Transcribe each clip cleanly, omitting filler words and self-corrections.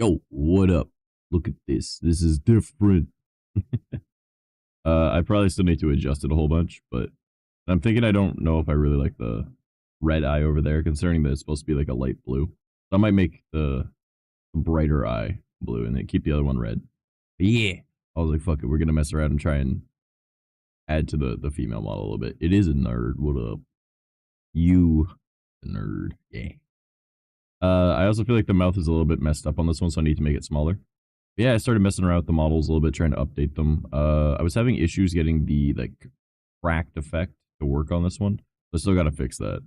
Yo, what up? Look at this. This is different. I probably still need to adjust it a whole bunch, but I'm thinking I don't know if I really like the red eye over there, considering that it's supposed to be like a light blue. So I might make the brighter eye blue and then keep the other one red. But yeah. I was like, fuck it, we're gonna mess around and try and add to the female model a little bit. It is a nerd. What up? You the nerd. Yeah. I also feel like the mouth is a little bit messed up on this one, so I need to make it smaller. But yeah, I started messing around with the models a little bit, trying to update them. I was having issues getting the like cracked effect to work on this one. So I still got to fix that.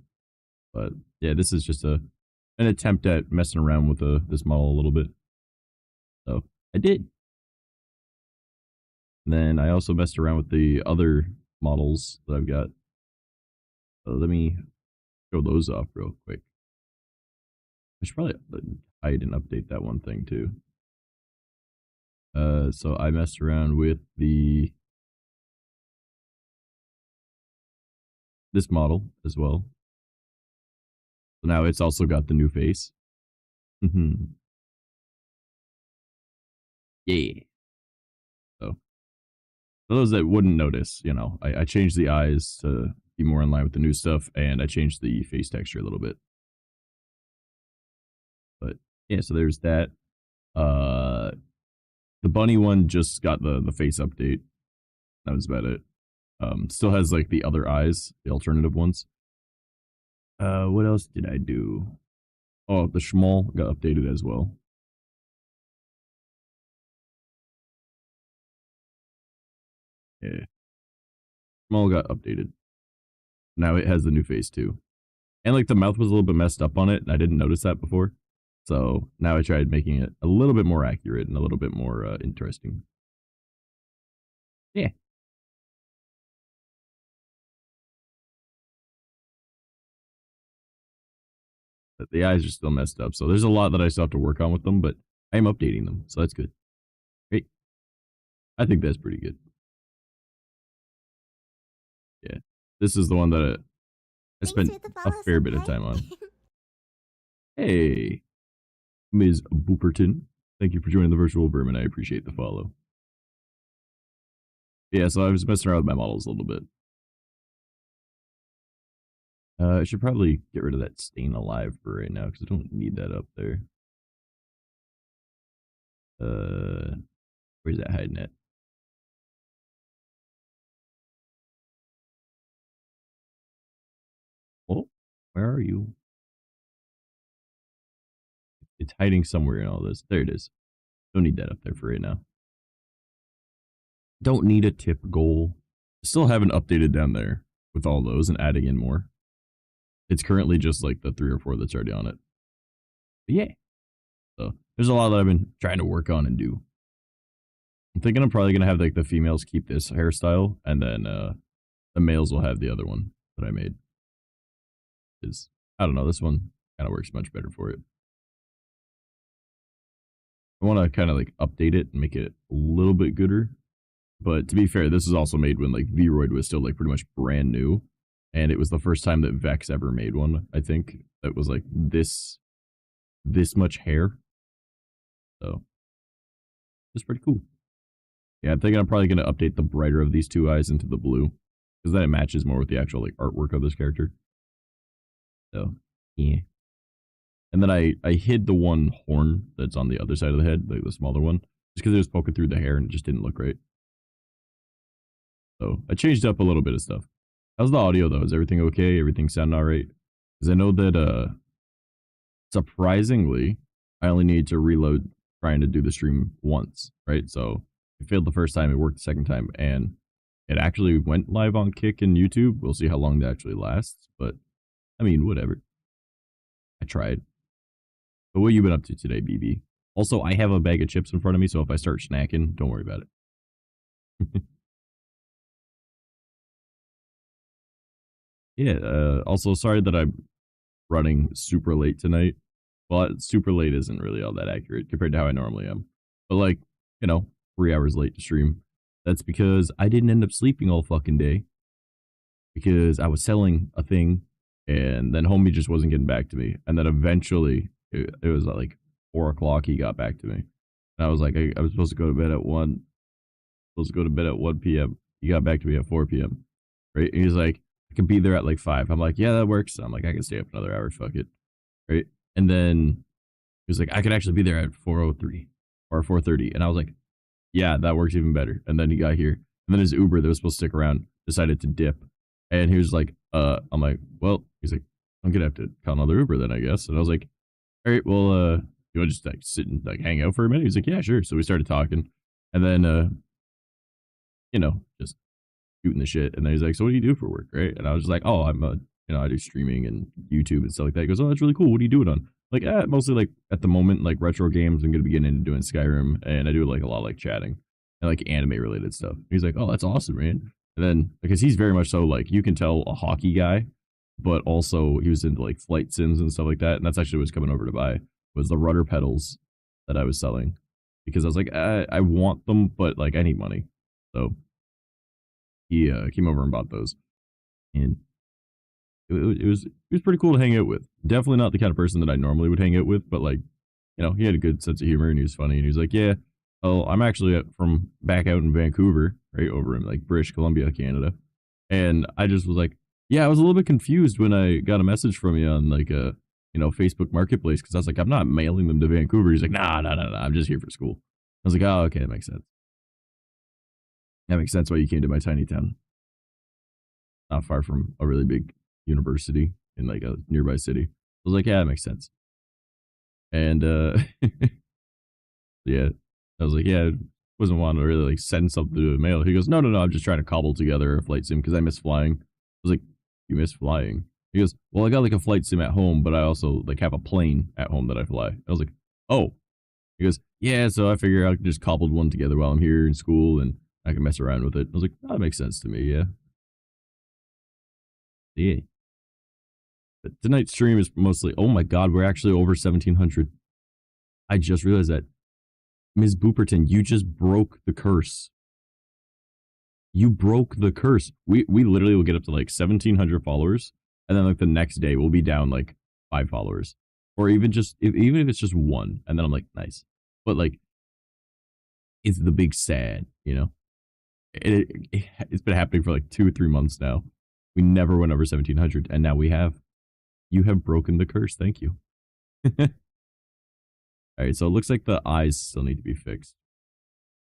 But yeah, this is just an attempt at messing around with this model a little bit. So I did. And then I also messed around with the other models that I've got. So let me show those off real quick. I should probably hide and update that one thing too. So I messed around with this model as well. So now it's also got the new face. Yeah. So for those that wouldn't notice, you know, I changed the eyes to be more in line with the new stuff, and I changed the face texture a little bit. But yeah, so there's that. The bunny one just got the face update. That was about it. Still has like the other eyes, the alternative ones. What else did I do? Oh, the schmall got updated as well. Yeah. Schmall got updated. Now it has the new face too. And like the mouth was a little bit messed up on it, and I didn't notice that before. So now I tried making it a little bit more accurate and a little bit more interesting. Yeah. But the eyes are still messed up. So there's a lot that I still have to work on with them, but I am updating them. So that's good. Great. I think that's pretty good. Yeah. This is the one that I spent a fair bit of time on. Hey, Ms. Booperton. Thank you for joining the virtual vermin. I appreciate the follow. Yeah, so I was messing around with my models a little bit. I should probably get rid of that stain alive for right now because I don't need that up there. Where's that hiding at? Oh, where are you? It's hiding somewhere in all this. There it is. Don't need that up there for right now. Don't need a tip goal. Still haven't updated down there with all those and adding in more. It's currently just like the 3 or 4 that's already on it. But yeah. So there's a lot that I've been trying to work on and do. I'm thinking I'm probably going to have like the females keep this hairstyle, and then the males will have the other one that I made. Because, I don't know, this one kind of works much better for it. I want to kind of like update it and make it a little bit gooder. But to be fair, this is also made when like V-Roid was still like pretty much brand new. And it was the first time that Vex ever made one, I think, that was like this much hair. So it's pretty cool. Yeah, I'm thinking I'm probably going to update the brighter of these 2 eyes into the blue, because then it matches more with the actual like artwork of this character. So yeah. And then I hid the one horn that's on the other side of the head, like the smaller one, just because it was poking through the hair and it just didn't look right. So I changed up a little bit of stuff. How's the audio though? Is everything okay? Everything sound alright? Because I know that surprisingly, I only need to reload trying to do the stream once, right? So it failed the first time, it worked the second time, and it actually went live on Kick and YouTube. We'll see how long that actually lasts, but I mean, whatever. I tried. But what you been up to today, BB? Also, I have a bag of chips in front of me, so if I start snacking, don't worry about it. Yeah, also sorry that I'm running super late tonight. Well, super late isn't really all that accurate compared to how I normally am. But like, you know, 3 hours late to stream. That's because I didn't end up sleeping all fucking day. Because I was selling a thing, and then homie just wasn't getting back to me. And then eventually, it was like 4 o'clock he got back to me. And I was like, I was supposed to go to bed at 1. Supposed to go to bed at 1 p.m. He got back to me at 4 p.m. Right? And he's like, I can be there at like 5. I'm like, yeah, that works. I'm like, I can stay up another hour. Fuck it. Right? And then he was like, I could actually be there at 4:03 or 4:30. And I was like, yeah, that works even better. And then he got here. And then his Uber that was supposed to stick around decided to dip. And he was like, I'm like, well, he's like, I'm gonna have to call another Uber then, I guess. And I was like, all right, well, you want to just like sit and like hang out for a minute? He's like, yeah, sure. So we started talking. And then just shooting the shit. And then he's like, so what do you do for work? Right. And I was just like, oh, I do streaming and YouTube and stuff like that. He goes, oh, that's really cool. What do you do it on? Like, mostly like at the moment, like retro games. I'm going to be getting into doing Skyrim, and I do like a lot of like chatting and like anime related stuff. He's like, oh, that's awesome, man. And then because he's very much so like, you can tell a hockey guy, but also he was into like flight sims and stuff like that. And that's actually what was coming over to buy was the rudder pedals that I was selling, because I was like, I want them, but like I need money. So he came over and bought those, and it was pretty cool to hang out with. Definitely not the kind of person that I normally would hang out with, but like, he had a good sense of humor and he was funny, and he was like, yeah, oh, I'm actually from back out in Vancouver, right over in like British Columbia, Canada. And I just was like, yeah, I was a little bit confused when I got a message from you on like a Facebook Marketplace, because I was like, I'm not mailing them to Vancouver. He's like, nah, I'm just here for school. I was like, oh, okay, that makes sense. That makes sense why you came to my tiny town, not far from a really big university in like a nearby city. I was like, yeah, that makes sense. And yeah, I was like, yeah, wasn't wanting to really like send something to the mail. He goes, no, I'm just trying to cobble together a flight sim because I miss flying. I was like, you miss flying? He goes, well, I got like a flight sim at home, but I also like have a plane at home that I fly. I was like, oh. He goes, yeah, so I figure I just cobbled one together while I'm here in school and I can mess around with it. I was like, oh, that makes sense to me, yeah. Yeah. But tonight's stream is mostly, oh my god, we're actually over 1,700. I just realized that. Ms. Booperton, you just broke the curse. You broke the curse. We literally will get up to like 1,700 followers, and then like the next day we'll be down like 5 followers. Or even even if it's just 1, and then I'm like, nice. But like, it's the big sad, It's been happening for like 2 or 3 months now. We never went over 1,700, and now we have. You have broken the curse. Thank you. All right, so it looks like the eyes still need to be fixed.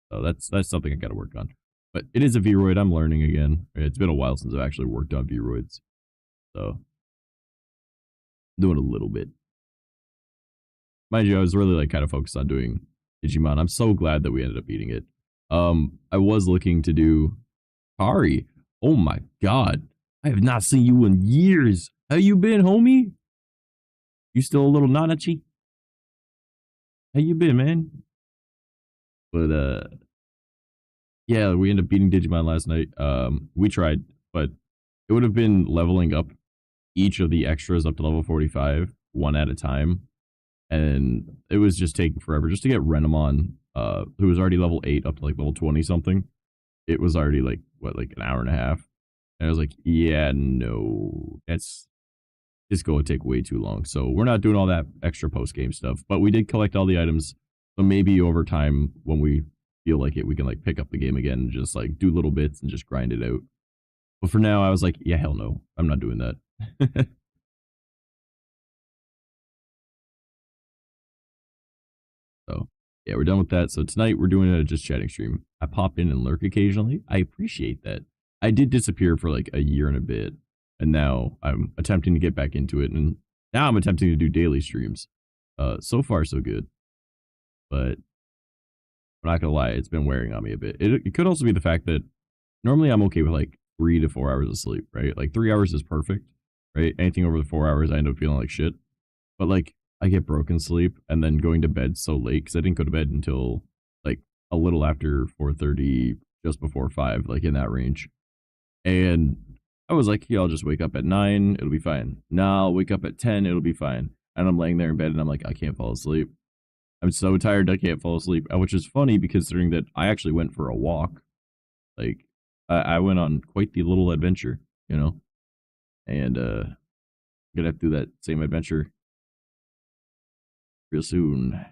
So that's something I got to work on. But it is a Vroid. I'm learning again. It's been a while since I've actually worked on Vroids. So, doing a little bit. Mind you, I was really like kind of focused on doing Digimon. I'm so glad that we ended up beating it. I was looking to do Kari. Oh my god. I have not seen you in years. How you been, homie? You still a little nanachi? How you been, man? But yeah, we ended up beating Digimon last night. We tried, but it would have been leveling up each of the extras up to level 45, one at a time. And it was just taking forever just to get Renamon, who was already level 8 up to like level 20 something. It was already like, like an hour and a half. And I was like, yeah, no, it's going to take way too long. So we're not doing all that extra post-game stuff. But we did collect all the items. So maybe over time, when we feel like it, we can like pick up the game again and just like do little bits and just grind it out. But for now, I was like, yeah, hell no, I'm not doing that. So yeah, we're done with that. So tonight we're doing a just chatting stream. I pop in and lurk occasionally. I appreciate that. I did disappear for like a year and a bit, and now I'm attempting to get back into it, and now I'm attempting to do daily streams. So far so good, but I'm not gonna lie, it's been wearing on me a bit. It could also be the fact that normally I'm okay with like 3 to 4 hours of sleep, right? Like 3 hours is perfect, right? Anything over the 4 hours, I end up feeling like shit. But like I get broken sleep, and then going to bed so late because I didn't go to bed until like a little after 4:30, just before 5, like in that range. And I was like, yeah, I'll just wake up at 9, it'll be fine. Nah, I'll wake up at 10, it'll be fine. And I'm laying there in bed and I'm like, I can't fall asleep. I'm so tired I can't fall asleep. Which is funny considering that I actually went for a walk. Like, I went on quite the little adventure, And I'm gonna have to do that same adventure real soon.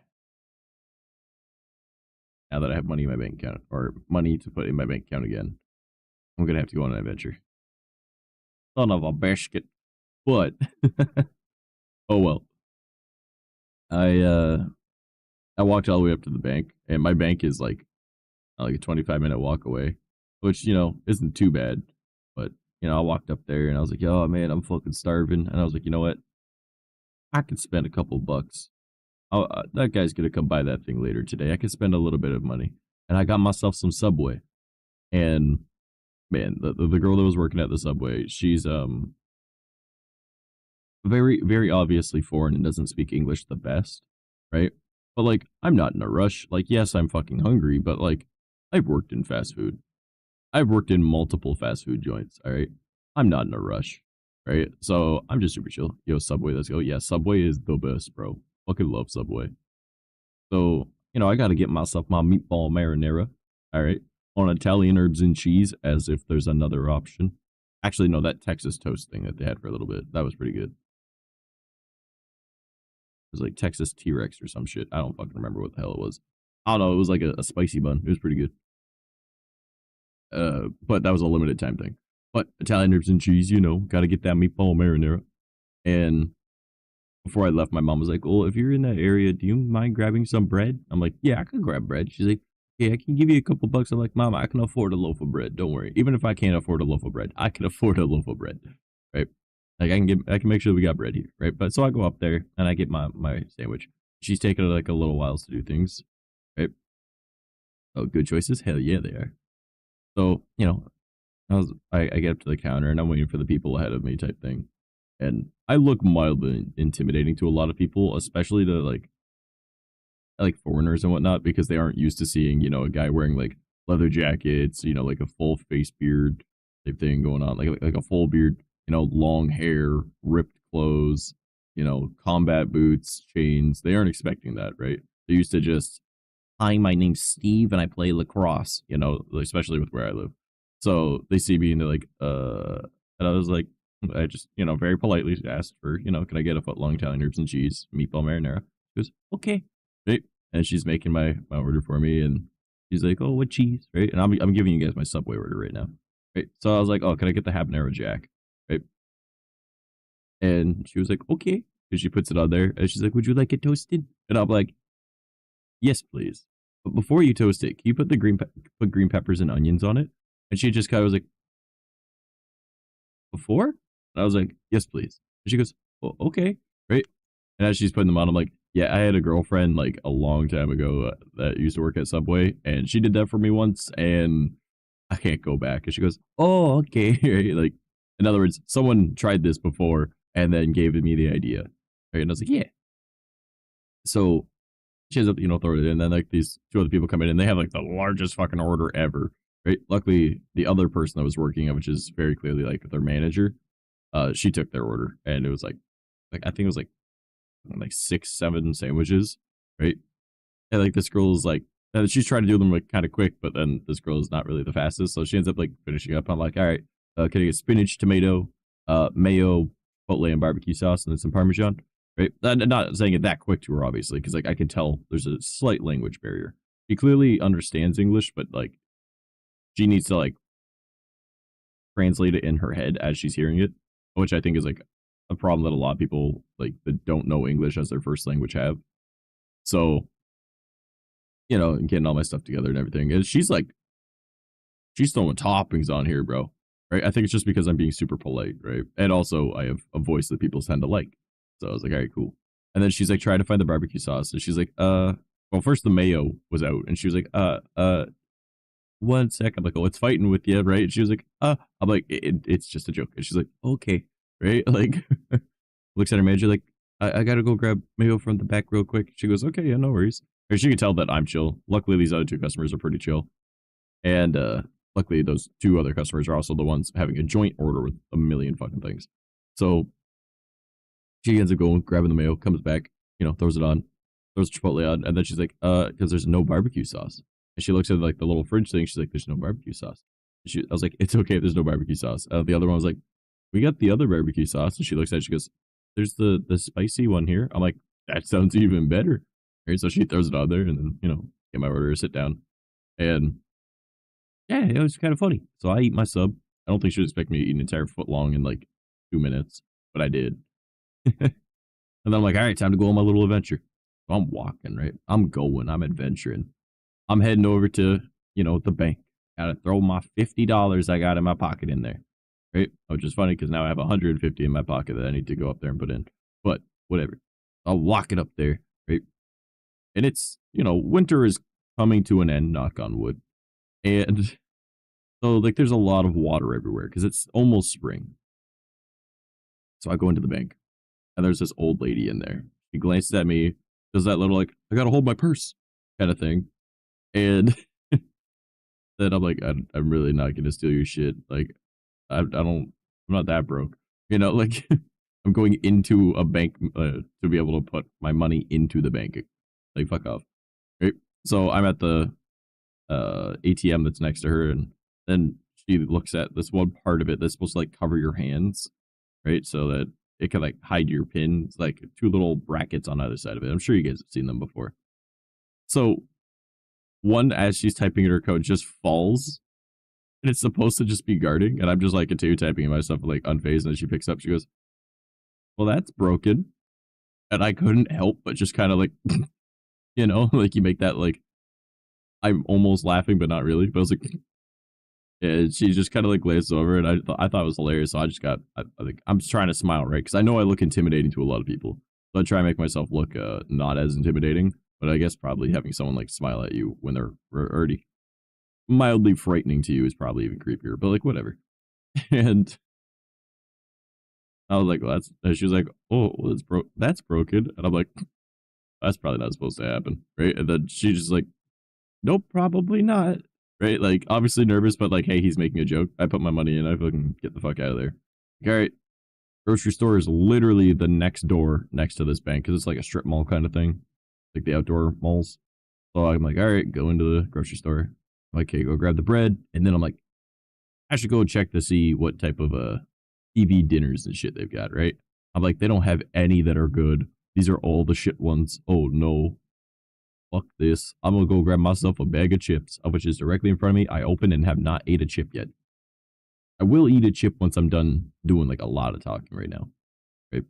now that I have money in my bank account, or money to put in my bank account again, I'm gonna have to go on an adventure. Son of a biscuit. But oh well. I I walked all the way up to the bank, and my bank is like a 25-minute walk away, which, isn't too bad. But, I walked up there and I was like, "Oh man, I'm fucking starving." And I was like, "You know what? I could spend a couple bucks. That guy's gonna come buy that thing later today. I could spend a little bit of money." And I got myself some Subway. And man, the girl that was working at the Subway, she's very, very obviously foreign and doesn't speak English the best, right? But like, I'm not in a rush. Like, yes, I'm fucking hungry, but like, I've worked in fast food. I've worked in multiple fast food joints. All right. I'm not in a rush. Right. So I'm just super chill. Yo, Subway, let's go. Yeah, Subway is the best, bro. Fucking love Subway. So, I got to get myself my meatball marinara. All right. On Italian herbs and cheese, as if there's another option. Actually, no, that Texas toast thing that they had for a little bit, that was pretty good. It was like Texas T-Rex or some shit. I don't fucking remember what the hell it was. I don't know. It was like a spicy bun. It was pretty good. But that was a limited time thing. But Italian herbs and cheese, got to get that meatball marinara. And before I left, my mom was like, "Well, if you're in that area, do you mind grabbing some bread?" I'm like, "Yeah, I can grab bread." She's like, "Yeah, I can give you a couple bucks." I'm like, "Mom, I can afford a loaf of bread. Don't worry. Even if I can't afford a loaf of bread, I can afford a loaf of bread." Right? Like I can make sure that we got bread here. Right? But so I go up there and I get my sandwich. She's taking like a little while to do things. Right? Oh, good choices. Hell yeah, they are. So, I get up to the counter and I'm waiting for the people ahead of me type thing. And I look mildly intimidating to a lot of people, especially to like foreigners and whatnot, because they aren't used to seeing, a guy wearing like leather jackets, like a full face beard type thing going on, like a full beard, long hair, ripped clothes, combat boots, chains. They aren't expecting that, right? They're used to just, "Hi, my name's Steve and I play lacrosse," especially with where I live. So they see me and they're like, and I was like, I just, very politely asked for, "Can I get a foot-long Italian herbs and cheese, meatball marinara?" She goes, "Okay." Right. And she's making my order for me. And she's like, "Oh, what cheese?" Right. And I'm giving you guys my Subway order right now. Right. So I was like, "Oh, can I get the habanero jack?" Right. And she was like, "Okay." And she puts it on there and she's like, "Would you like it toasted?" And I'm like, "Yes, please. But before you toast it, can you put the put green peppers and onions on it?" And she just kind of was like, "Before?" And I was like, "Yes, please." And she goes, "Oh, okay." Right. And as she's putting them on, I'm like, "Yeah, I had a girlfriend like a long time ago that used to work at Subway, and she did that for me once, and I can't go back." And she goes, "Oh, okay." Right? Like, in other words, someone tried this before and then gave me the idea. Right. And I was like, "Yeah." So she ends up, throwing it in. And then like these two other people come in and they have like the largest fucking order ever. Right. Luckily, the other person that was working, which is very clearly like their manager, she took their order and it was like I think it was like 6, 7 sandwiches. Right. And like this girl is like, and she's trying to do them like kind of quick, but then this girl is not really the fastest. So she ends up like finishing up. I'm like, "All right, can I get spinach, tomato, mayo, chipotle, and barbecue sauce, and then some Parmesan?" Right. I'm not saying it that quick to her, obviously, because like I can tell there's a slight language barrier. She clearly understands English, but like she needs to like translate it in her head as she's hearing it, which I think is like a problem that a lot of people like that don't know English as their first language have. So, getting all my stuff together and everything. And she's throwing toppings on here, bro. Right. I think it's just because I'm being super polite, right? And also I have a voice that people tend to like. So I was like, "All right, cool." And then she's like trying to find the barbecue sauce. And she's like, well, first the mayo was out. And she was like, 1 sec. I'm like, "Oh, it's fighting with you, right?" And she was like, I'm like, it's just a joke." And she's like, "Okay." Right. Like, looks at her manager like, I gotta go grab mayo from the back real quick." She goes, "Okay, yeah, no worries." Or she could tell that I'm chill. Luckily, these other 2 customers are pretty chill. And luckily, those 2 other customers are also the ones having a joint order with a million fucking things. So she ends up going, grabbing the mayo, comes back, throws it on, throws Chipotle on, and then she's like, because there's no barbecue sauce. And she looks at like the little fridge thing. She's like, "There's no barbecue sauce." I was like, "It's okay if there's no barbecue sauce." The other one was like, "We got the other barbecue sauce." And she looks at it, she goes, "There's the spicy one here." I'm like, "That sounds even better." Right, so she throws it on there, and then get my order, sit down, and yeah, it was kind of funny. So I eat my sub. I don't think she would expect me to eat an entire foot long in like 2 minutes, but I did. And then I'm like, all right, time to go on my little adventure. So I'm walking, right? I'm going, I'm adventuring. I'm heading over to, the bank. Gotta throw my $50 I got in my pocket in there, right? Which is funny because now I have 150 in my pocket that I need to go up there and put in. But whatever. I'll walk it up there, right? And it's, winter is coming to an end, knock on wood. And so, like, there's a lot of water everywhere because it's almost spring. So I go into the bank and there's this old lady in there. She glances at me, does that little, like, I gotta hold my purse kind of thing. And then I'm like, I'm really not gonna steal your shit. Like, I'm not that broke. Like, I'm going into a bank to be able to put my money into the bank. Like, fuck off. Right? So I'm at the ATM that's next to her, and then she looks at this one part of it that's supposed to like cover your hands, right? So that it can like hide your pin. It's like two little brackets on either side of it. I'm sure you guys have seen them before. So one, as she's typing in her code, just falls, and it's supposed to just be guarding, and I'm just like continue typing in my stuff like unfazed, and then she picks up, she goes, well, that's broken. And I couldn't help but just kind of like like you make that like I'm almost laughing but not really, but I was like yeah, she just kind of like glazed over, and I thought it was hilarious. So I just got I'm just trying to smile, right? Because I know I look intimidating to a lot of people, so I try and make myself look not as intimidating. But I guess probably having someone like smile at you when they're already mildly frightening to you is probably even creepier. But like whatever. And I was like, well, that's. And she was like, oh, well, that's broken, and I'm like, that's probably not supposed to happen, right? And then she just like, nope, probably not. Right? Like, obviously nervous, but like, hey, he's making a joke. I put my money in. I fucking get the fuck out of there. All right. Grocery store is literally the next door next to this bank because it's like a strip mall kind of thing, like the outdoor malls. So I'm like, all right, go into the grocery store. I'm like, okay, go grab the bread. And then I'm like, I should go check to see what type of TV dinners and shit they've got, right? I'm like, they don't have any that are good. These are all the shit ones. Oh no. Fuck this. I'm gonna go grab myself a bag of chips, which is directly in front of me. I open and have not ate a chip yet. I will eat a chip once I'm done doing like a lot of talking right now. Right.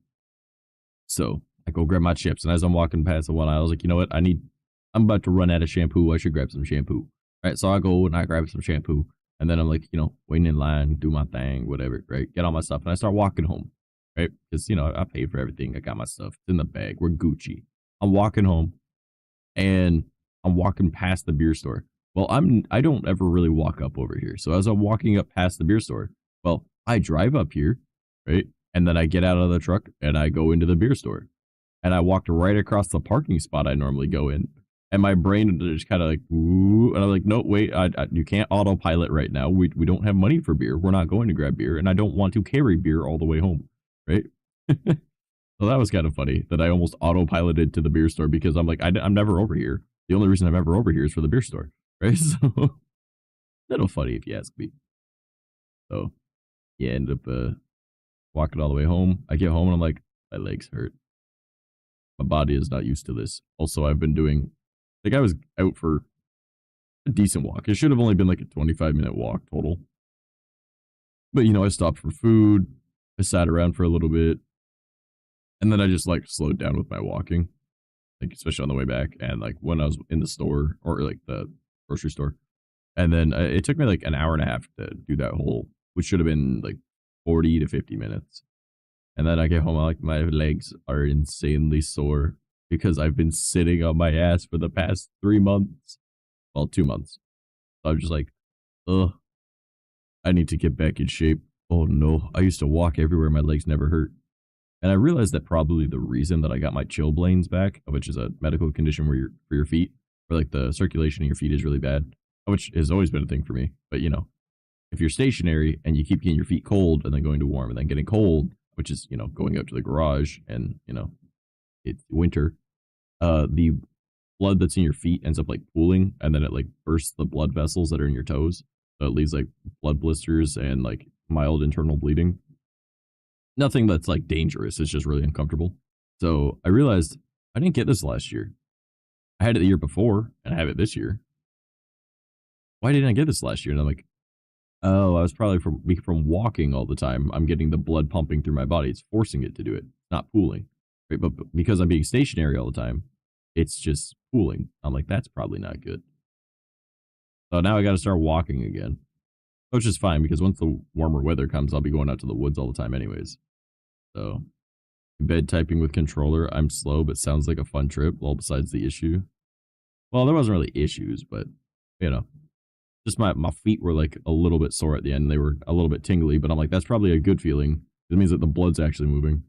So I go grab my chips, and as I'm walking past the one aisle, I was like, you know what? I'm about to run out of shampoo. I should grab some shampoo. Right. So I go and I grab some shampoo, and then I'm like, waiting in line, do my thing, whatever, right? Get all my stuff, and I start walking home. Right. Because I paid for everything. I got my stuff. It's in the bag. We're Gucci. I'm walking home. And I'm walking past the beer store. Well, I don't ever really walk up over here. So as I'm walking up past the beer store, well, I drive up here, right? And then I get out of the truck and I go into the beer store. And I walked right across the parking spot I normally go in. And my brain just kind of like, ooh, and I'm like, no, wait, you can't autopilot right now. We don't have money for beer. We're not going to grab beer, and I don't want to carry beer all the way home, right? So that was kind of funny that I almost autopiloted to the beer store because I'm like, I'm never over here. The only reason I'm ever over here is for the beer store, right? So, a little funny if you ask me. So, yeah, end up walking all the way home. I get home and I'm like, my legs hurt. My body is not used to this. Also, I've been doing, like, I was out for a decent walk. It should have only been like a 25-minute walk total. But, I stopped for food. I sat around for a little bit. And then I just like slowed down with my walking, like especially on the way back. And like when I was in the store or like the grocery store, and then it took me like an hour and a half to do that whole, which should have been like 40 to 50 minutes. And then I get home, I'm like, my legs are insanely sore because I've been sitting on my ass for the past 3 months. Well, 2 months. So I'm just like, ugh, I need to get back in shape. Oh no, I used to walk everywhere. My legs never hurt. And I realized that probably the reason that I got my chilblains back, which is a medical condition where for your feet, where like the circulation in your feet is really bad, which has always been a thing for me. But if you're stationary and you keep getting your feet cold and then going to warm and then getting cold, which is, going out to the garage and, it's winter, the blood that's in your feet ends up like pooling, and then it like bursts the blood vessels that are in your toes. So it leaves like blood blisters and like mild internal bleeding. Nothing that's like dangerous. It's just really uncomfortable. So I realized I didn't get this last year. I had it the year before, and I have it this year. Why didn't I get this last year? And I'm like, oh, I was probably from walking all the time. I'm getting the blood pumping through my body. It's forcing it to do it, not pooling. Right? But because I'm being stationary all the time, it's just pooling. I'm like, that's probably not good. So now I got to start walking again, which is fine because once the warmer weather comes, I'll be going out to the woods all the time anyways. So bed typing with controller. I'm slow, but sounds like a fun trip. Well, besides the issue. Well, there wasn't really issues, but you know, just my feet were like a little bit sore at the end. They were a little bit tingly, but I'm like, that's probably a good feeling. It means that the blood's actually moving.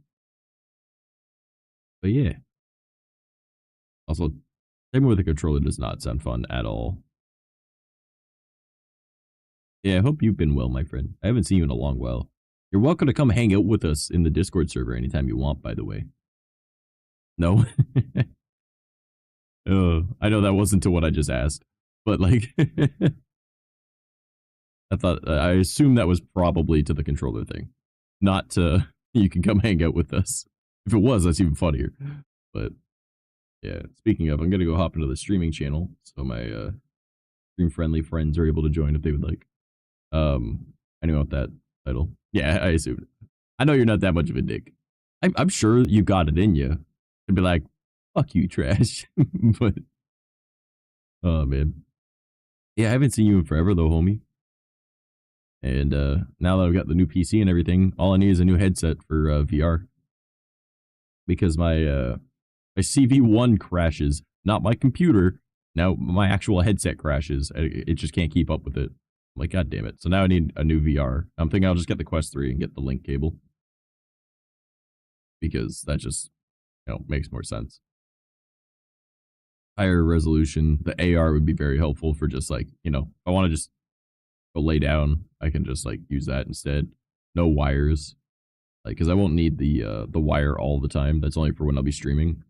But yeah. Also, typing with a controller does not sound fun at all. Yeah, I hope you've been well, my friend. I haven't seen you in a long while. You're welcome to come hang out with us in the Discord server anytime you want, by the way. No? I know that wasn't to what I just asked, but like, I assume that was probably to the controller thing, not to, you can come hang out with us. If it was, that's even funnier. But yeah, speaking of, I'm going to go hop into the streaming channel so my stream friendly friends are able to join if they would like. Anyone with that title? Yeah, I assumed. I know you're not that much of a dick. I'm sure you got it in you to be like, fuck you, trash. But, oh man. Yeah, I haven't seen you in forever though, homie. And now that I've got the new PC and everything, all I need is a new headset for VR. Because my CV1 crashes, not my computer. Now my actual headset crashes. It just can't keep up with it. I'm like, god damn it. So now I need a new VR. I'm thinking I'll just get the Quest 3 and get the link cable. Because that just, you know, makes more sense. Higher resolution. The AR would be very helpful for just like, you know, I want to just go lay down. I can just like use that instead. No wires. Like, because I won't need the wire all the time. That's only for when I'll be streaming.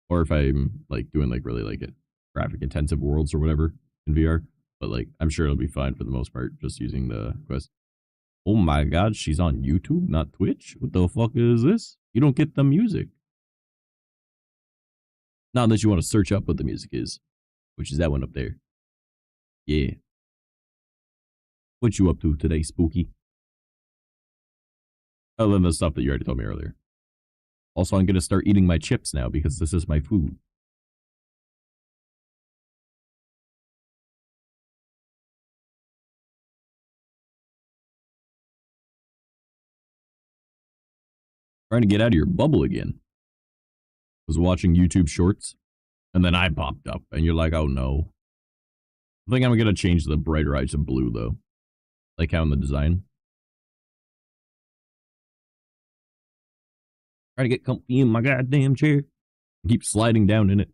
Or if I'm like doing like really like it graphic intensive worlds or whatever in VR. But like, I'm sure it'll be fine for the most part, just using the Quest. Oh my god, she's on YouTube, not Twitch? What the fuck is this? You don't get the music. Not unless you want to search up what the music is, which is that one up there. Yeah. What you up to today, Spooky? Other than the stuff that you already told me earlier. Also, I'm going to start eating my chips now because this is my food. Trying to get out of your bubble again. Was watching YouTube shorts, and then I popped up, and you're like, oh no. I think I'm going to change the brighter eyes to blue, though. Like how in the design. Trying to get comfy in my goddamn chair. Keep sliding down in it.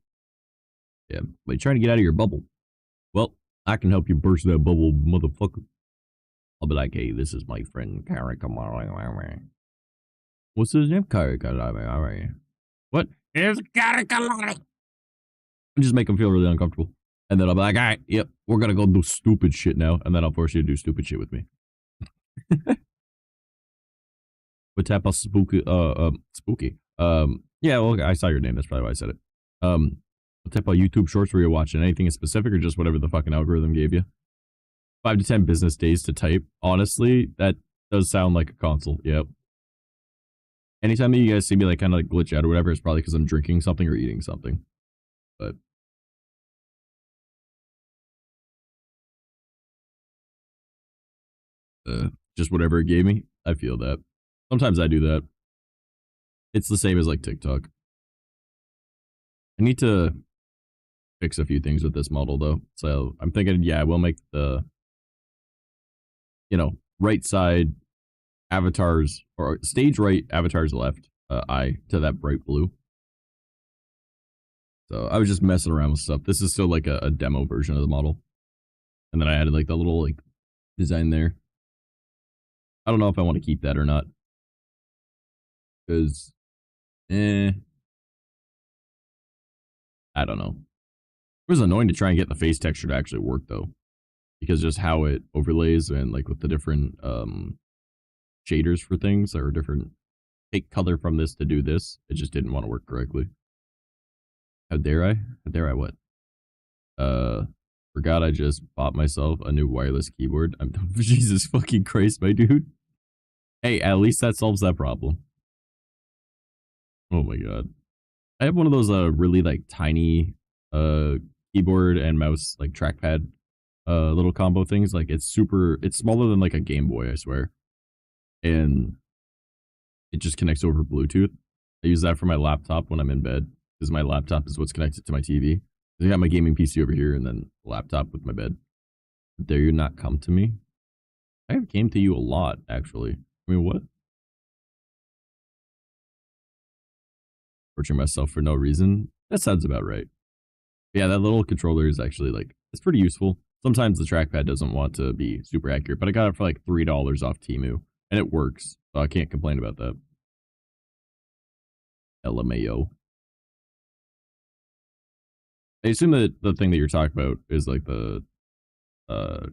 Yeah, but you're trying to get out of your bubble. Well, I can help you burst that bubble, motherfucker. I'll be like, hey, this is my friend, Kara. What's his name? Kara. What? It's Kara. Just make him feel really uncomfortable. And then I'll be like, all right, yep, we're going to go do stupid shit now. And then I'll force you to do stupid shit with me. What type of spooky, spooky? Yeah, well, I saw your name. That's probably why I said it. What type of YouTube shorts were you watching? Anything in specific or just whatever the fucking algorithm gave you? 5 to 10 business days to type. Honestly, that does sound like a console. Yep. Anytime that you guys see me like kind of like glitch out or whatever, it's probably because I'm drinking something or eating something. But just whatever it gave me, I feel that. Sometimes I do that. It's the same as like TikTok. I need to fix a few things with this model though. So I'm thinking, yeah, we'll make the, you know, right side avatars or stage right avatars left eye to that bright blue. So I was just messing around with stuff. This is still like a demo version of the model. And then I added like the little like design there. I don't know if I want to keep that or not. Because, I don't know. It was annoying to try and get the face texture to actually work though. Because just how it overlays and like with the different shaders for things or different take color from this to do this, it just didn't want to work correctly. How dare I? How dare I what? Forgot I just bought myself a new wireless keyboard. I'm Jesus fucking Christ, my dude. Hey, at least that solves that problem. Oh my god. I have one of those really like tiny keyboard and mouse like trackpad little combo things. Like it's smaller than like a Game Boy, I swear. And it just connects over Bluetooth. I use that for my laptop when I'm in bed because my laptop is what's connected to my TV. I got my gaming PC over here and then the laptop with my bed. Dare you not come to me? I have came to you a lot, actually. I mean, what? Torturing myself for no reason? That sounds about right. Yeah, that little controller is actually like, it's pretty useful. Sometimes the trackpad doesn't want to be super accurate, but I got it for like $3 off Temu, and it works, so I can't complain about that. LMAO. I assume that the thing that you're talking about is like the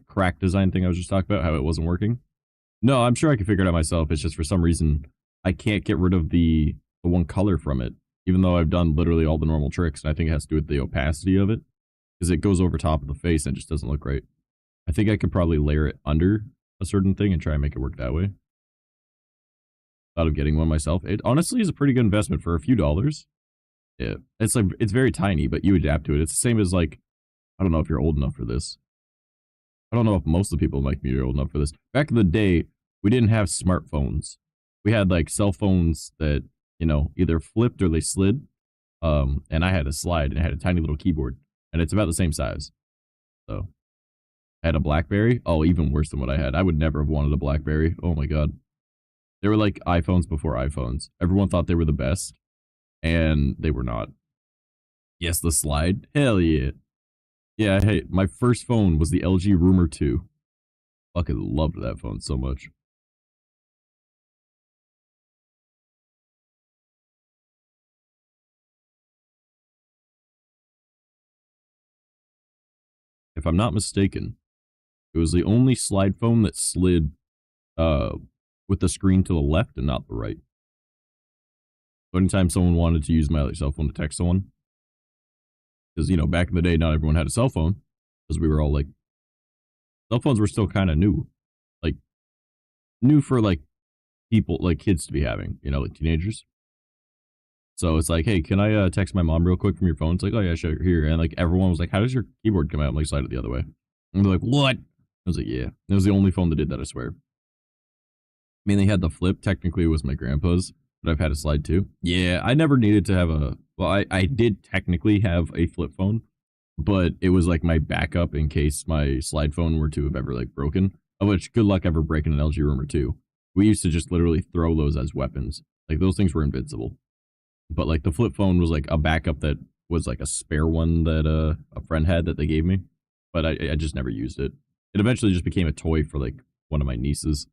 crack design thing I was just talking about, how it wasn't working. No, I'm sure I can figure it out myself. It's just for some reason I can't get rid of the one color from it, even though I've done literally all the normal tricks. And I think it has to do with the opacity of it, because it goes over top of the face and it just doesn't look right. I think I could probably layer it under a certain thing and try and make it work that way. Thought of getting one myself. It honestly is a pretty good investment for a few dollars. Yeah, it's like it's very tiny, but you adapt to it. It's the same as like, I don't know if you're old enough for this. I don't know if most of the people like me are old enough for this. Back in the day, we didn't have smartphones. We had like cell phones that, you know, either flipped or they slid. And I had a slide and I had a tiny little keyboard, and it's about the same size. So I had a BlackBerry. Oh, even worse than what I had. I would never have wanted a BlackBerry. Oh my god. They were like iPhones before iPhones. Everyone thought they were the best, and they were not. Yes, the slide. Hell yeah. Yeah, hey, my first phone was the LG Rumor 2. Fucking loved that phone so much. If I'm not mistaken, it was the only slide phone that slid with the screen to the left and not the right. So anytime someone wanted to use my like, cell phone to text someone, because, you know, back in the day, not everyone had a cell phone, because we were all like, cell phones were still kind of new. Like, new for like people, like kids to be having, you know, like teenagers. So it's like, hey, can I text my mom real quick from your phone? It's like, oh yeah, sure, here. And like everyone was like, how does your keyboard come out? I'm like, slide it the other way. And they're like, what? I was like, yeah. It was the only phone that did that, I swear. I mean, they had the flip. Technically, it was my grandpa's, but I've had a slide too. Yeah, I never needed to have a. Well, I did technically have a flip phone, but it was like my backup in case my slide phone were to have ever like broken. Of which, good luck ever breaking an LG Rumor 2. We used to just literally throw those as weapons. Like those things were invincible. But like the flip phone was like a backup that was like a spare one that a friend had that they gave me, but I just never used it. It eventually just became a toy for like one of my nieces.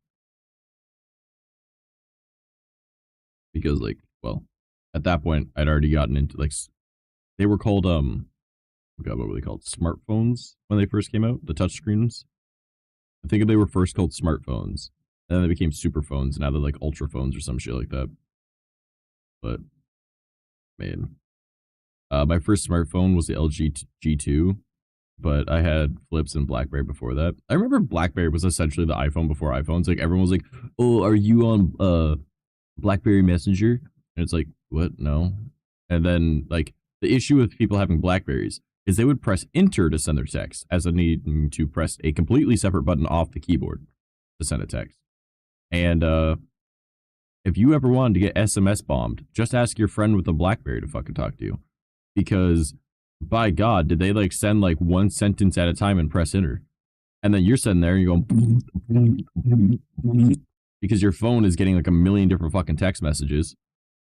Because like, well, at that point I'd already gotten into like, they were called oh god, what were they called? Smartphones when they first came out, the touch screens. I think they were first called smartphones, and then they became super phones, and now they're like ultra phones or some shit like that. But man, my first smartphone was the LG G2, but I had flips and BlackBerry before that. I remember BlackBerry was essentially the iPhone before iPhones. Like everyone was like, "Oh, are you on BlackBerry Messenger?" And it's like, "What? No." And then like the issue with people having Blackberries is they would press enter to send their text as a need to press a completely separate button off the keyboard to send a text. And if you ever wanted to get SMS bombed, just ask your friend with a BlackBerry to fucking talk to you. Because, by God, did they like send like one sentence at a time and press enter? And then you're sitting there and you're going because your phone is getting like a million different fucking text messages.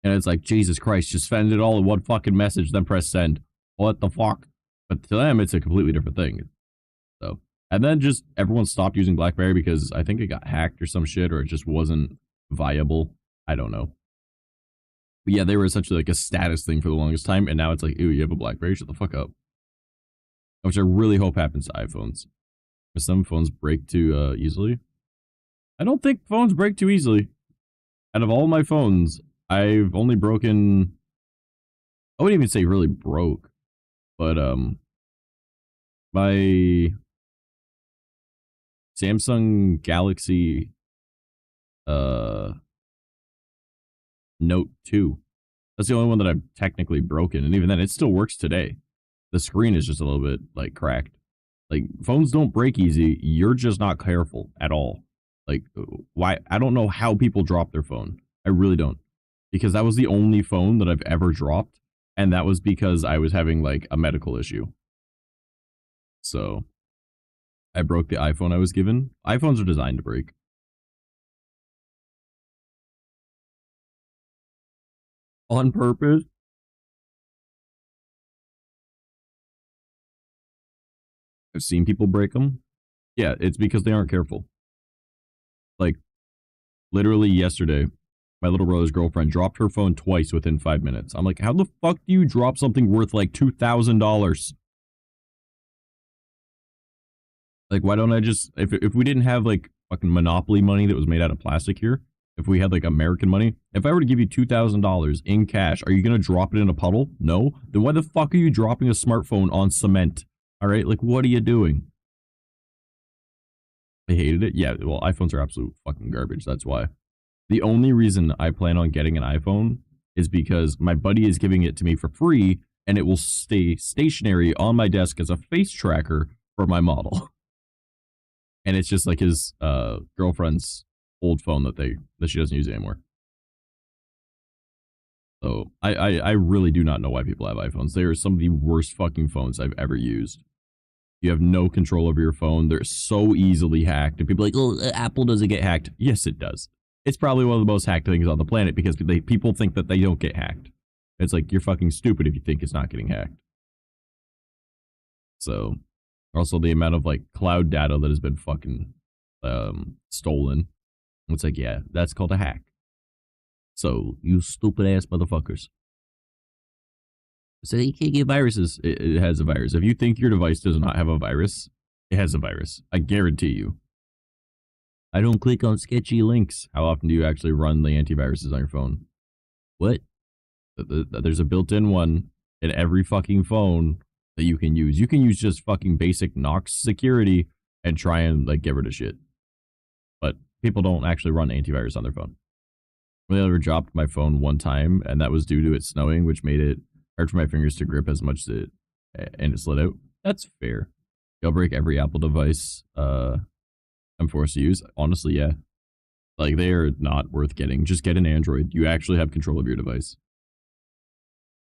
And it's like, Jesus Christ, just send it all in one fucking message, then press send. What the fuck? But to them, it's a completely different thing. So, and then just everyone stopped using BlackBerry because I think it got hacked or some shit, or it just wasn't viable. I don't know. But yeah, they were essentially like a status thing for the longest time, and now it's like, ew, you have a BlackBerry? Shut the fuck up. Which I really hope happens to iPhones. Because some phones break too easily. I don't think phones break too easily. Out of all my phones, I've only broken... I wouldn't even say really broke. But, My Samsung Galaxy Note 2. That's the only one that I've technically broken, and even then, it still works today. The screen is just a little bit, like, cracked. Like, phones don't break easy. You're just not careful at all. Like, why? I don't know how people drop their phone. I really don't. Because that was the only phone that I've ever dropped, and that was because I was having, like, a medical issue. So, I broke the iPhone I was given. iPhones are designed to break. On purpose? I've seen people break them. Yeah, it's because they aren't careful. Like, literally yesterday, my little brother's girlfriend dropped her phone twice within 5 minutes. I'm like, how the fuck do you drop something worth like $2,000? Like, why don't I just, if we didn't have like fucking Monopoly money that was made out of plastic here, if we had like American money, if I were to give you $2,000 in cash, are you going to drop it in a puddle? No. Then why the fuck are you dropping a smartphone on cement? All right, like, what are you doing? I hated it. Yeah, well, iPhones are absolute fucking garbage. That's why. The only reason I plan on getting an iPhone is because my buddy is giving it to me for free, and it will stay stationary on my desk as a face tracker for my model. And it's just like his girlfriend's old phone that she doesn't use anymore. So I really do not know why people have iPhones. They are some of the worst fucking phones I've ever used. You have no control over your phone. They're so easily hacked. And people are like, oh, Apple doesn't get hacked. Yes, it does. It's probably one of the most hacked things on the planet because people think that they don't get hacked. It's like, you're fucking stupid if you think it's not getting hacked. So, also the amount of like cloud data that has been fucking stolen. It's like, yeah, that's called a hack. So, you stupid ass motherfuckers. So you can't get viruses. It has a virus. If you think your device does not have a virus, it has a virus. I guarantee you. I don't click on sketchy links. How often do you actually run the antiviruses on your phone? What? There's a built-in one in every fucking phone that you can use. You can use just fucking basic Knox security and try and like get rid of shit. But people don't actually run antivirus on their phone. I only ever dropped my phone one time, and that was due to it snowing, which made it hard for my fingers to grip as much as it, and it slid out. That's fair. Jailbreak every Apple device I'm forced to use. Honestly, yeah. Like, they are not worth getting. Just get an Android. You actually have control of your device.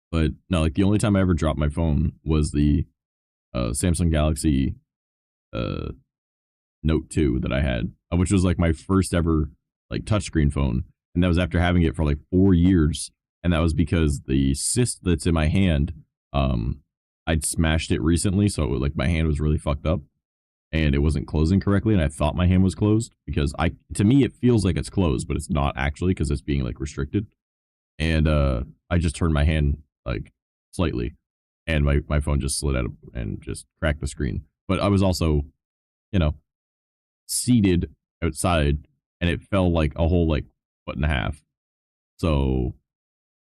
But no, like the only time I ever dropped my phone was the Samsung Galaxy Note 2 that I had, which was like my first ever like touchscreen phone. And that was after having it for like 4 years. And that was because the cyst that's in my hand, I'd smashed it recently. So like my hand was really fucked up and it wasn't closing correctly. And I thought my hand was closed because to me, it feels like it's closed, but it's not actually because it's being like restricted. And I just turned my hand like slightly and my phone just slid out and just cracked the screen. But I was also, you know, seated outside and it fell like a whole like foot and a half. So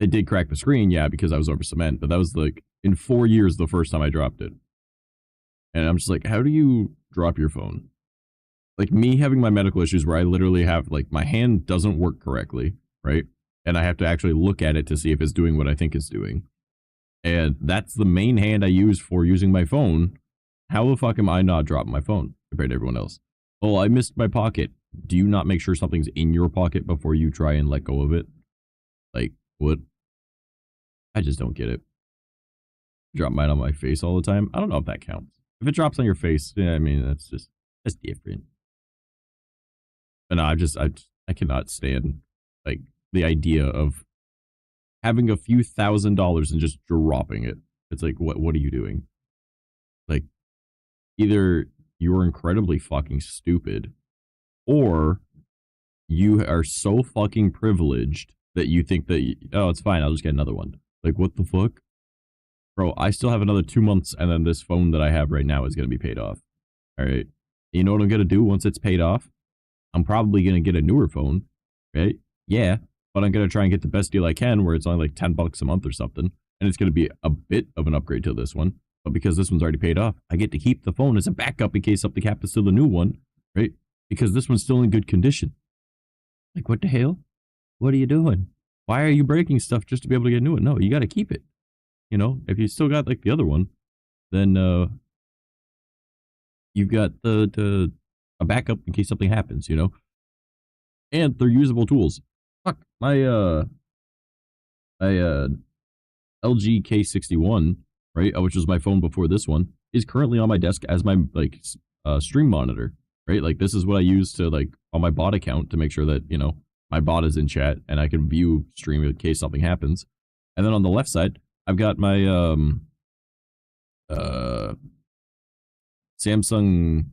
it did crack the screen, yeah, because I was over cement, but that was like in 4 years the first time I dropped it. And I'm just like, how do you drop your phone? Like me having my medical issues where I literally have like my hand doesn't work correctly, right? And I have to actually look at it to see if it's doing what I think it's doing. And that's the main hand I use for using my phone. How the fuck am I not dropping my phone compared to everyone else? Oh, I missed my pocket. Do you not make sure something's in your pocket before you try and let go of it? Like, what? I just don't get it. Drop mine on my face all the time. I don't know if that counts. If it drops on your face, yeah, I mean, that's different. But no, I cannot stand, like, the idea of having a few $1,000s and just dropping it. It's like, what are you doing? Like, either you're incredibly fucking stupid, or you are so fucking privileged that you think that, oh, it's fine, I'll just get another one. Like, what the fuck? Bro, I still have another 2 months, and then this phone that I have right now is going to be paid off. All right? You know what I'm going to do once it's paid off? I'm probably going to get a newer phone, right? Yeah, but I'm going to try and get the best deal I can where it's only like $10 a month or something, and it's going to be a bit of an upgrade to this one. But because this one's already paid off, I get to keep the phone as a backup in case something happens to the new one, right? Because this one's still in good condition. Like, what the hell? What are you doing? Why are you breaking stuff just to be able to get a new one? No, you got to keep it. You know, if you still got like the other one, then you've got a backup in case something happens, you know? And they're usable tools. Fuck, my LG K61, right, which was my phone before this one, is currently on my desk as my like stream monitor, right? Like this is what I use to like on my bot account to make sure that, you know, my bot is in chat and I can view stream in case something happens. And then on the left side, I've got my Samsung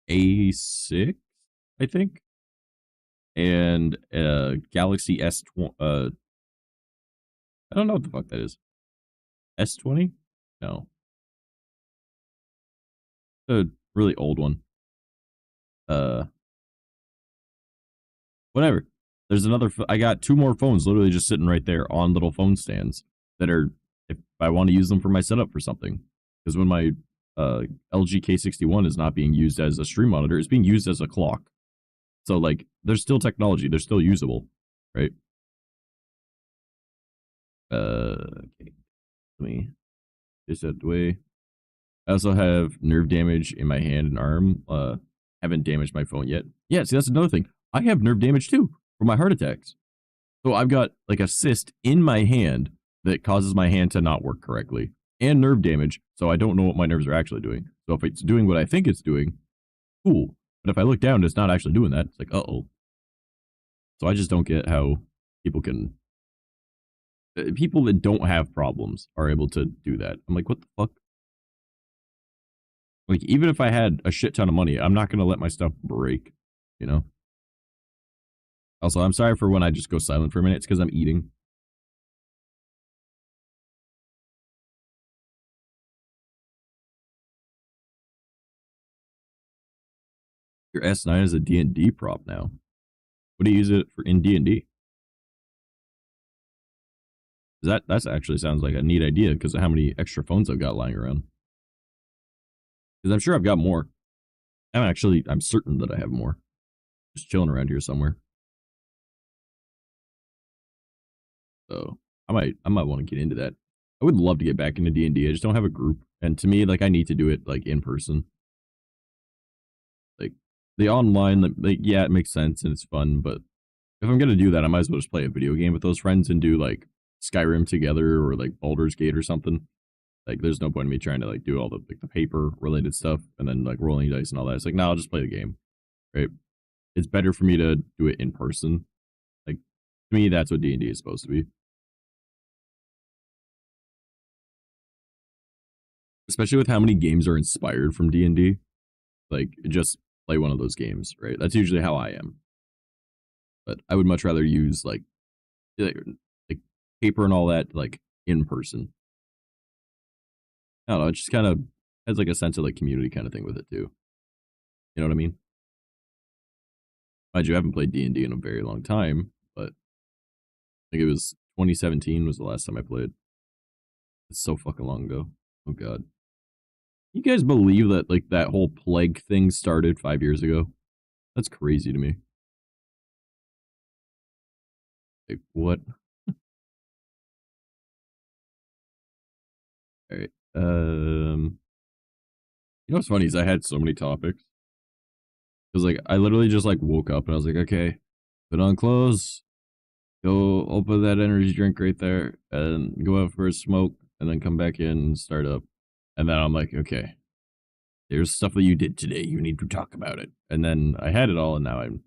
A6, I think, and Galaxy S20. I don't know what the fuck that is. S20? No. A really old one. Whatever. There's another. I got two more phones literally just sitting right there on little phone stands that are, if I want to use them for my setup for something. Because when my LG K61 is not being used as a stream monitor, it's being used as a clock. So, like, there's still technology. They're still usable, right? Okay. Let me just out the way. I also have nerve damage in my hand and arm. Haven't damaged my phone yet. Yeah, see, that's another thing. I have nerve damage too from my heart attacks. So I've got like a cyst in my hand that causes my hand to not work correctly, and nerve damage. So I don't know what my nerves are actually doing. So if it's doing what I think it's doing, cool. But if I look down, it's not actually doing that. It's like, uh-oh. So I just don't get how people can. People that don't have problems are able to do that. I'm like, what the fuck? Like, even if I had a shit ton of money, I'm not going to let my stuff break, you know? Also, I'm sorry for when I just go silent for a minute. It's because I'm eating. Your S9 is a D&D prop now. What do you use it for in D&D? That actually sounds like a neat idea because of how many extra phones I've got lying around. Because I'm sure I've got more. I'm certain that I have more. Just chilling around here somewhere. So I might want to get into that. I would love to get back into D&D. I just don't have a group. And to me, like, I need to do it like in person. Like the online, like, yeah, it makes sense and it's fun, but if I'm gonna do that, I might as well just play a video game with those friends and do like Skyrim together or like Baldur's Gate or something. Like, there's no point in me trying to like do all the like the paper related stuff and then like rolling dice and all that. It's like, no, I'll just play the game, right? It's better for me to do it in person. Like, to me, that's what D&D is supposed to be. Especially with how many games are inspired from D&D. Like, just play one of those games, right? That's usually how I am. But I would much rather use like paper and all that like in person. I don't know, it just kind of has like a sense of like community kind of thing with it too. You know what I mean? Mind you, I haven't played D&D in a very long time, but I think it was 2017 was the last time I played. It's so fucking long ago. Oh god. You guys believe that like that whole plague thing started 5 years ago? That's crazy to me. Like, what? All right. You know what's funny is I had so many topics. Because like I literally just like woke up and I was like, okay, put on clothes, go open that energy drink right there, and go out for a smoke, and then come back in and start up. And then I'm like, okay, there's stuff that you did today. You need to talk about it. And then I had it all, and now I'm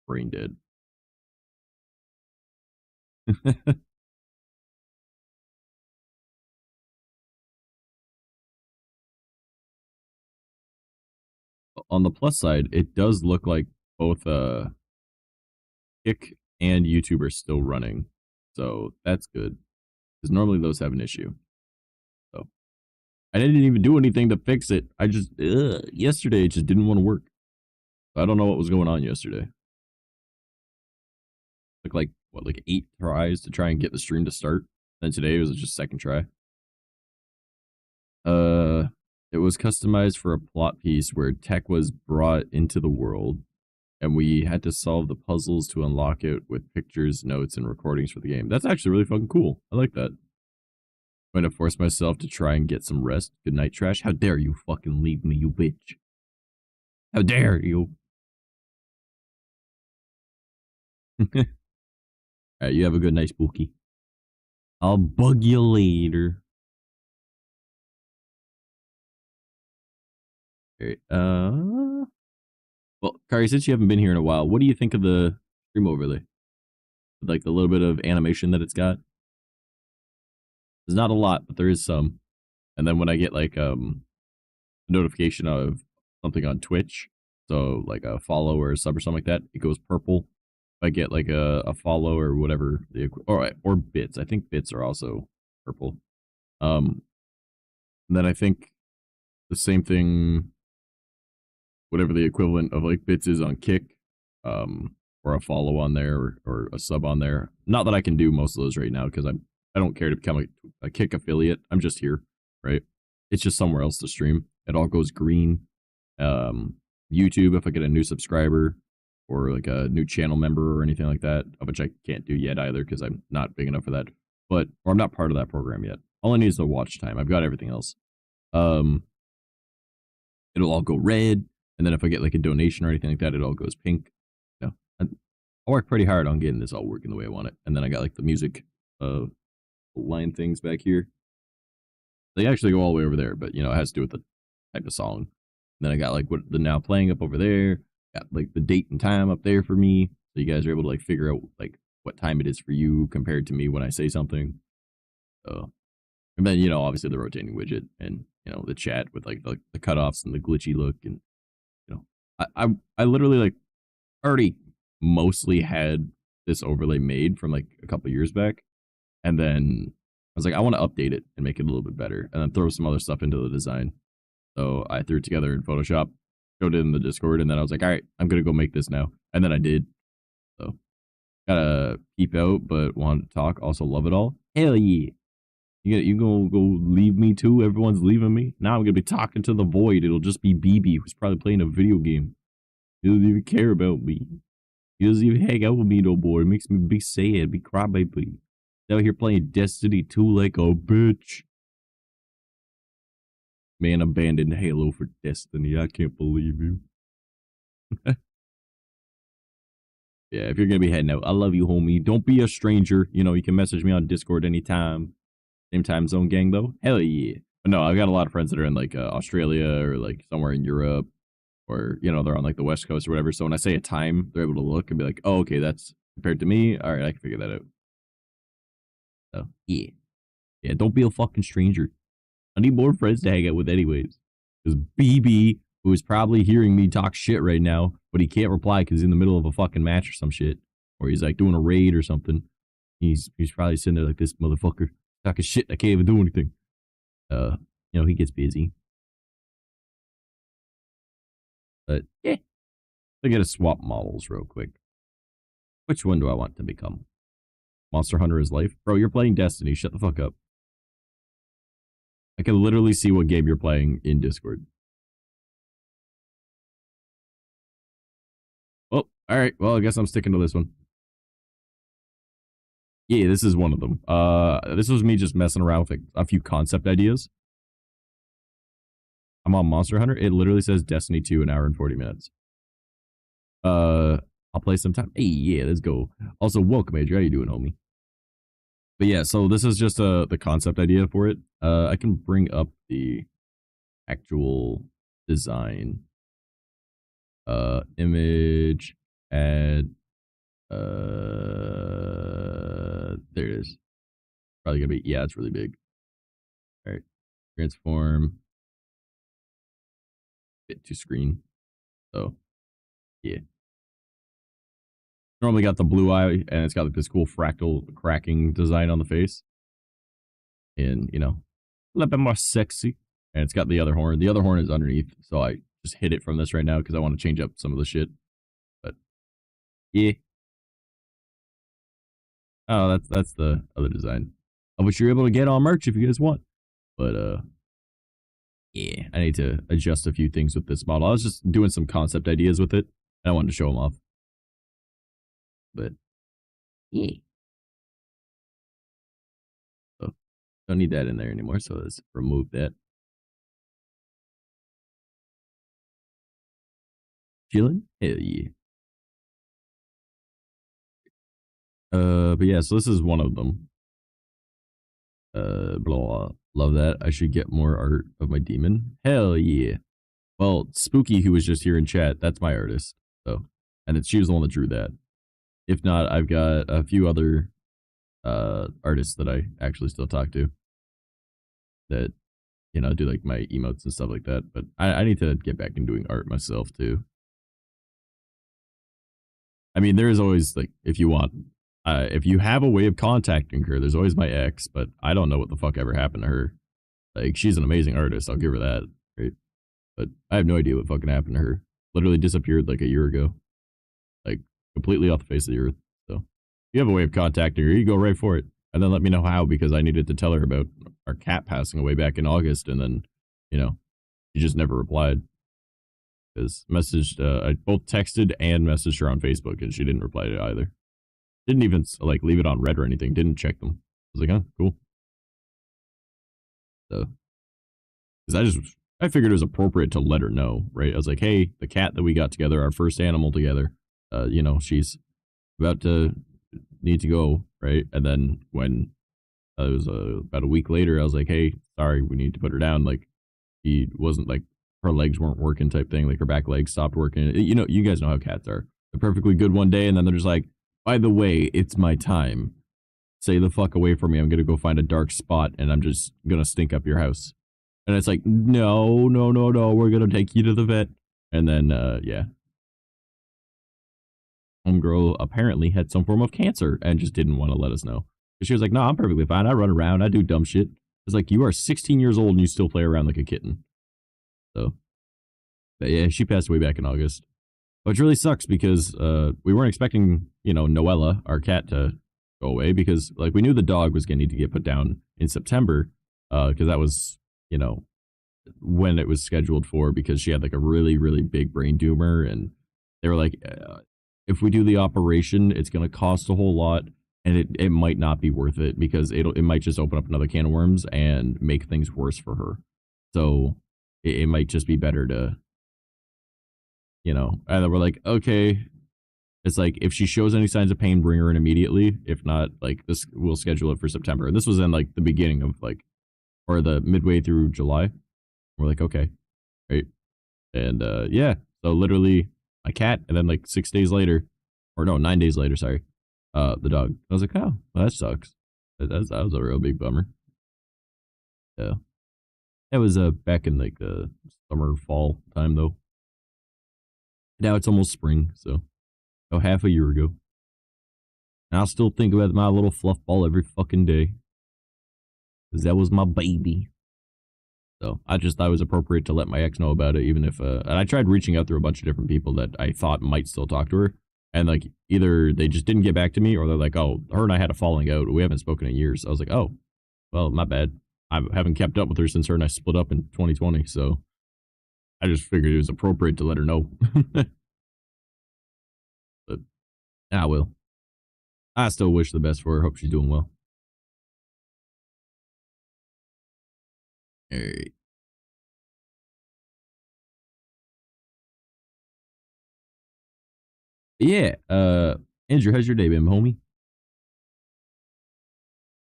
brain dead. On the plus side, it does look like both Kick and YouTube are still running. So that's good. Because normally those have an issue. So I didn't even do anything to fix it. I just, yesterday it just didn't want to work. I don't know what was going on yesterday. Took like, what, like 8 tries to try and get the stream to start. Then today it was just second try. It was customized for a plot piece where tech was brought into the world, and we had to solve the puzzles to unlock it with pictures, notes, and recordings for the game. That's actually really fucking cool. I like that. I'm going to force myself to try and get some rest. Good night, trash. How dare you fucking leave me, you bitch. How dare you? Alright, you have a good night, Spooky. I'll bug you later. Alright, well, Kari, since you haven't been here in a while, what do you think of the stream overlay? Like the little bit of animation that it's got? There's not a lot, but there is some. And then when I get like a notification of something on Twitch, so like a follow or a sub or something like that, it goes purple. If I get like a follow or whatever, or bits. I think bits are also purple. And then I think the same thing, whatever the equivalent of like bits is on Kick, or a follow on there, or a sub on there. Not that I can do most of those right now because I don't care to become a Kick affiliate. I'm just here, right? It's just somewhere else to stream. It all goes green. YouTube, if I get a new subscriber or like a new channel member or anything like that, which I can't do yet either because I'm not big enough for that. Or I'm not part of that program yet. All I need is the watch time. I've got everything else. It'll all go red, and then if I get like a donation or anything like that, it all goes pink. You know, I work pretty hard on getting this all working the way I want it. And then I got like the music line things back here. They actually go all the way over there, but you know, it has to do with the type of song. And then I got like what the now playing up over there. Got like the date and time up there for me, so you guys are able to like figure out like what time it is for you compared to me when I say something. So, and then you know, obviously the rotating widget and you know the chat with like the cutoffs and the glitchy look, and you know, I literally like already mostly had this overlay made from like a couple years back, and then I was like, I want to update it and make it a little bit better, and then throw some other stuff into the design. So I threw it together in Photoshop, showed it in the Discord, and then I was like, all right, I'm gonna go make this now, and then I did. So gotta peep out, but want to talk. Also love it all. Hell yeah! You gonna go leave me too? Everyone's leaving me. Now I'm gonna be talking to the void. It'll just be BB, who's probably playing a video game. He doesn't even care about me. He doesn't even hang out with me no more. It makes me be sad, be crybaby. Out here playing Destiny 2 like a bitch. Man abandoned Halo for Destiny. I can't believe you. Yeah, if you're gonna be heading out, I love you, homie. Don't be a stranger. You know, you can message me on Discord anytime. Same time zone, gang, though. Hell yeah. But no, I've got a lot of friends that are in like Australia or like somewhere in Europe, or you know, they're on like the West Coast or whatever. So when I say a time, they're able to look and be like, "Oh, okay, that's compared to me. All right, I can figure that out." So yeah, yeah. Don't be a fucking stranger. I need more friends to hang out with, anyways. Because BB, who is probably hearing me talk shit right now, but he can't reply because he's in the middle of a fucking match or some shit, or he's like doing a raid or something. He's probably sitting there like, this motherfucker talking shit. I can't even do anything. You know, he gets busy. But yeah, I gotta swap models real quick. Which one do I want to become? Monster Hunter is life, bro. You're playing Destiny. Shut the fuck up. I can literally see what game you're playing in Discord. Oh, all right. Well, I guess I'm sticking to this one. Yeah, this is one of them. This was me just messing around with like, a few concept ideas. I'm on Monster Hunter. It literally says Destiny 2, an hour and 40 minutes. I'll play sometime. Hey, yeah, let's go. Also, welcome, Adrian. How you doing, homie? But yeah, so this is just the concept idea for it. I can bring up the actual design. Image, add, there it is. Probably gonna be, yeah, it's really big. All right, transform, fit to screen. So, yeah. Normally got the blue eye, and it's got like this cool fractal cracking design on the face. And, you know, a little bit more sexy. And it's got the other horn. The other horn is underneath, so I just hit it from this right now because I want to change up some of the shit. But, yeah. Oh, that's the other design. Of which you're able to get on merch if you guys want. But Yeah, I need to adjust a few things with this model. I was just doing some concept ideas with it. And I wanted to show them off. But yeah. So don't need that in there anymore. So let's remove that. Chilling? Hell yeah. But yeah, so this is one of them. Blah. Love that. I should get more art of my demon. Hell yeah. Well, Spooky, who was just here in chat, that's my artist. So, and she was the one that drew that. If not, I've got a few other artists that I actually still talk to that, you know, do like my emotes and stuff like that. But I need to get back in doing art myself too. I mean, there is always like, if you want, if you have a way of contacting her, there's always my ex, but I don't know what the fuck ever happened to her. Like, she's an amazing artist. I'll give her that. Right. But I have no idea what fucking happened to her. Literally disappeared like a year ago. Like, completely off the face of the earth. So, if you have a way of contacting her, you go right for it. And then let me know how, because I needed to tell her about our cat passing away back in August. And then, you know, she just never replied. Because messaged, I both texted and messaged her on Facebook, and she didn't reply to either. Didn't even, like, leave it on red or anything. Didn't check them. I was like, oh, cool. So, because I figured it was appropriate to let her know, right? I was like, hey, the cat that we got together, our first animal together, you know, she's about to need to go, right? And then when it was about a week later, I was like, hey, sorry, we need to put her down. Like, she wasn't like, her legs weren't working type thing. Like, her back legs stopped working. You know, you guys know how cats are. They're perfectly good one day, and then they're just like, by the way, it's my time. Stay the fuck away from me. I'm going to go find a dark spot, and I'm just going to stink up your house. And it's like, no, no, no, no, we're going to take you to the vet. And then, yeah. Homegirl apparently had some form of cancer and just didn't want to let us know. She was like, no, I'm perfectly fine. I run around. I do dumb shit. It's like, you are 16 years old and you still play around like a kitten. So, but yeah, she passed away back in August. Which really sucks because we weren't expecting, you know, Noella, our cat, to go away because, like, we knew the dog was going to need to get put down in September because that was, you know, when it was scheduled for, because she had like a really, really big brain tumor. And they were like, if we do the operation, it's going to cost a whole lot and it might not be worth it because it might just open up another can of worms and make things worse for her. So it might just be better to, you know, and we're like, okay, it's like, if she shows any signs of pain, bring her in immediately. If not, like, this, we'll schedule it for September. And this was in like the beginning of like, or the midway through July. We're like, okay, right. And yeah, so literally a cat, and then like 6 days later, or no, 9 days later, sorry, the dog. I was like, oh, well, that sucks. That was a real big bummer. So that was back in like the summer, fall time though. Now it's almost spring, so half a year ago. And I'll still think about my little fluff ball every fucking day. Because that was my baby. So I just thought it was appropriate to let my ex know about it, even if, and I tried reaching out through a bunch of different people that I thought might still talk to her. And like, either they just didn't get back to me, or they're like, oh, her and I had a falling out. We haven't spoken in years. I was like, oh, well, my bad. I haven't kept up with her since her and I split up in 2020. So I just figured it was appropriate to let her know. But I will. I still wish the best for her. Hope she's doing well. All right. Yeah. Andrew, how's your day been, homie?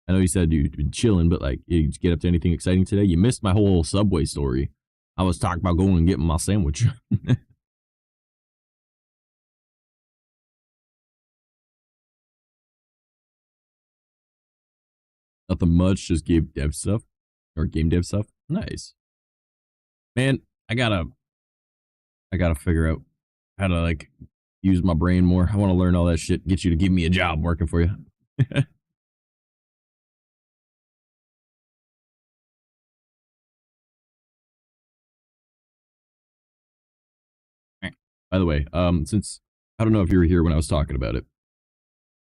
I know you said you've been chilling, but like, you get up to anything exciting today? You missed my whole Subway story. I was talking about going and getting my sandwich. Nothing much, just gave dev stuff or game dev stuff. Nice. Man, I gotta figure out how to like use my brain more. I want to learn all that shit. Get you to give me a job working for you. By the way, since I don't know if you were here when I was talking about it,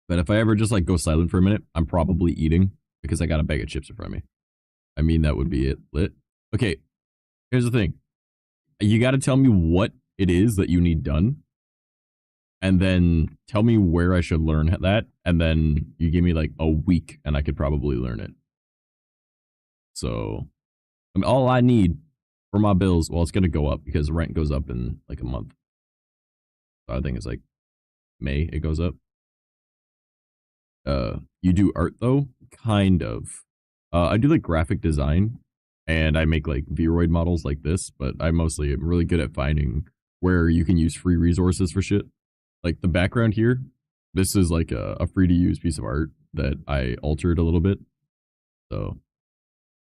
but if I ever just like go silent for a minute, I'm probably eating because I got a bag of chips in front of me. I mean, that would be it. Lit. Okay. Here's the thing. You got to tell me what it is that you need done, and then tell me where I should learn that, and then you give me like a week, and I could probably learn it. So, I mean, all I need for my bills, well, it's gonna go up because rent goes up in like a month. So I think it's like May it goes up. You do art though? Kind of. I do like graphic design, and I make like Vroid models like this, but I mostly am really good at finding where you can use free resources for shit. Like the background here, this is like a free to use piece of art that I altered a little bit. So,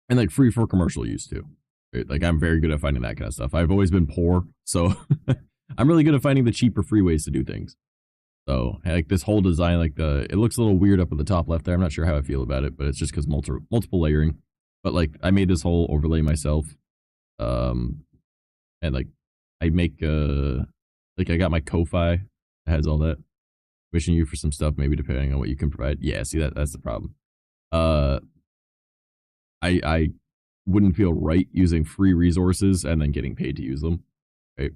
and like free for commercial use too. Right? Like I'm very good at finding that kind of stuff. I've always been poor, so I'm really good at finding the cheaper free ways to do things. So like this whole design, like it looks a little weird up at the top left there. I'm not sure how I feel about it, but it's just because multiple layering. But like I made this whole overlay myself, um, and like I make like I got my Ko-fi that has all that. Wishing you for some stuff, maybe depending on what you can provide. Yeah, see that's the problem. Uh, I wouldn't feel right using free resources and then getting paid to use them. Right?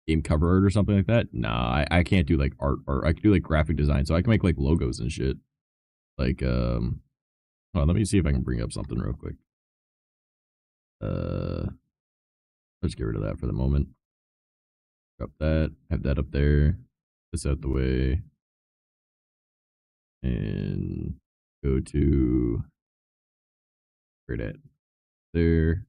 Game cover art or something like that. Nah, I can't do like art or I can do like graphic design, so I can make like logos and shit. Like let me see if I can bring up something real quick. Let's get rid of that for the moment. Drop that, have that up there. This out the way. And go to where it at? There.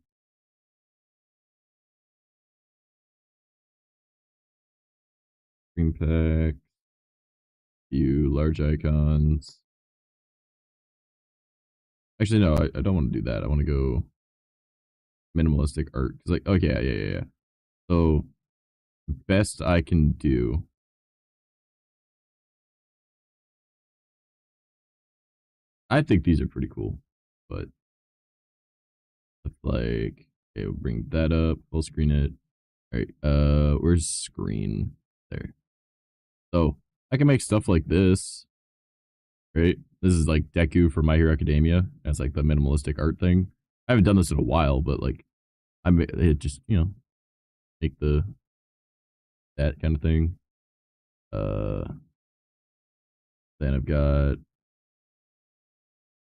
Screen pack. View large icons. Actually, no, I don't want to do that. I want to go minimalistic art. Cause like, okay, yeah. So best I can do. I think these are pretty cool, but like, okay, we'll bring that up, full screen it. All right, where's screen? There. So I can make stuff like this, right? This is like Deku for My Hero Academia. That's like the minimalistic art thing. I haven't done this in a while, but like, it just, make that kind of thing. Uh, then I've got,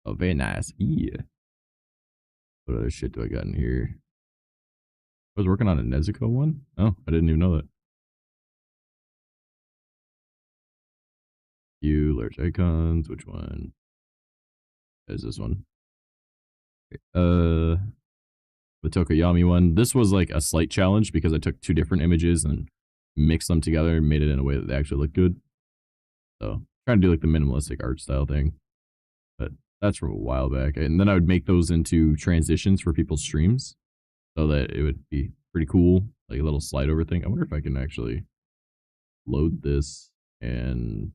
oh, very nice. Yeah. What other shit do I got in here? I was working on a Nezuko one. Oh, I didn't even know that. View large icons. Which one? Is this one? The Tokoyami one. This was like a slight challenge because I took two different images and mixed them together and made it in a way that they actually look good. So trying to do like the minimalistic art style thing, but that's from a while back. And then I would make those into transitions for people's streams so that it would be pretty cool, like a little slide over thing. I wonder if I can actually load this and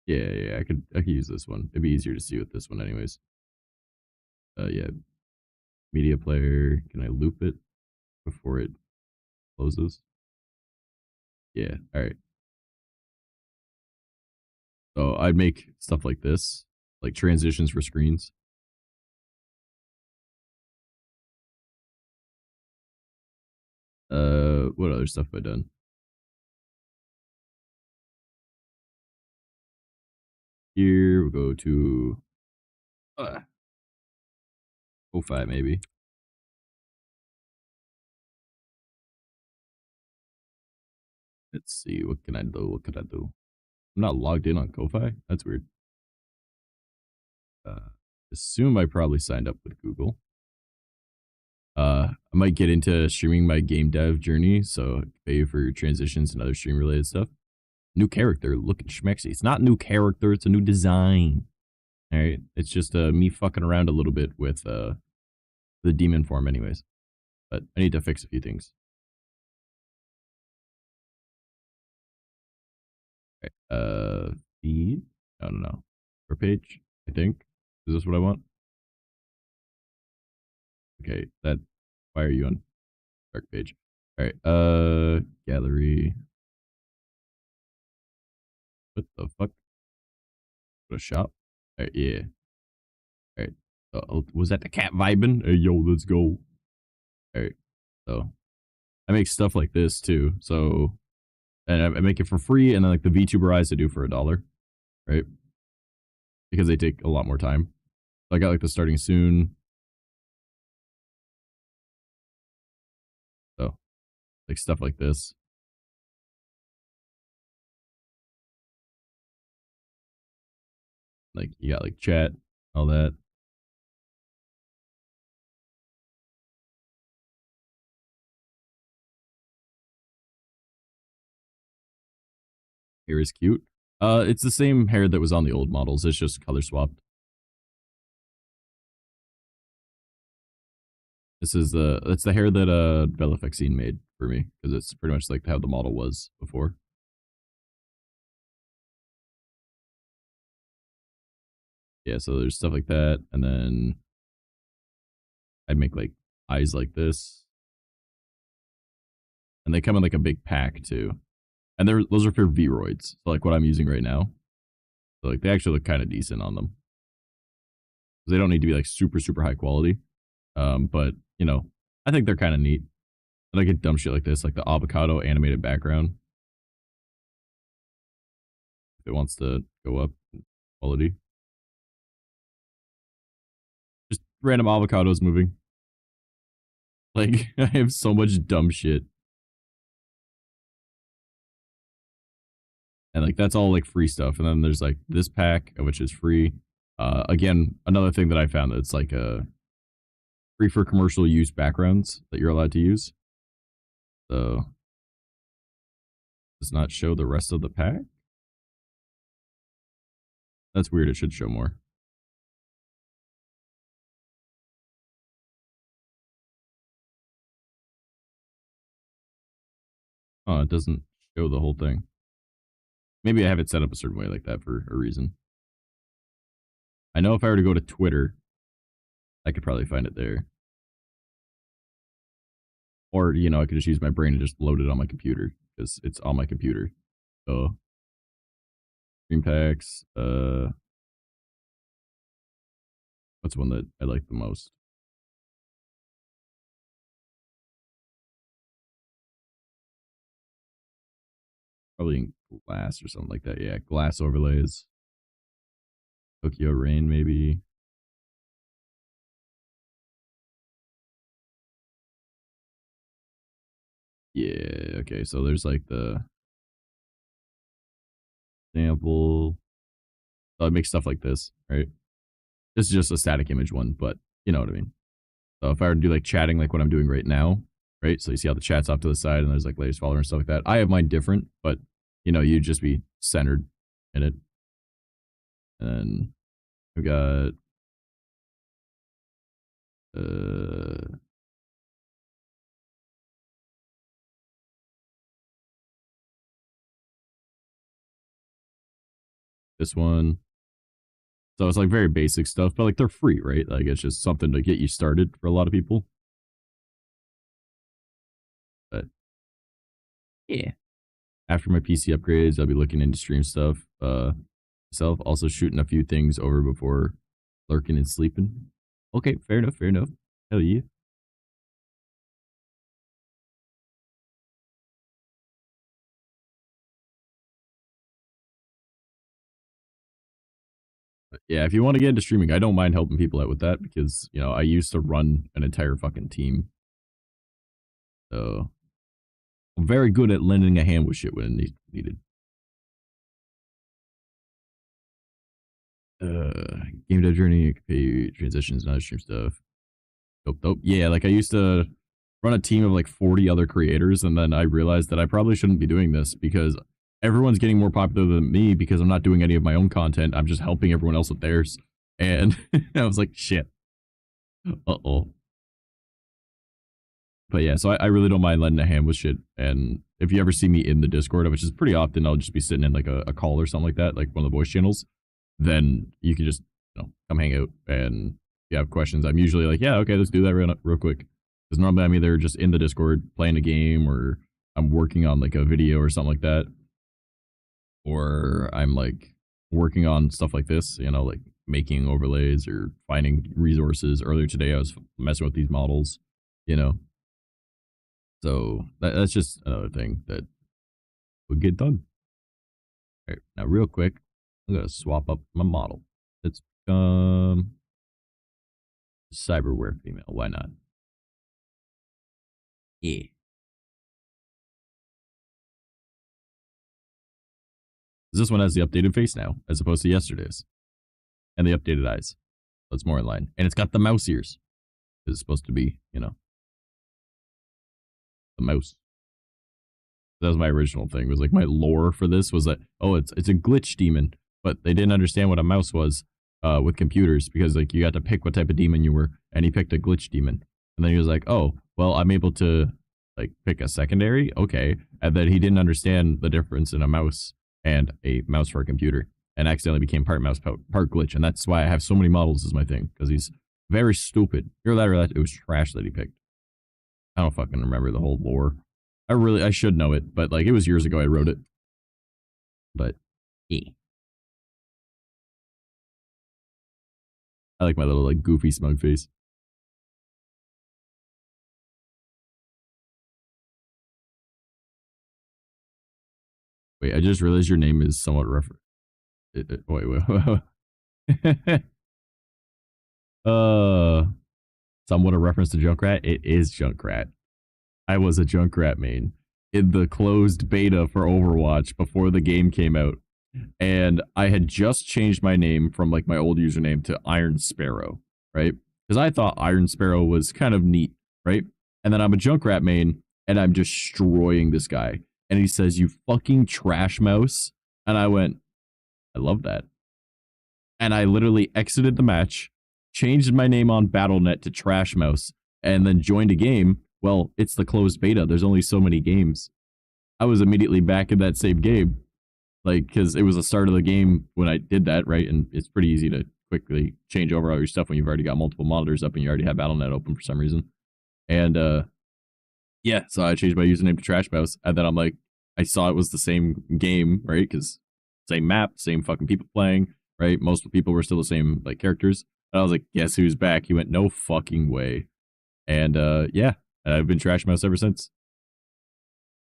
yeah, I could use this one. It'd be easier to see with this one anyways. Yeah, media player. Can I loop it before it closes? Yeah, all right. So I'd make stuff like this, like transitions for screens. What other stuff have I done? Here we'll go to Ko-Fi maybe. Let's see, what can I do? What could I do? I'm not logged in on Ko-Fi. That's weird. Assume I probably signed up with Google. I might get into streaming my game dev journey, so pay for transitions and other stream related stuff. New character, looking schmexy. It's not new character, it's a new design. All right, it's just me fucking around a little bit with the demon form, anyways. But I need to fix a few things. All right, feed. I don't know. Per page, I think. Is this what I want? Okay, that. Why are you on dark page? All right, gallery. What the fuck? Go to shop. All right, yeah. Was that the cat vibing? Hey, yo, let's go. All right. So I make stuff like this too. So, and I make it for free, and then like the VTuber eyes I do for $1, right? Because they take a lot more time. So I got like the starting soon. So, like stuff like this. Like you got like chat, all that. Hair is cute. It's the same hair that was on the old models. It's just color swapped. This is it's the hair that Velafexine made for me because it's pretty much like how the model was before. Yeah, so there's stuff like that, and then I'd make like eyes like this, and they come in like a big pack too, and those are for Vroids, so like what I'm using right now. So like they actually look kind of decent on them. They don't need to be like super high quality, but you know I think they're kind of neat. And I get dumb shit like this, like the avocado animated background. If it wants to go up in quality. Just random avocados moving. Like, I have so much dumb shit. And like, that's all like free stuff. And then there's like this pack, which is free. Again, another thing that I found that's like free for commercial use backgrounds that you're allowed to use. So, does not show the rest of the pack. That's weird. It should show more. Oh, it doesn't show the whole thing. Maybe I have it set up a certain way like that for a reason. I know if I were to go to Twitter, I could probably find it there. Or, you know, I could just use my brain and just load it on my computer because it's on my computer. So, stream packs, what's one that I like the most? Probably in glass or something like that. Yeah, glass overlays. Tokyo Rain, maybe. Yeah, okay, so there's like the sample. So I make stuff like this, right? This is just a static image one, but you know what I mean. So if I were to do like chatting like what I'm doing right now, right? So you see how the chat's off to the side and there's like layers follower and stuff like that. I have mine different, but you know, you'd just be centered in it. And then we got this one. So it's like very basic stuff, but like they're free, right? Like it's just something to get you started for a lot of people. But yeah. After my PC upgrades, I'll be looking into stream stuff. Myself also shooting a few things over before lurking and sleeping. Okay, fair enough, fair enough. Hell yeah. But yeah, if you want to get into streaming, I don't mind helping people out with that because, you know, I used to run an entire fucking team. So I'm very good at lending a hand with shit when needed. Game dev journey, pay transitions, and other stream stuff. Dope. Yeah, like I used to run a team of like 40 other creators, and then I realized that I probably shouldn't be doing this because everyone's getting more popular than me because I'm not doing any of my own content. I'm just helping everyone else with theirs. And I was like, shit. Uh-oh. But yeah, so I really don't mind lending a hand with shit. And if you ever see me in the Discord, which is pretty often, I'll just be sitting in like a call or something like that, like one of the voice channels, then you can just, you know, come hang out. And if you have questions, I'm usually like, yeah, okay, let's do that real quick. Because normally I'm either just in the Discord playing a game, or I'm working on like a video or something like that. Or I'm like working on stuff like this, you know, like making overlays or finding resources. Earlier today, I was messing with these models, you know. So that's just another thing that would get done. All right, now real quick, I'm gonna swap up my model. Let's cyberware female. Why not? Yeah. This one has the updated face now, as opposed to yesterday's, and the updated eyes. So it's more in line, and it's got the mouse ears. It's supposed to be, you know, the mouse. That was my original thing. It was like my lore for this was that, oh, it's a glitch demon, but they didn't understand what a mouse was with computers, because like you got to pick what type of demon you were, and he picked a glitch demon, and then he was like, oh, well, I'm able to like pick a secondary, okay, and then he didn't understand the difference in a mouse and a mouse for a computer, and accidentally became part mouse, part glitch, and that's why I have so many models is my thing, because he's very stupid. Either that or that, it was trash that he picked. I don't fucking remember the whole lore. I should know it, but like it was years ago I wrote it. But yeah. I like my little like goofy smug face. Wait, I just realized your name is somewhat wait. Somewhat a reference to Junkrat. It is Junkrat. I was a Junkrat main in the closed beta for Overwatch before the game came out. And I had just changed my name from like my old username to Iron Sparrow, right? Because I thought Iron Sparrow was kind of neat, right? And then I'm a Junkrat main and I'm destroying this guy. And he says, "You fucking trash mouse." And I went, I love that. And I literally exited the match, changed my name on Battle.net to Trash Mouse, and then joined a game. Well, it's the closed beta. There's only so many games. I was immediately back in that same game. Like, because it was the start of the game when I did that, right? And it's pretty easy to quickly change over all your stuff when you've already got multiple monitors up and you already have Battle.net open for some reason. And, yeah, so I changed my username to Trash Mouse. And then I'm like, I saw it was the same game, right? Because same map, same fucking people playing, right? Most people were still the same, like, characters. And I was like, guess who's back? He went, no fucking way. And, yeah, I've been Trash Mouse ever since.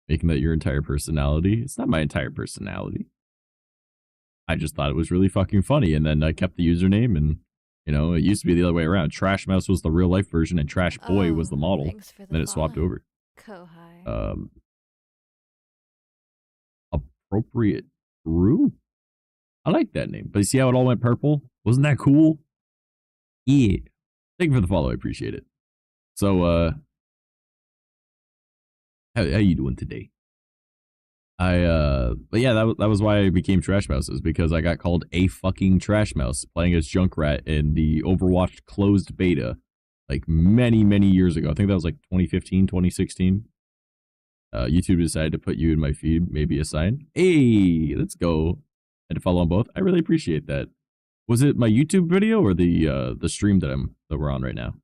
Making that your entire personality. It's not my entire personality. I just thought it was really fucking funny, and then I kept the username, and, you know, it used to be the other way around. Trash Mouse was the real life version, and Trash Boy was the model. Then it swapped over. Appropriate Brew? I like that name. But you see how it all went purple? Wasn't that cool? Yeah. Thank you for the follow. I appreciate it. So, how you doing today? But yeah, that was why I became Trash Mouse, is because I got called a fucking Trash Mouse playing as Junkrat in the Overwatch closed beta, like many, many years ago. I think that was like 2015, 2016. YouTube decided to put you in my feed, maybe a sign. Hey, let's go. And to follow on both. I really appreciate that. Was it my YouTube video or the stream that we're on right now?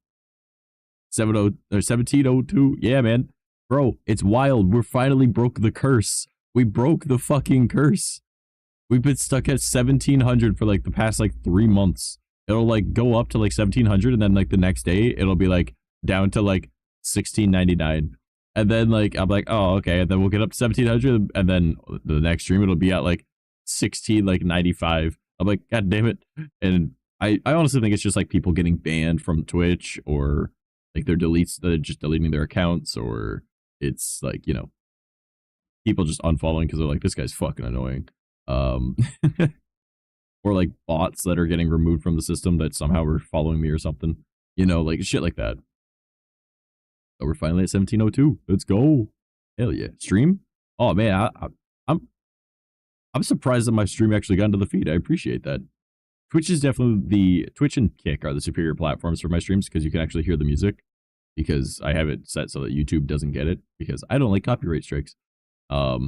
1702. Yeah, man. Bro, it's wild. We're finally broke the curse. We broke the fucking curse. We've been stuck at 1700 for like the past like 3 months. It'll like go up to like 1700 and then like the next day it'll be like down to like 1699. And then like I'm like, oh, okay. And then we'll get up to 1700 and then the next stream it'll be at like 1695. I'm like, God damn it. And I honestly think it's just like people getting banned from Twitch, or like they're just deleting their accounts, or it's like, you know, people just unfollowing because they're like, this guy's fucking annoying. Or like bots that are getting removed from the system that somehow are following me or something. You know, like shit like that. So we're finally at 1702. Let's go. Hell yeah. Stream? Oh man, I'm surprised that my stream actually got into the feed. I appreciate that. Twitch is definitely Twitch and Kick are the superior platforms for my streams because you can actually hear the music, because I have it set so that YouTube doesn't get it, because I don't like copyright strikes. I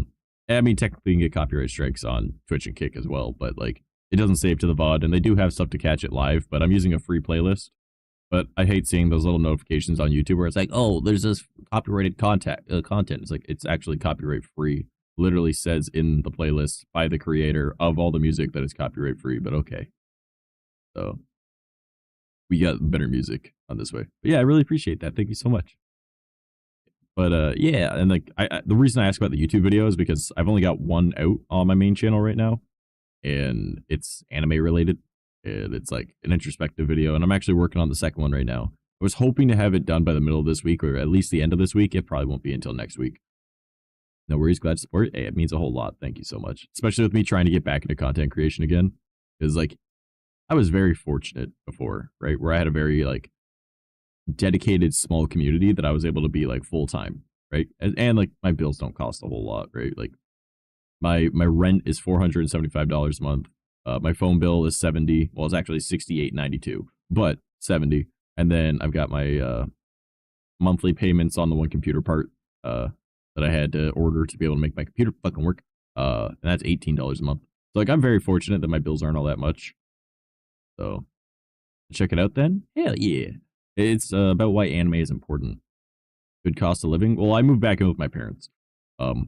mean, technically you can get copyright strikes on Twitch and Kick as well, but like it doesn't save to the VOD, and they do have stuff to catch it live, but I'm using a free playlist. But I hate seeing those little notifications on YouTube where it's like, oh, there's this copyrighted content. It's like, it's actually copyright free. Literally says in the playlist by the creator of all the music that it's copyright free, but okay. So we got better music on this way. But yeah, I really appreciate that. Thank you so much. But yeah, and like the reason I ask about the YouTube video is because I've only got one out on my main channel right now, and it's anime related, and it's like an introspective video, and I'm actually working on the second one right now. I was hoping to have it done by the middle of this week, or at least the end of this week. It probably won't be until next week. No worries, glad to support. Hey, it means a whole lot. Thank you so much. Especially with me trying to get back into content creation again. Because like I was very fortunate before, right? Where I had a very like dedicated small community that I was able to be like full time, right? And like my bills don't cost a whole lot, right? Like my rent is $475 a month. My phone bill is 70. Well, it's actually 68.92, but 70. And then I've got my monthly payments on the one computer part that I had to order to be able to make my computer fucking work. And that's $18 a month. So like I'm very fortunate that my bills aren't all that much. So check it out then. Hell yeah. It's about why anime is important. Good cost of living. Well, I moved back in with my parents,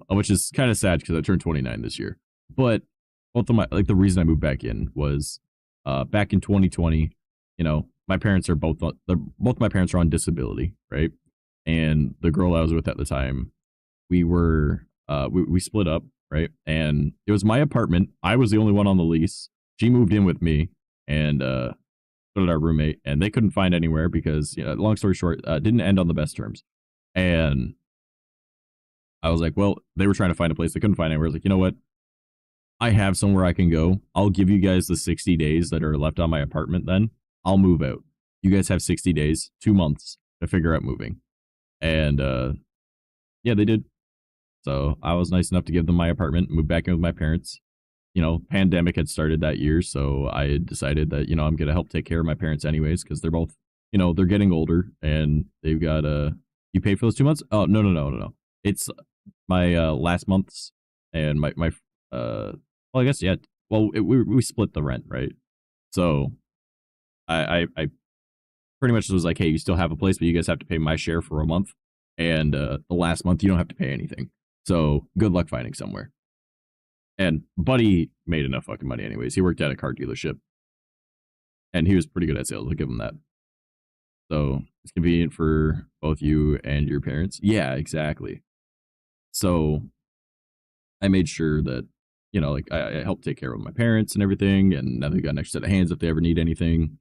which is kind of sad because I turned 29 this year. But both of my like the reason I moved back in was back in 2020. You know, my parents are both my parents are on disability, right? And the girl I was with at the time, we were we split up, right? And it was my apartment. I was the only one on the lease. She moved in with me, and so did our roommate, and they couldn't find anywhere because, you know, long story short, didn't end on the best terms. And I was like, well, they were trying to find a place they couldn't find anywhere. I was like, you know what? I have somewhere I can go. I'll give you guys the 60 days that are left on my apartment then. I'll move out. You guys have 60 days, 2 months to figure out moving. And yeah, they did. So I was nice enough to give them my apartment, move back in with my parents. You know, pandemic had started that year, so I had decided that, you know, I'm going to help take care of my parents anyways, because they're both, you know, they're getting older, and they've got, you pay for those 2 months? Oh, no. It's my last month's, and my well, I guess, yeah, well, we split the rent, right? So I pretty much was like, hey, you still have a place, but you guys have to pay my share for a month, and the last month you don't have to pay anything. So good luck finding somewhere. And Buddy made enough fucking money anyways. He worked at a car dealership, and he was pretty good at sales. I'll give him that. So it's convenient for both you and your parents. Yeah, exactly. So I made sure that, you know, like I helped take care of my parents and everything, and now they've got an extra set of hands if they ever need anything.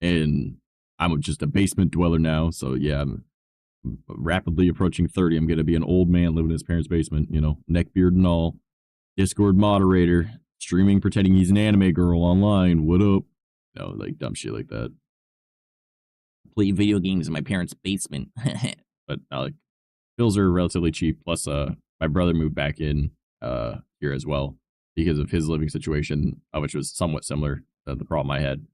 And I'm just a basement dweller now, so yeah, I'm rapidly approaching 30. I'm gonna be an old man living in his parents' basement, you know, neck beard and all. Discord moderator, streaming, pretending he's an anime girl online. What up? No, like dumb shit like that. Play video games in my parents' basement. But like, bills are relatively cheap. Plus, my brother moved back in here as well because of his living situation, which was somewhat similar to the problem I had.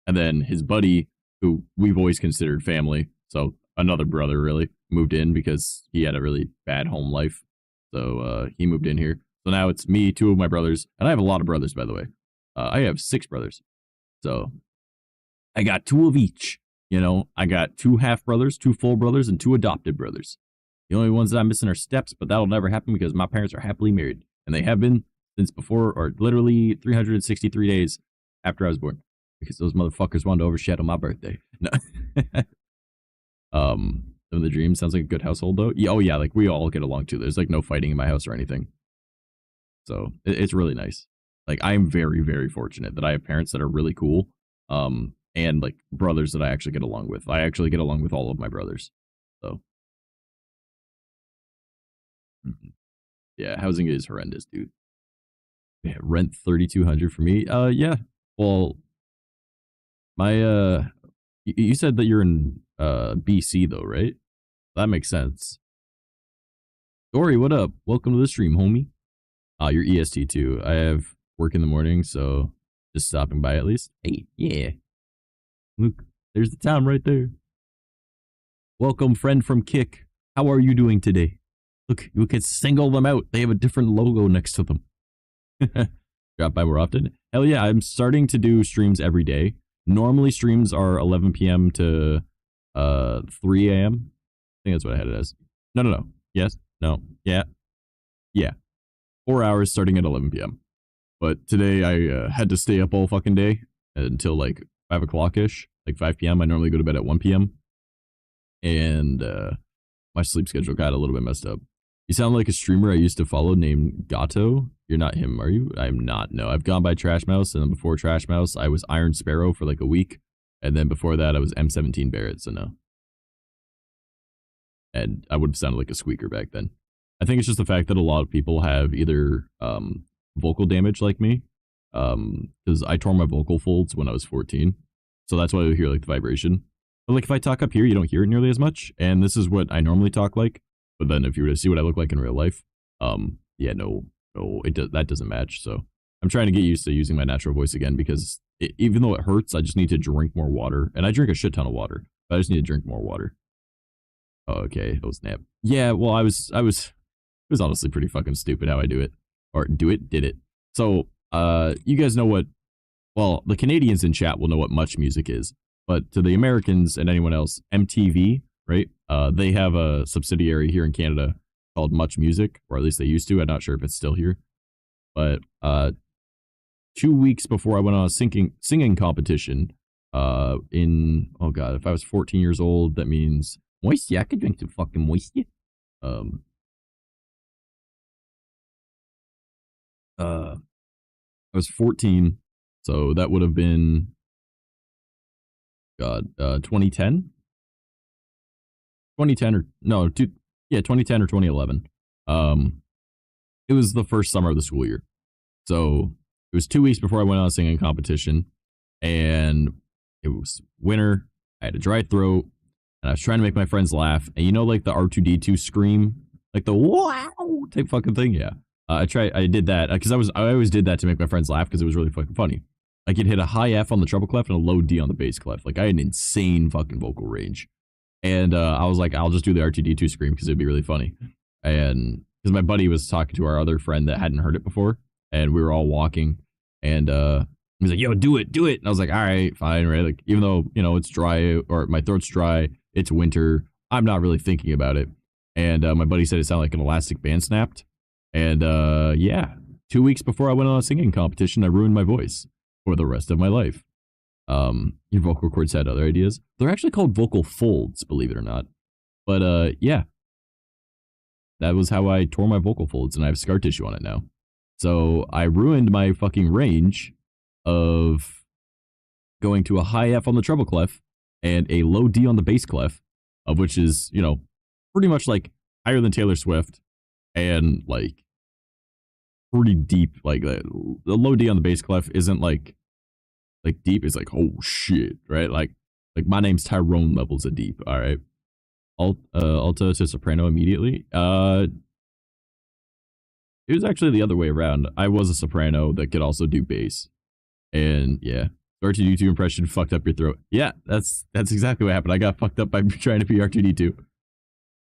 And then his buddy, who we've always considered family, so another brother really, moved in because he had a really bad home life. So he moved in here. So now it's me, 2 of my brothers, and I have a lot of brothers, by the way. I have 6 brothers. So I got 2 of each. You know, I got 2 half brothers, 2 full brothers, and 2 adopted brothers. The only ones that I'm missing are steps, but that'll never happen because my parents are happily married, and they have been since before, or literally 363 days after I was born, because those motherfuckers wanted to overshadow my birthday. No. The dream sounds like a good household though. Yeah, oh yeah, like we all get along too. There's like no fighting in my house or anything. So it's really nice. Like I'm very, very fortunate that I have parents that are really cool. And like brothers that I actually get along with. I actually get along with all of my brothers. So yeah, housing is horrendous, dude. Yeah, rent 3,200 for me. Yeah. Well, my you said that you're in BC though, right? That makes sense. Dory, what up? Welcome to the stream, homie. You're EST too. I have work in the morning, so just stopping by at least. Hey, yeah. Look, there's the town right there. Welcome, friend from Kick. How are you doing today? Look, you can single them out. They have a different logo next to them. Drop by more often. Hell yeah, I'm starting to do streams every day. Normally streams are 11 p.m. to 3 a.m. I think that's what I had it as. No. Yes. No. Yeah. 4 hours starting at 11 p.m. But today I had to stay up all fucking day until like 5 o'clock ish, like 5 p.m. I normally go to bed at 1 p.m. And my sleep schedule got a little bit messed up. You sound like a streamer I used to follow named Gato. You're not him, are you? I'm not. No, I've gone by Trash Mouse, and then before Trash Mouse, I was Iron Sparrow for like a week, and then before that, I was M17 Barrett. So no. And I would have sounded like a squeaker back then. I think it's just the fact that a lot of people have either vocal damage like me, because I tore my vocal folds when I was 14, so that's why you hear like the vibration. But like if I talk up here, you don't hear it nearly as much, and this is what I normally talk like. But then if you were to see what I look like in real life, yeah, no, that doesn't match. So I'm trying to get used to using my natural voice again, because even though it hurts, I just need to drink more water, and I drink a shit ton of water, but I just need to drink more water. Oh, okay, it was nap. Yeah, well, it was honestly pretty fucking stupid how I do it, or did it. So, you guys know what? Well, the Canadians in chat will know what Much Music is, but to the Americans and anyone else, MTV, right? They have a subsidiary here in Canada called Much Music, or at least they used to. I'm not sure if it's still here, but 2 weeks before I went on a singing competition, oh god, if I was 14 years old, that means moisty. I could drink some fucking moisty. I was 14, so that would have been, god, 2010? 2010 or, no, 2010 or 2011. It was the first summer of the school year. So it was 2 weeks before I went on a singing competition, and it was winter. I had a dry throat, and I was trying to make my friends laugh. And you know, like the R2D2 scream, like the wow type fucking thing? Yeah. I did that because I always did that to make my friends laugh because it was really fucking funny. I could hit a high F on the treble clef and a low D on the bass clef. Like I had an insane fucking vocal range. And I was like, I'll just do the R2D2 scream because it'd be really funny. And because my buddy was talking to our other friend that hadn't heard it before, and we were all walking, and he was like, yo, do it. And I was like, all right, fine, right? Like, even though, you know, it's dry, or my throat's dry, it's winter, I'm not really thinking about it. And my buddy said it sounded like an elastic band snapped. And yeah, 2 weeks before I went on a singing competition, I ruined my voice for the rest of my life. Your vocal cords had other ideas. They're actually called vocal folds, believe it or not. But yeah, that was how I tore my vocal folds, and I have scar tissue on it now. So I ruined my fucking range of going to a high F on the treble clef and a low D on the bass clef, of which is, you know, pretty much like higher than Taylor Swift, and like pretty deep. Like the low D on the bass clef isn't like deep. It's like, oh shit, right? Like my name's Tyrone levels of deep. All right. Alta to soprano immediately. It was actually the other way around. I was a soprano that could also do bass, and yeah, R2D2 impression fucked up your throat. Yeah, that's exactly what happened. I got fucked up by trying to be R2D2.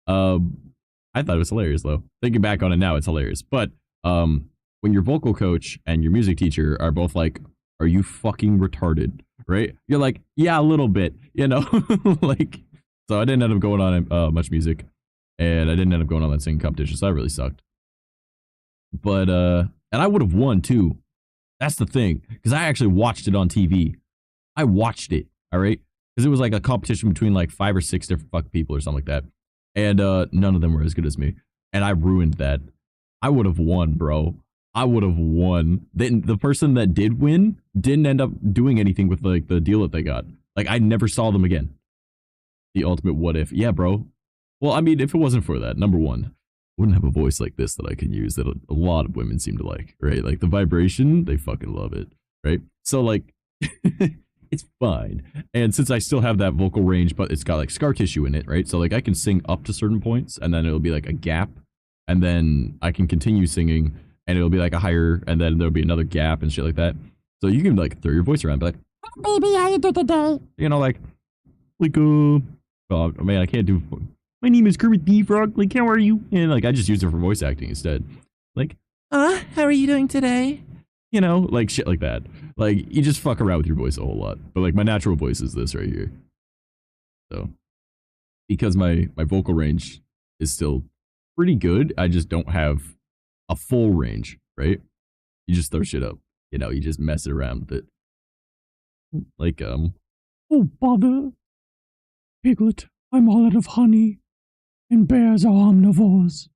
I thought it was hilarious though. Thinking back on it now, it's hilarious. But when your vocal coach and your music teacher are both like, "Are you fucking retarded?" Right? You're like, "Yeah, a little bit," you know, like. So I didn't end up going on Much Music, and I didn't end up going on that singing competition, so that really sucked. But, and I would have won too. That's the thing, because I actually watched it on TV. I watched it, all right? Because it was like a competition between like 5 or 6 different fucking people or something like that. And none of them were as good as me. And I ruined that. I would have won, bro. I would have won. Then the person that did win didn't end up doing anything with like the deal that they got. Like I never saw them again. The ultimate what if. Yeah, bro. Well, I mean, if it wasn't for that, number one, I wouldn't have a voice like this that I can use that a lot of women seem to like, right? Like the vibration, they fucking love it, right? So like, it's fine. And since I still have that vocal range, but it's got like scar tissue in it, right? So like I can sing up to certain points and then it'll be like a gap, and then I can continue singing and it'll be like a higher, and then there'll be another gap and shit like that. So you can like throw your voice around, be like, "Oh, baby, how you do today?" You know, like, oh man, I can't do. My name is Kermit the Frog. Like, how are you? And like, I just use it for voice acting instead. Like, how are you doing today? You know, like shit like that. Like, you just fuck around with your voice a whole lot. But like, my natural voice is this right here. So, because my vocal range is still pretty good, I just don't have a full range, right? You just throw shit up. You know, you just mess it around with it. Like, oh, bother. Piglet, I'm all out of honey, and bears are omnivores.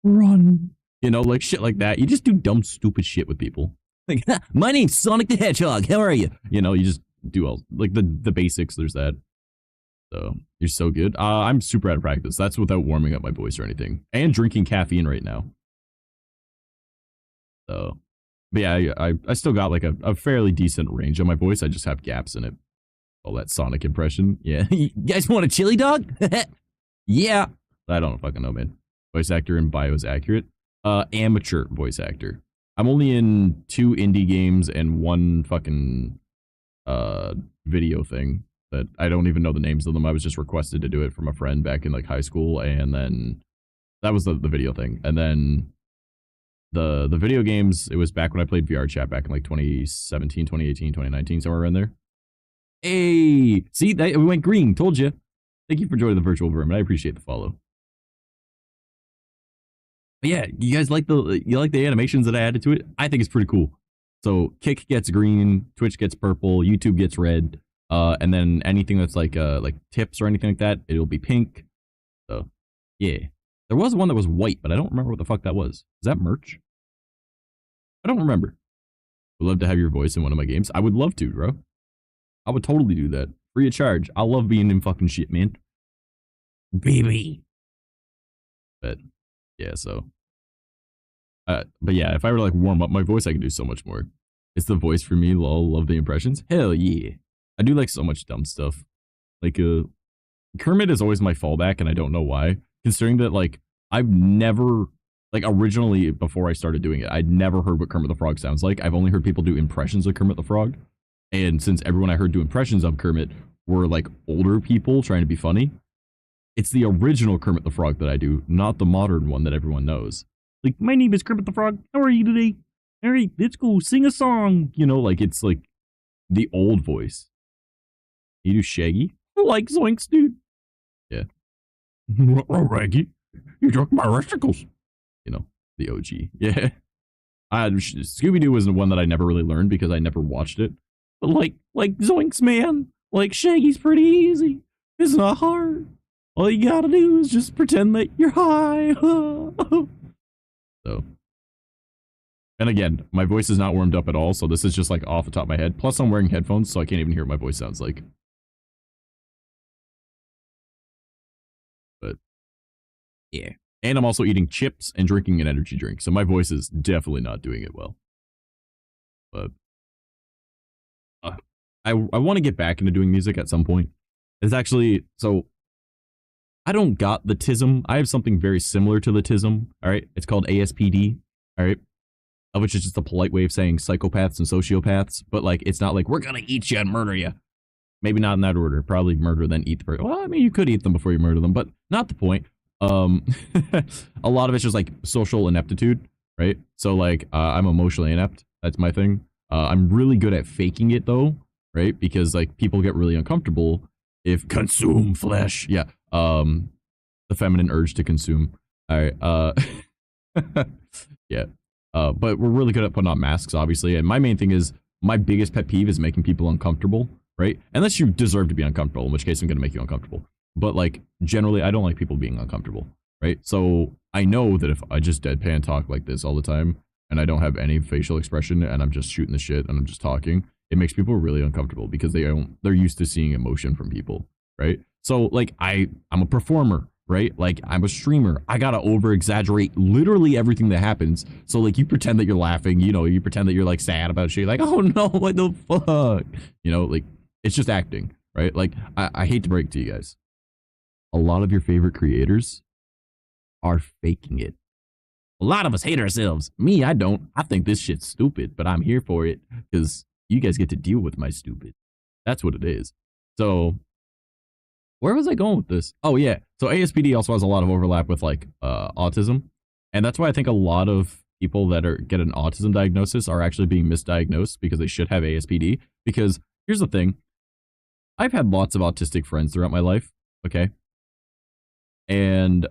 Run. You know, like shit like that. You just do dumb, stupid shit with people. Like, my name's Sonic the Hedgehog. How are you? You know, you just do all, like, the basics. There's that. So, you're so good. I'm super out of practice. That's without warming up my voice or anything. And drinking caffeine right now. So, but yeah, I still got like a fairly decent range on my voice. I just have gaps in it. All that Sonic impression. Yeah. You guys want a chili dog? Yeah. I don't fucking know, man. Voice actor in bio is accurate. Amateur voice actor. I'm only in 2 indie games and 1 fucking video thing that I don't even know the names of them. I was just requested to do it from a friend back in like high school, and then that was the video thing. And then the video games, it was back when I played VR chat back in like 2017, 2018, 2019, somewhere around there. Hey, see, we went green. Told you. Thank you for joining the virtual room, and I appreciate the follow. But yeah, you guys like the animations that I added to it? I think it's pretty cool. So Kick gets green, Twitch gets purple, YouTube gets red, and then anything that's like tips or anything like that, it'll be pink. So yeah, there was one that was white, but I don't remember what the fuck that was. Is that merch? I don't remember. Would love to have your voice in one of my games. I would love to, bro. I would totally do that. Free of charge. I love being in fucking shit, man. Baby. But yeah, so. But yeah, if I were to like warm up my voice, I could do so much more. It's the voice for me, lol. Love the impressions. Hell yeah. I do like so much dumb stuff. Like, Kermit is always my fallback, and I don't know why. Considering that, like, I've never, like, originally, before I started doing it, I'd never heard what Kermit the Frog sounds like. I've only heard people do impressions of Kermit the Frog. And since everyone I heard do impressions of Kermit were, like, older people trying to be funny, it's the original Kermit the Frog that I do, not the modern one that everyone knows. Like, my name is Kermit the Frog. How are you today? All right, let's go sing a song. You know, like, it's, like, the old voice. You do Shaggy? Like Zoinks, dude. Yeah. Raggy, you took my testicles. You know, the OG. Yeah. Scooby-Doo was the one that I never really learned because I never watched it. But like Zoinks, man. Like Shaggy's pretty easy. It's not hard. All you gotta do is just pretend that you're high. So. And again, my voice is not warmed up at all, so this is just like off the top of my head. Plus I'm wearing headphones, so I can't even hear what my voice sounds like. But yeah. And I'm also eating chips and drinking an energy drink, so my voice is definitely not doing it well. But I want to get back into doing music at some point. It's actually, so I don't got the TISM. I have something very similar to the TISM, all right? It's called ASPD, all right? Which is just a polite way of saying psychopaths and sociopaths, but like, it's not like, we're gonna eat you and murder you. Maybe not in that order. Probably murder, then eat the person. Well, I mean, you could eat them before you murder them, but not the point. A lot of it's just like social ineptitude, right? So like, I'm emotionally inept. That's my thing. I'm really good at faking it though, right? Because like people get really uncomfortable if consume flesh. Yeah. The feminine urge to consume. All right. Yeah. But we're really good at putting on masks, obviously. And my main thing is, my biggest pet peeve is making people uncomfortable, right? Unless you deserve to be uncomfortable, in which case I'm going to make you uncomfortable. But like, generally, I don't like people being uncomfortable, right? So I know that if I just deadpan talk like this all the time, and I don't have any facial expression, and I'm just shooting the shit, and I'm just talking, it makes people really uncomfortable because they're used to seeing emotion from people, right? So like, I'm a performer, right? Like, I'm a streamer. I gotta over-exaggerate literally everything that happens. So like, you pretend that you're laughing, you know, you pretend that you're like sad about shit, like, oh no, what the fuck? You know, like, it's just acting, right? Like, I hate to break it to you guys. A lot of your favorite creators are faking it. A lot of us hate ourselves. Me, I don't. I think this shit's stupid, but I'm here for it because you guys get to deal with my stupid. That's what it is. So, where was I going with this? Oh, yeah. So ASPD also has a lot of overlap with like autism. And that's why I think a lot of people that get an autism diagnosis are actually being misdiagnosed because they should have ASPD. Because here's the thing. I've had lots of autistic friends throughout my life. Okay. And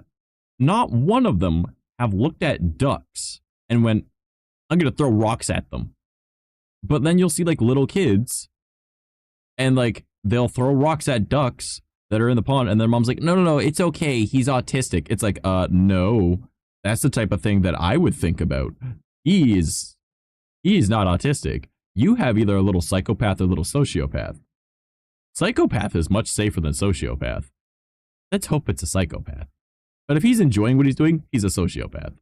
not one of them have looked at ducks and went, I'm going to throw rocks at them. But then you'll see like little kids And like they'll throw rocks at ducks that are in the pond, and their mom's like, no, it's okay, he's autistic. It's like, no, that's the type of thing that I would think about. He is not autistic. You have either a little psychopath or a little sociopath. Psychopath is much safer than sociopath. Let's hope it's a psychopath. But if he's enjoying what he's doing, he's a sociopath.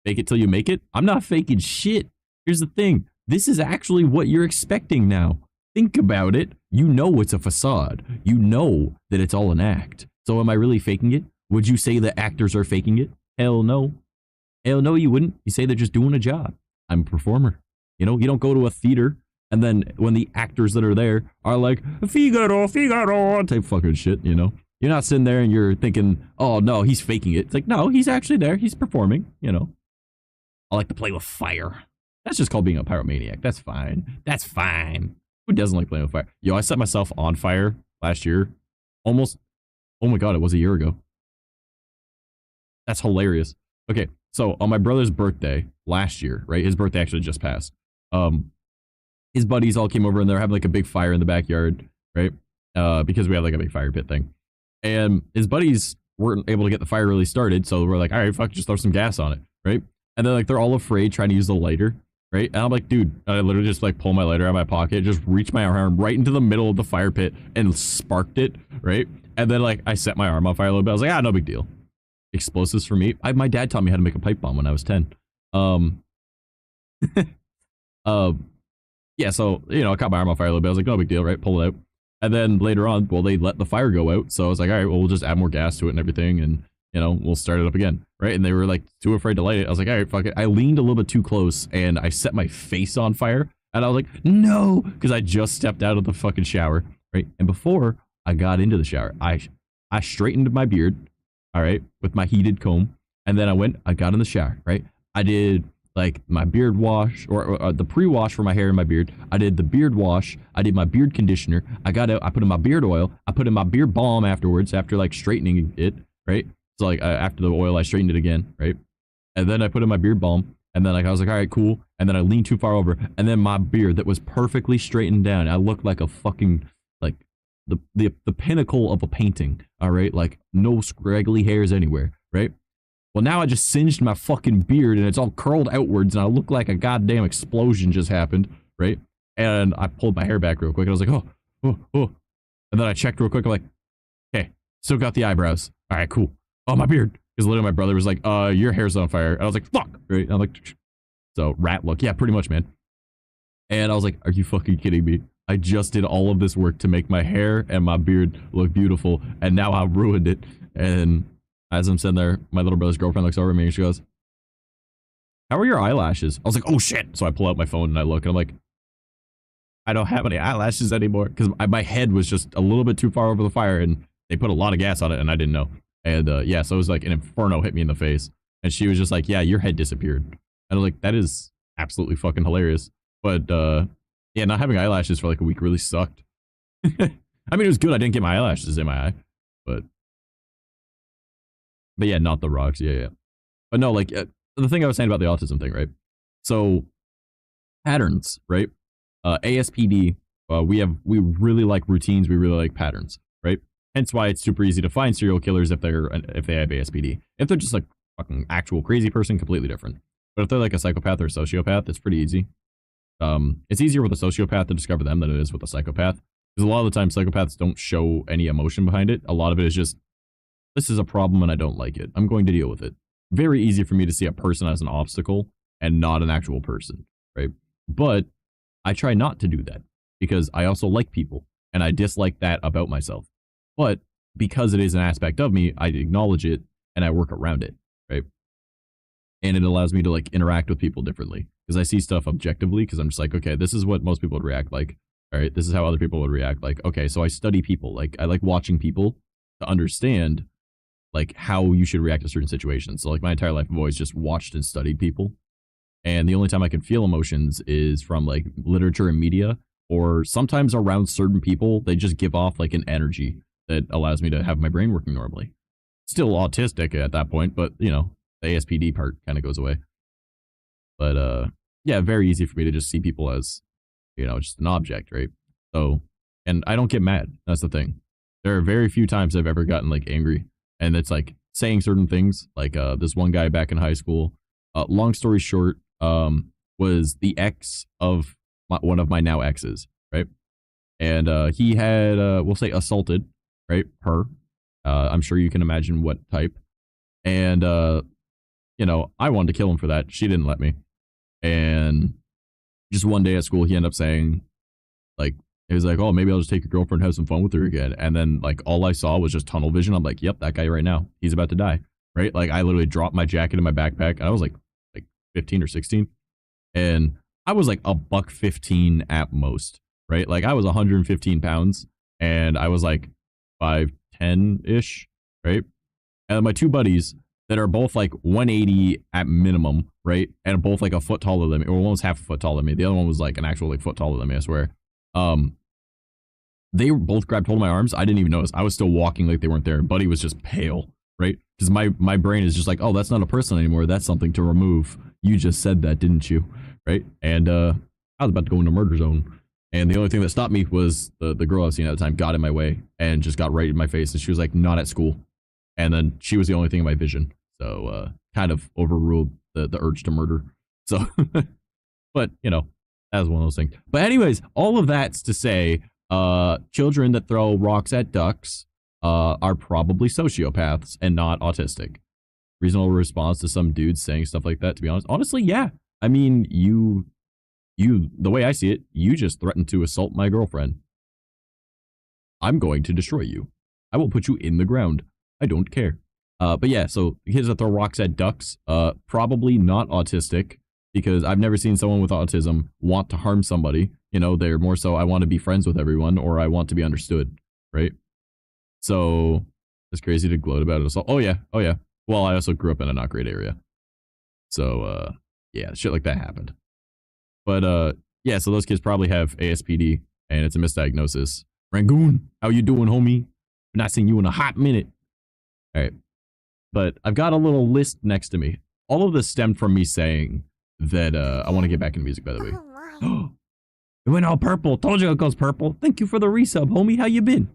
Fake it till you make it? I'm not faking shit. Here's the thing. This is actually what you're expecting now. Think about it. You know it's a facade. You know that it's all an act. So am I really faking it? Would you say the actors are faking it? Hell no. Hell no, you wouldn't. You say they're just doing a job. I'm a performer. You know, you don't go to a theater and then when the actors that are there are like, Figaro, Figaro, type fucking shit, you know? You're not sitting there and you're thinking, oh no, he's faking it. It's like, no, he's actually there. He's performing, you know? I like to play with fire. That's just called being a pyromaniac. That's fine. That's fine. Who doesn't like playing with fire? Yo, I set myself on fire last year. Almost. Oh my God, it was a year ago. That's hilarious. Okay, so on my brother's birthday last year, right? His birthday actually just passed. His buddies all came over and they're having like a big fire in the backyard, right? Because we have like a big fire pit thing. And his buddies weren't able to get the fire really started. So we're like, all right, fuck, just throw some gas on it, right? And then like they're all afraid trying to use the lighter, right? And I'm like, dude, I literally just like pull my lighter out of my pocket, just reach my arm right into the middle of the fire pit and sparked it, right? And then like I set my arm on fire a little bit. I was like, no big deal. Explosives for me. My dad taught me how to make a pipe bomb when I was 10. Yeah, so, you know, I caught my arm on fire a little bit. I was like, no big deal, right? Pull it out. And then later on, well, they let the fire go out. So I was like, all right, well, we'll just add more gas to it and everything. And, you know, we'll start it up again, right? And they were like too afraid to light it. I was like, all right, fuck it. I leaned a little bit too close and I set my face on fire. And I was like, no, because I just stepped out of the fucking shower, right? And before I got into the shower, I straightened my beard, all right, with my heated comb. And then I got in the shower, right? I did like my beard wash or the pre-wash for my hair and my beard. I did the beard wash. I did my beard conditioner. I got out, I put in my beard oil. I put in my beard balm afterwards after like straightening it, right? So like after the oil, I straightened it again, right? And then I put in my beard balm. And then like I was like, all right, cool. And then I leaned too far over. And then my beard that was perfectly straightened down. I looked like a fucking like the pinnacle of a painting. All right, like no scraggly hairs anywhere, right? Well, now I just singed my fucking beard and it's all curled outwards and I look like a goddamn explosion just happened, right? And I pulled my hair back real quick and I was like, oh. And then I checked real quick. I'm like, okay, still got the eyebrows. All right, cool. Oh, my beard. Because literally my brother was like, your hair's on fire. And I was like, fuck, right? And I'm like, so rat look. Yeah, pretty much, man. And I was like, are you fucking kidding me? I just did all of this work to make my hair and my beard look beautiful. And now I ruined it. And as I'm sitting there, my little brother's girlfriend looks over at me and she goes, how are your eyelashes? I was like, oh shit. So I pull out my phone and I look and I'm like, I don't have any eyelashes anymore. Because my head was just a little bit too far over the fire and they put a lot of gas on it and I didn't know. And yeah, so it was like an inferno hit me in the face. And she was just like, yeah, your head disappeared. And I was like, that is absolutely fucking hilarious. But yeah, not having eyelashes for like a week really sucked. I mean, it was good. I didn't get my eyelashes in my eye. But yeah, not the rocks. Yeah. But no, like the thing I was saying about the autism thing, right? So patterns, right? ASPD, we really like routines. We really like patterns, right? Hence why it's super easy to find serial killers if they have ASPD. If they're just like fucking actual crazy person, completely different. But if they're like a psychopath or a sociopath, it's pretty easy. It's easier with a sociopath to discover them than it is with a psychopath. Because a lot of the time psychopaths don't show any emotion behind it. A lot of it is just, this is a problem and I don't like it. I'm going to deal with it. Very easy for me to see a person as an obstacle and not an actual person, right? But I try not to do that because I also like people and I dislike that about myself. But because it is an aspect of me, I acknowledge it and I work around it, right? And it allows me to like interact with people differently because I see stuff objectively because I'm just like, okay, this is what most people would react like. All right, this is how other people would react like. Okay, so I study people. Like I like watching people to understand like how you should react to certain situations. So like my entire life I've always just watched and studied people. And the only time I can feel emotions is from like literature and media, or sometimes around certain people, they just give off like an energy that allows me to have my brain working normally. Still autistic at that point, but you know, the ASPD part kind of goes away. But yeah, very easy for me to just see people as, you know, just an object, right? So, and I don't get mad. That's the thing. There are very few times I've ever gotten like angry, and it's like saying certain things. Like this one guy back in high school. Long story short, was the ex of one of my now exes, right? And he had, we'll say, assaulted, right, her. I'm sure you can imagine what type. And you know, I wanted to kill him for that. She didn't let me. And just one day at school, he ended up saying, like, he was like, "Oh, maybe I'll just take your girlfriend and have some fun with her again." And then, like, all I saw was just tunnel vision. I'm like, "Yep, that guy right now, he's about to die." Right? Like, I literally dropped my jacket in my backpack. And I was like 15 or 16, and I was like a $115 at most. Right? Like, I was 115 pounds, and I was like 5'10" ish. Right? And my two buddies that are both like 180 at minimum, right? And both like a foot taller than me, or one was half a foot taller than me. The other one was like an actual like foot taller than me, I swear. They both grabbed hold of my arms. I didn't even notice. I was still walking like they weren't there. Buddy was just pale, right? Because my brain is just like, oh, that's not a person anymore. That's something to remove. You just said that, didn't you? Right? And I was about to go into murder zone. And the only thing that stopped me was the girl I was seeing at the time got in my way and just got right in my face. And she was like, not at school. And then she was the only thing in my vision. So kind of overruled the urge to murder. So, but you know, that was one of those things. But anyways, all of that's to say, children that throw rocks at ducks are probably sociopaths and not autistic. Reasonable response to some dudes saying stuff like that, to be honest. Honestly, yeah. I mean, you, the way I see it, you just threatened to assault my girlfriend. I'm going to destroy you. I will put you in the ground. I don't care. But yeah, so kids that throw rocks at ducks, probably not autistic, because I've never seen someone with autism want to harm somebody. You know, they're more so, I want to be friends with everyone, or I want to be understood, right? So it's crazy to gloat about it. So, oh yeah. Well, I also grew up in a not great area. So, yeah, shit like that happened. But, yeah, so those kids probably have ASPD, and it's a misdiagnosis. Rangoon, how you doing, homie? Not seeing you in a hot minute. All right. But I've got a little list next to me. All of this stemmed from me saying that I want to get back into music, by the way. Oh, it went all purple. Told you it goes purple. Thank you for the resub, homie. How you been?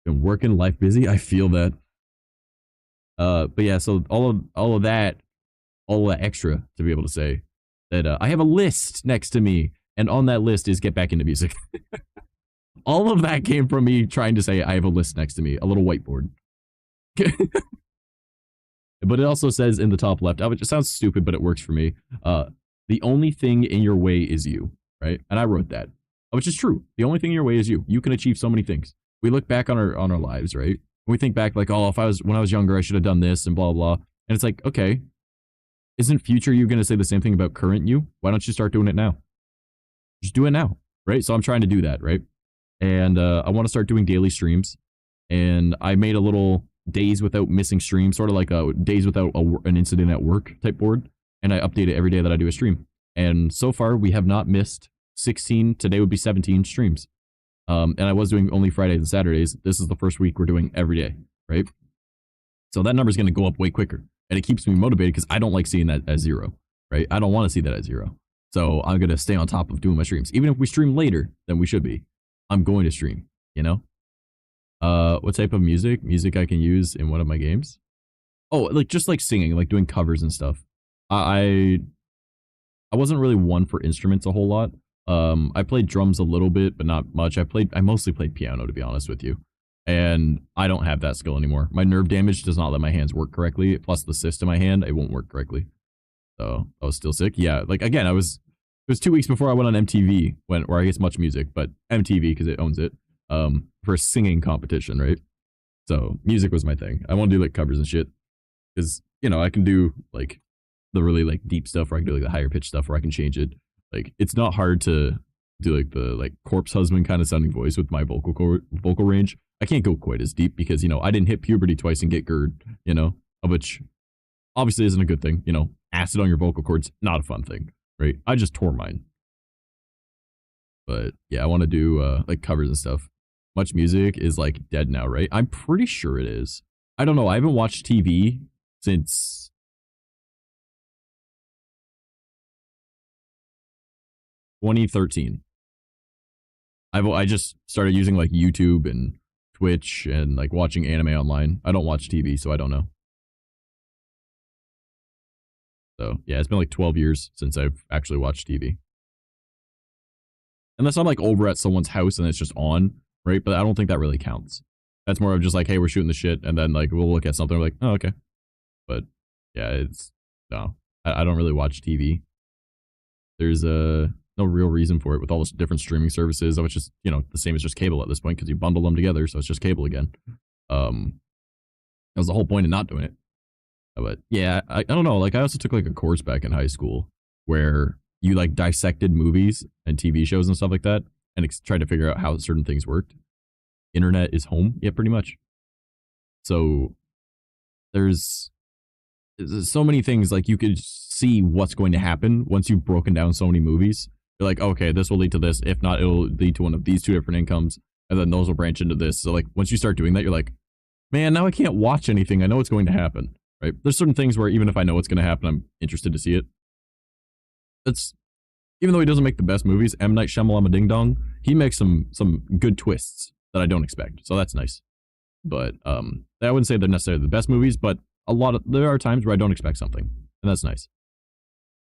Been working, life busy. I feel that. But yeah, so all of that extra to be able to say that I have a list next to me, and on that list is get back into music. All of that came from me trying to say I have a list next to me, a little whiteboard. But it also says in the top left, it sounds stupid, but it works for me. The only thing in your way is you, right? And I wrote that, which is true. The only thing in your way is you. You can achieve so many things. We look back on our lives, right? We think back like, oh, when I was younger, I should have done this and blah, blah. And it's like, okay, isn't future you going to say the same thing about current you? Why don't you start doing it now? Just do it now, right? So I'm trying to do that, right? And I want to start doing daily streams. And I made a little days without missing stream, sort of like a days without an incident at work type board. And I update it every day that I do a stream. And so far, we have not missed 16. Today would be 17 streams. And I was doing only Fridays and Saturdays. This is the first week we're doing every day, right? So that number is going to go up way quicker. And it keeps me motivated because I don't like seeing that as zero, right? I don't want to see that as zero. So I'm going to stay on top of doing my streams. Even if we stream later than we should be, I'm going to stream, you know? What type of music? Music I can use in one of my games? Oh, like just like singing, like doing covers and stuff. I wasn't really one for instruments a whole lot. I played drums a little bit, but not much. I mostly played piano, to be honest with you. And I don't have that skill anymore. My nerve damage does not let my hands work correctly. Plus the cyst in my hand, it won't work correctly. So I was still sick. Yeah, like again, it was 2 weeks before I went on MTV, or I guess Much Music, but MTV because it owns it, for a singing competition, right? So music was my thing. I want to do like covers and shit because, you know, I can do like the really like deep stuff, or I can do like the higher pitch stuff where I can change it. Like it's not hard to do like the like corpse husband kind of sounding voice with my vocal range. I can't go quite as deep because, you know, I didn't hit puberty twice and get GERD, you know, which obviously isn't a good thing. You know, acid on your vocal cords, not a fun thing, right? I just tore mine. But yeah, I want to do like covers and stuff. Much Music is like dead now, right? I'm pretty sure it is. I don't know. I haven't watched TV since... 2013. I just started using like YouTube and Twitch and like watching anime online. I don't watch TV, so I don't know. So yeah, it's been like 12 years since I've actually watched TV. Unless I'm like over at someone's house and it's just on, right? But I don't think that really counts. That's more of just like, hey, we're shooting the shit, and then like we'll look at something, we're like, oh, okay. But yeah, it's no, I don't really watch TV. There's no real reason for it with all the different streaming services. Which is, you know, the same as just cable at this point because you bundle them together, so it's just cable again. That was the whole point of not doing it. But yeah, I don't know. Like I also took like a course back in high school where you like dissected movies and TV shows and stuff like that and tried to figure out how certain things worked. Internet is home, yeah, pretty much. So there's so many things, like you could see what's going to happen once you've broken down so many movies. You're like, okay, this will lead to this. If not, it'll lead to one of these two different incomes, and then those will branch into this. So like once you start doing that, you're like, man, now I can't watch anything. I know what's going to happen, right? There's certain things where even if I know what's going to happen, I'm interested to see it. That's, even though he doesn't make the best movies, M. Night Shyamalan Ding Dong, he makes some good twists that I don't expect. So that's nice. But I wouldn't say they're necessarily the best movies, but there are times where I don't expect something, and that's nice.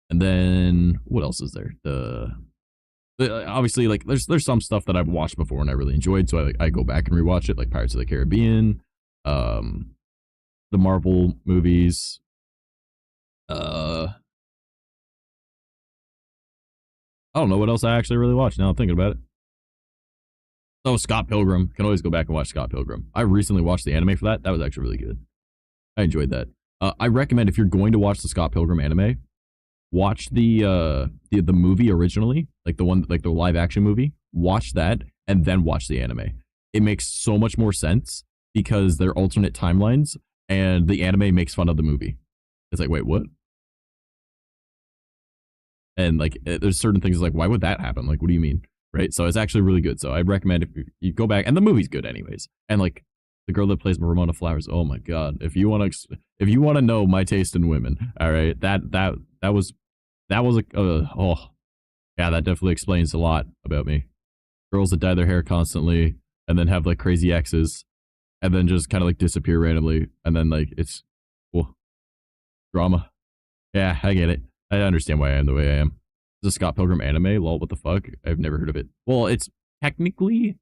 And then what else is there? Obviously, like there's some stuff that I've watched before and I really enjoyed, so I go back and rewatch it, like Pirates of the Caribbean, the Marvel movies. I don't know what else I actually really watched now I'm thinking about it. Oh, Scott Pilgrim. Can always go back and watch Scott Pilgrim. I recently watched the anime for that. That was actually really good. I enjoyed that. I recommend if you're going to watch the Scott Pilgrim anime, watch the movie originally, like the one, like the live action movie. Watch that and then watch the anime. It makes so much more sense because they're alternate timelines, and the anime makes fun of the movie. It's like, wait, what? And like, there's certain things like, why would that happen? Like, what do you mean? Right? So it's actually really good. So I recommend if you go back, and the movie's good anyways. And like the girl that plays Ramona Flowers, oh my god! If you want to know my taste in women, all right, that was a oh yeah, that definitely explains a lot about me. Girls that dye their hair constantly and then have like crazy exes, and then just kind of like disappear randomly, and then like it's well, drama. Yeah, I get it. I understand why I am the way I am. The Scott Pilgrim anime, lol, what the fuck? I've never heard of it. Well, it's technically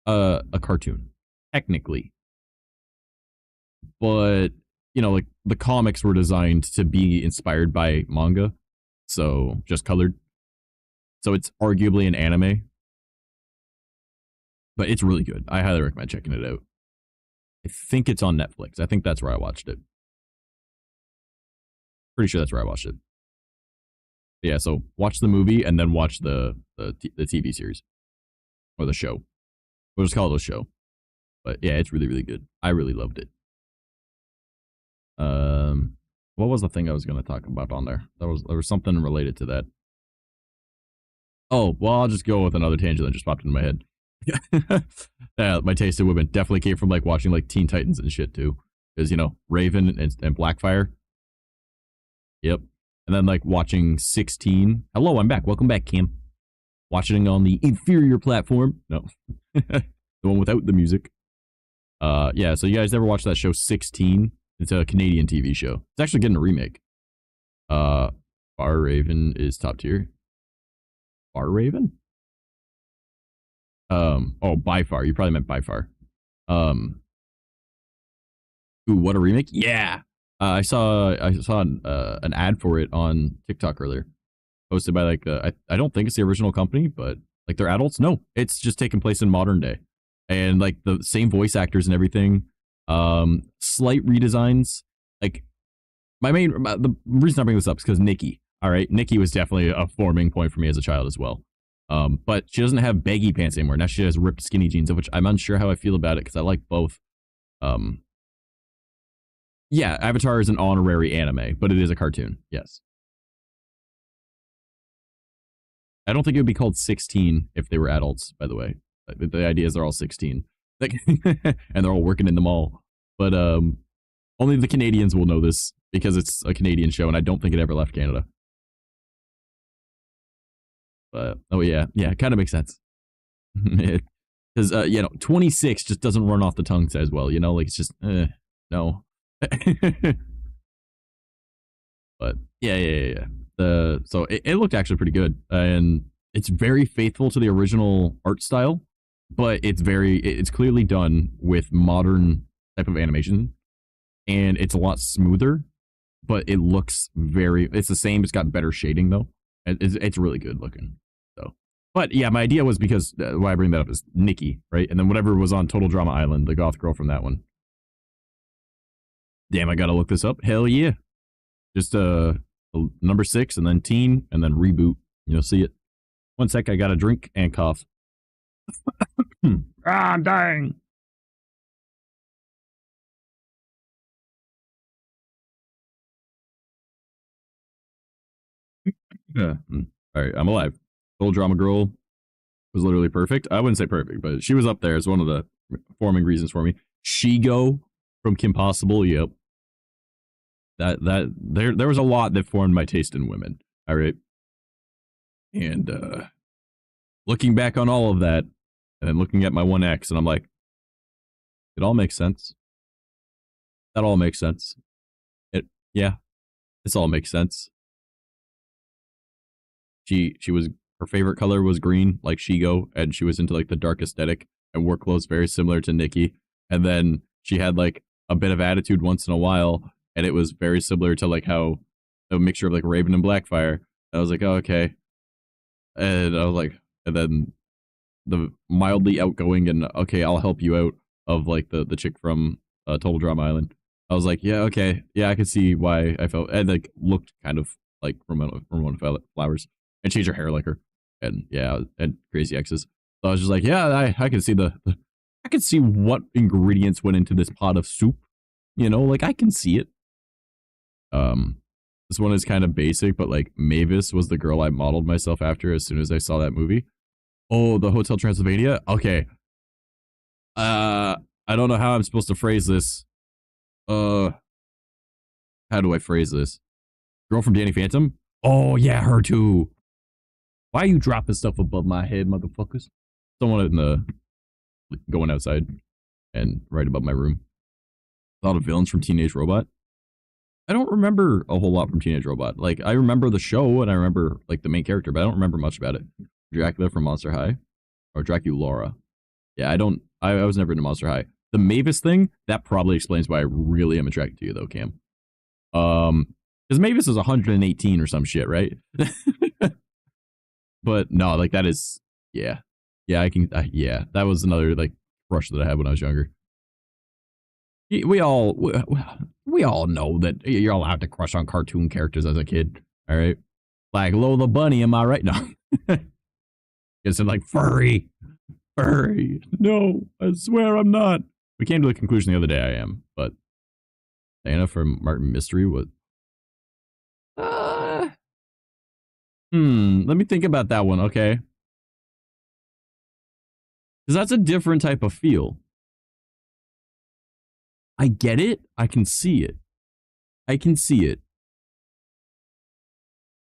a cartoon. Technically. But, you know, like the comics were designed to be inspired by manga. So, just colored. So it's arguably an anime. But it's really good. I highly recommend checking it out. I think it's on Netflix. I think that's where I watched it. Pretty sure that's where I watched it. Yeah, so watch the movie and then watch the TV series. Or the show. We'll just call it a show. But yeah, it's really, really good. I really loved it. What was the thing I was going to talk about on there? There was something related to that. Oh, well, I'll just go with another tangent that just popped into my head. Yeah, my taste in women definitely came from like watching like Teen Titans and shit too. Because, you know, Raven and Blackfire. Yep. And then like watching 16. Hello, I'm back. Welcome back, Cam. Watching on the inferior platform. No. The one without the music. Yeah, so you guys ever watched that show 16? It's a Canadian TV show. It's actually getting a remake. Far Raven is top tier. Far Raven? Oh, by far. You probably meant by far. Ooh, what a remake? Yeah. I saw an ad for it on TikTok earlier, posted by like I don't think it's the original company, but like they're adults. No, it's just taking place in modern day, and like the same voice actors and everything. Slight redesigns. Like the reason I bring this up is because Nikki. All right, Nikki was definitely a forming point for me as a child as well. But she doesn't have baggy pants anymore. Now she has ripped skinny jeans, of which I'm unsure how I feel about it because I like both. Yeah, Avatar is an honorary anime, but it is a cartoon. Yes. I don't think it would be called 16 if they were adults, by the way. The idea is they're all 16. Like, and they're all working in the mall. But only the Canadians will know this because it's a Canadian show, and I don't think it ever left Canada. But oh yeah, it kind of makes sense. Because 26 just doesn't run off the tongue as well. Like it's just no. But yeah. So it looked actually pretty good, and it's very faithful to the original art style, but it's clearly done with modern type of animation, and it's a lot smoother. But it looks it's the same. It's got better shading though. It's really good looking. So, but yeah, my idea was because why I bring that up is Nikki, right? And then whatever was on Total Drama Island, the goth girl from that one. Damn, I gotta look this up. Hell yeah. Just number 6 and then teen and then reboot. You'll see it. One sec, I got a drink and cough. I'm dying. Yeah. All right, I'm alive. Total Drama Girl was literally perfect. I wouldn't say perfect, but she was up there as one of the forming reasons for me. Shigo from Kim Possible, yep. There was a lot that formed my taste in women. All right. And looking back on all of that, and then looking at my 1X, and I'm like, it all makes sense. That all makes sense. This all makes sense. She was, her favorite color was green, like Shigo, and she was into like the dark aesthetic and wore clothes very similar to Nikki. And then she had like a bit of attitude once in a while, and it was very similar to like how a mixture of like Raven and Blackfire. I was like, oh, okay. And I was like, and then the mildly outgoing and okay, I'll help you out of like the chick from Total Drama Island. I was like, yeah, okay, yeah, I could see why I felt, and like looked kind of like Ramona Flowers, and changed her hair like her, and yeah, and Crazy X's. So I was just like, yeah, I can see I can see what ingredients went into this pot of soup. Like I can see it. This one is kind of basic, but like Mavis was the girl I modeled myself after as soon as I saw that movie. Oh, the Hotel Transylvania? Okay. I don't know how I'm supposed to phrase this. How do I phrase this? Girl from Danny Phantom? Oh, yeah, her too. Why are you dropping stuff above my head, motherfuckers? Someone in the going outside and right above my room. A lot of villains from Teenage Robot. I don't remember a whole lot from Teenage Robot. Like, I remember the show and I remember like the main character, but I don't remember much about it. Dracula from Monster High or Draculaura. Yeah, I was never into Monster High. The Mavis thing, that probably explains why I really am attracted to you though, Cam. Because Mavis is 118 or some shit, right? But no, like that is, yeah. Yeah, yeah, that was another like crush that I had when I was younger. We all know that you're allowed to crush on cartoon characters as a kid, all right? Like Lola Bunny, am I right? No. It's like furry. No, I swear I'm not. We came to the conclusion the other day I am, but Diana from Martin Mystery was. Let me think about that one, okay? Because that's a different type of feel. I get it. I can see it. It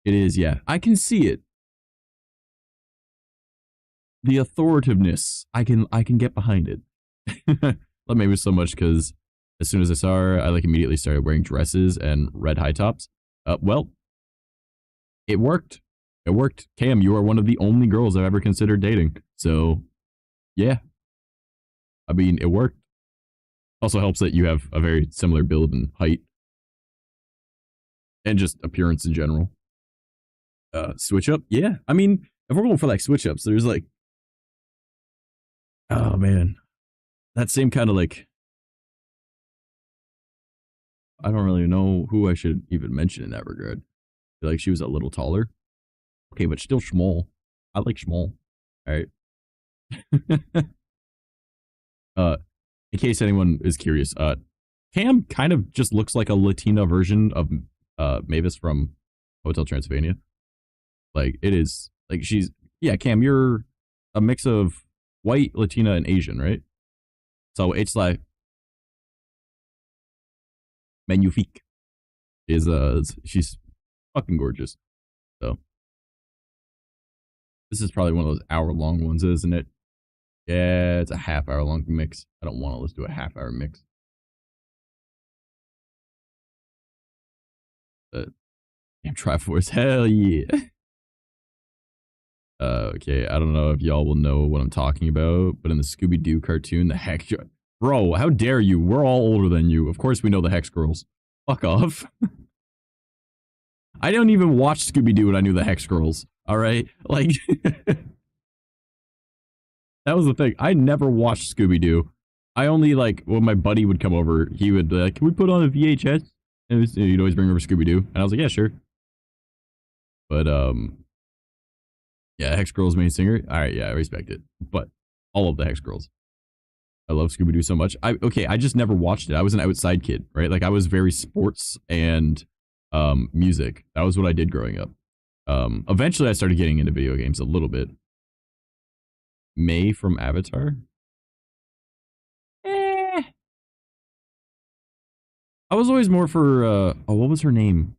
is, yeah. I can see it. The authoritativeness, I can get behind it. Love Maybe so much because as soon as I saw her, I like immediately started wearing dresses and red high tops. Well, it worked. It worked. Cam, you are one of the only girls I've ever considered dating. So, yeah. I mean, it worked. Also helps that you have a very similar build and height. And just appearance in general. Switch up? Yeah. I mean, if we're going for like switch ups, there's like, oh man, that same kind of like, I don't really know who I should even mention in that regard. I feel like she was a little taller. Okay, but still small. I like small. All right. In case anyone is curious, Cam kind of just looks like a Latina version of Mavis from Hotel Transylvania. Like it is like yeah, Cam, you're a mix of white, Latina, and Asian, right? So it's like magnifique. She's fucking gorgeous. So This is probably one of those hour-long ones, isn't it? Yeah, it's a half-hour-long mix. I don't want to listen to a half-hour mix. But damn, Triforce, hell yeah. Okay, I don't know if y'all will know what I'm talking about, but in the Scooby-Doo cartoon, the Hex... Bro, how dare you? We're all older than you. Of course we know the Hex Girls. Fuck off. I don't even watch Scooby-Doo and I knew the Hex Girls. Alright? Like... That was the thing. I never watched Scooby-Doo. I only, like, when my buddy would come over, he would be like, can we put on a VHS? And he'd always bring over Scooby-Doo. And I was like, yeah, sure. But, yeah, Hex Girl's main singer. Alright, yeah, I respect it. But all of the Hex Girls. I love Scooby-Doo so much. I just never watched it. I was an outside kid, right? Like, I was very sports and, music. That was what I did growing up. Eventually I started getting into video games a little bit. May from Avatar? Eh. I was always more for, oh, what was her name?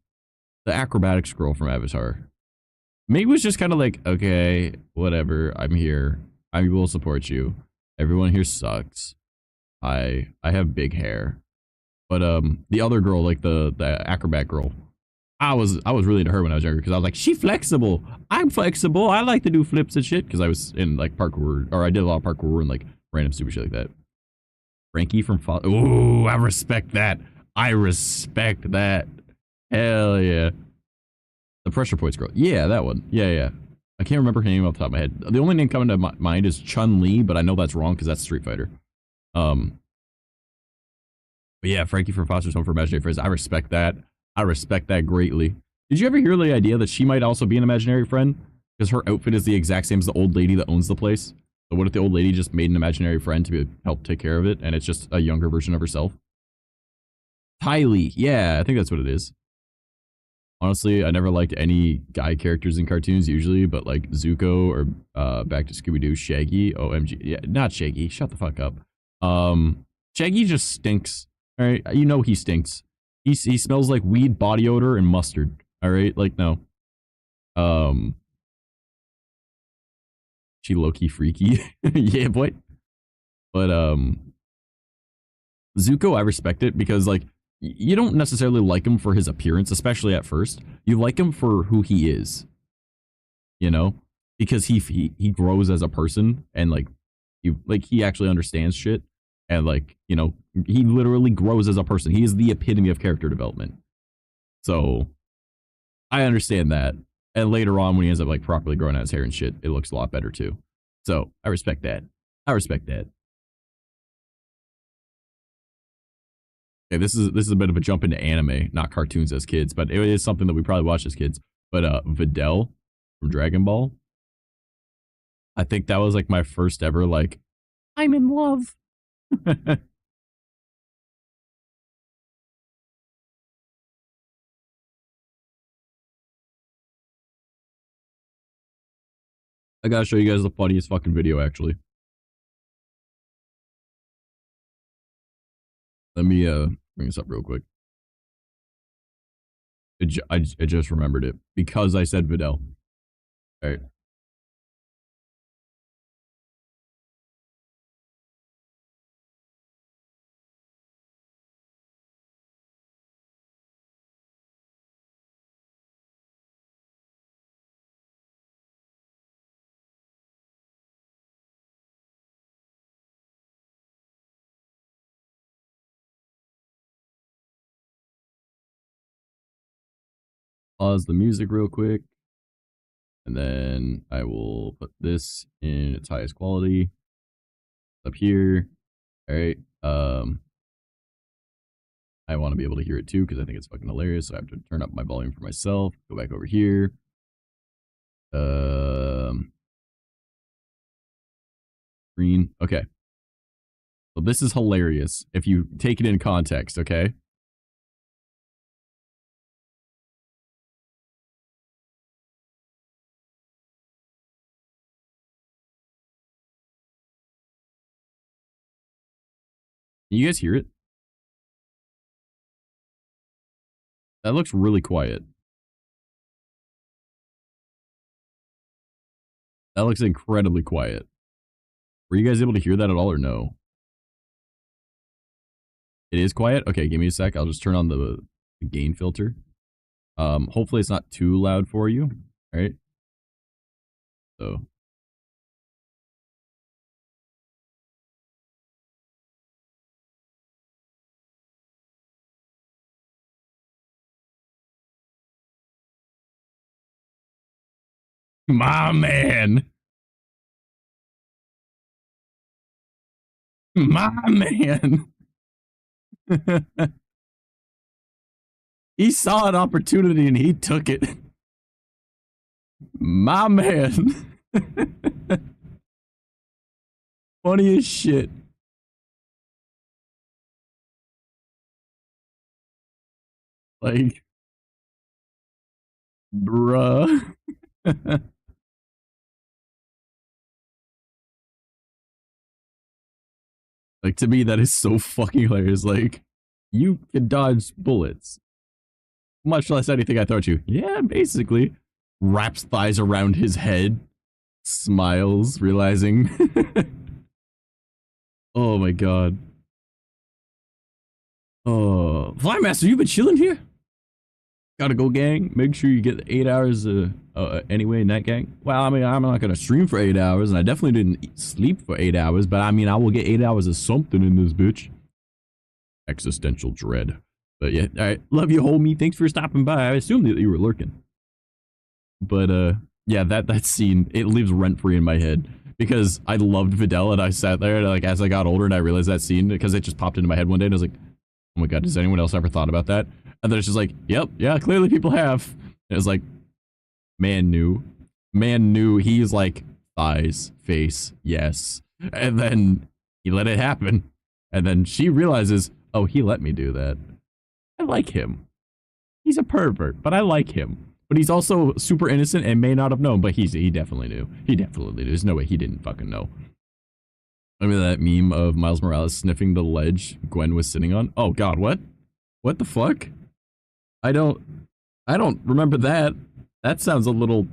The acrobatics girl from Avatar. May was just kind of like, okay, whatever, I'm here. I will support you. Everyone here sucks. I have big hair. But, the other girl, like the acrobat girl, I was really into her when I was younger because I was like, she flexible. I'm flexible. I like to do flips and shit because I was in like parkour, or I did a lot of parkour and like random stupid shit like that. Frankie from Ooh, I respect that. I respect that. Hell yeah. The Pressure Points girl. Yeah, that one. Yeah, yeah. I can't remember her name off the top of my head. The only name coming to my mind is Chun-Li, but I know that's wrong because that's Street Fighter. But yeah, Frankie from Foster's Home for Imaginary Friends. I respect that. I respect that greatly. Did you ever hear the idea that she might also be an imaginary friend? Because her outfit is the exact same as the old lady that owns the place. So what if the old lady just made an imaginary friend to help take care of it, and it's just a younger version of herself? Tylee. Yeah, I think that's what it is. Honestly, I never liked any guy characters in cartoons usually, but like Zuko or back to Scooby-Doo, Shaggy. OMG. Yeah, not Shaggy. Shut the fuck up. Shaggy just stinks. All right, you know he stinks. He smells like weed, body odor, and mustard. All right, like no. She low-key freaky. Yeah, boy. But Zuko, I respect it because like you don't necessarily like him for his appearance, especially at first. You like him for who he is. You know? Because he grows as a person and like he actually understands shit and like, you know, he literally grows as a person. He is the epitome of character development. So I understand that. And later on when he ends up like properly growing out his hair and shit, it looks a lot better too. So I respect that. I respect that. Okay, this is a bit of a jump into anime, not cartoons as kids, but it is something that we probably watched as kids. But Videl from Dragon Ball. I think that was like my first ever like I'm in love. I gotta show you guys the funniest fucking video actually. Let me bring this up real quick. I just remembered it because I said Videl. All right. Pause the music real quick. And then I will put this in its highest quality. Up here. All right. I want to be able to hear it too because I think it's fucking hilarious. So I have to turn up my volume for myself. Go back over here. Green. Okay. So this is hilarious if you take it in context, okay? Can you guys hear it? That looks really quiet. That looks incredibly quiet. Were you guys able to hear that at all or no? It is quiet? Okay, give me a sec. I'll just turn on the gain filter. Hopefully it's not too loud for you. All right. So. My man. My man. He saw an opportunity and he took it. My man. Funny as shit. Like, bruh. Like, to me, that is so fucking hilarious. Like, you can dodge bullets. Much less anything I throw at you. Yeah, basically. Wraps thighs around his head. Smiles, realizing. Oh my god. Oh, Flymaster, you been chilling here? Gotta go, gang. Make sure you get 8 hours anyway in that, gang. Well, I mean, I'm not gonna stream for 8 hours, and I definitely didn't sleep for 8 hours, but I mean, I will get 8 hours of something in this bitch. Existential dread. But yeah, alright. Love you, homie. Thanks for stopping by. I assumed that you were lurking. But yeah, that scene, it lives rent-free in my head. Because I loved Videl, and I sat there, like, as I got older, and I realized that scene, because it just popped into my head one day, and I was like, oh my god, has anyone else ever thought about that? And then it's just like, yep, yeah, clearly people have. And it was like, man knew he's like, thighs, face, yes. And then he let it happen. And then she realizes, oh, he let me do that. I like him. He's a pervert, but I like him. But he's also super innocent and may not have known, but he definitely knew. He definitely knew. There's no way he didn't fucking know. Remember that meme of Miles Morales sniffing the ledge Gwen was sitting on? Oh god, what? What the fuck? I don't remember that. That sounds a little...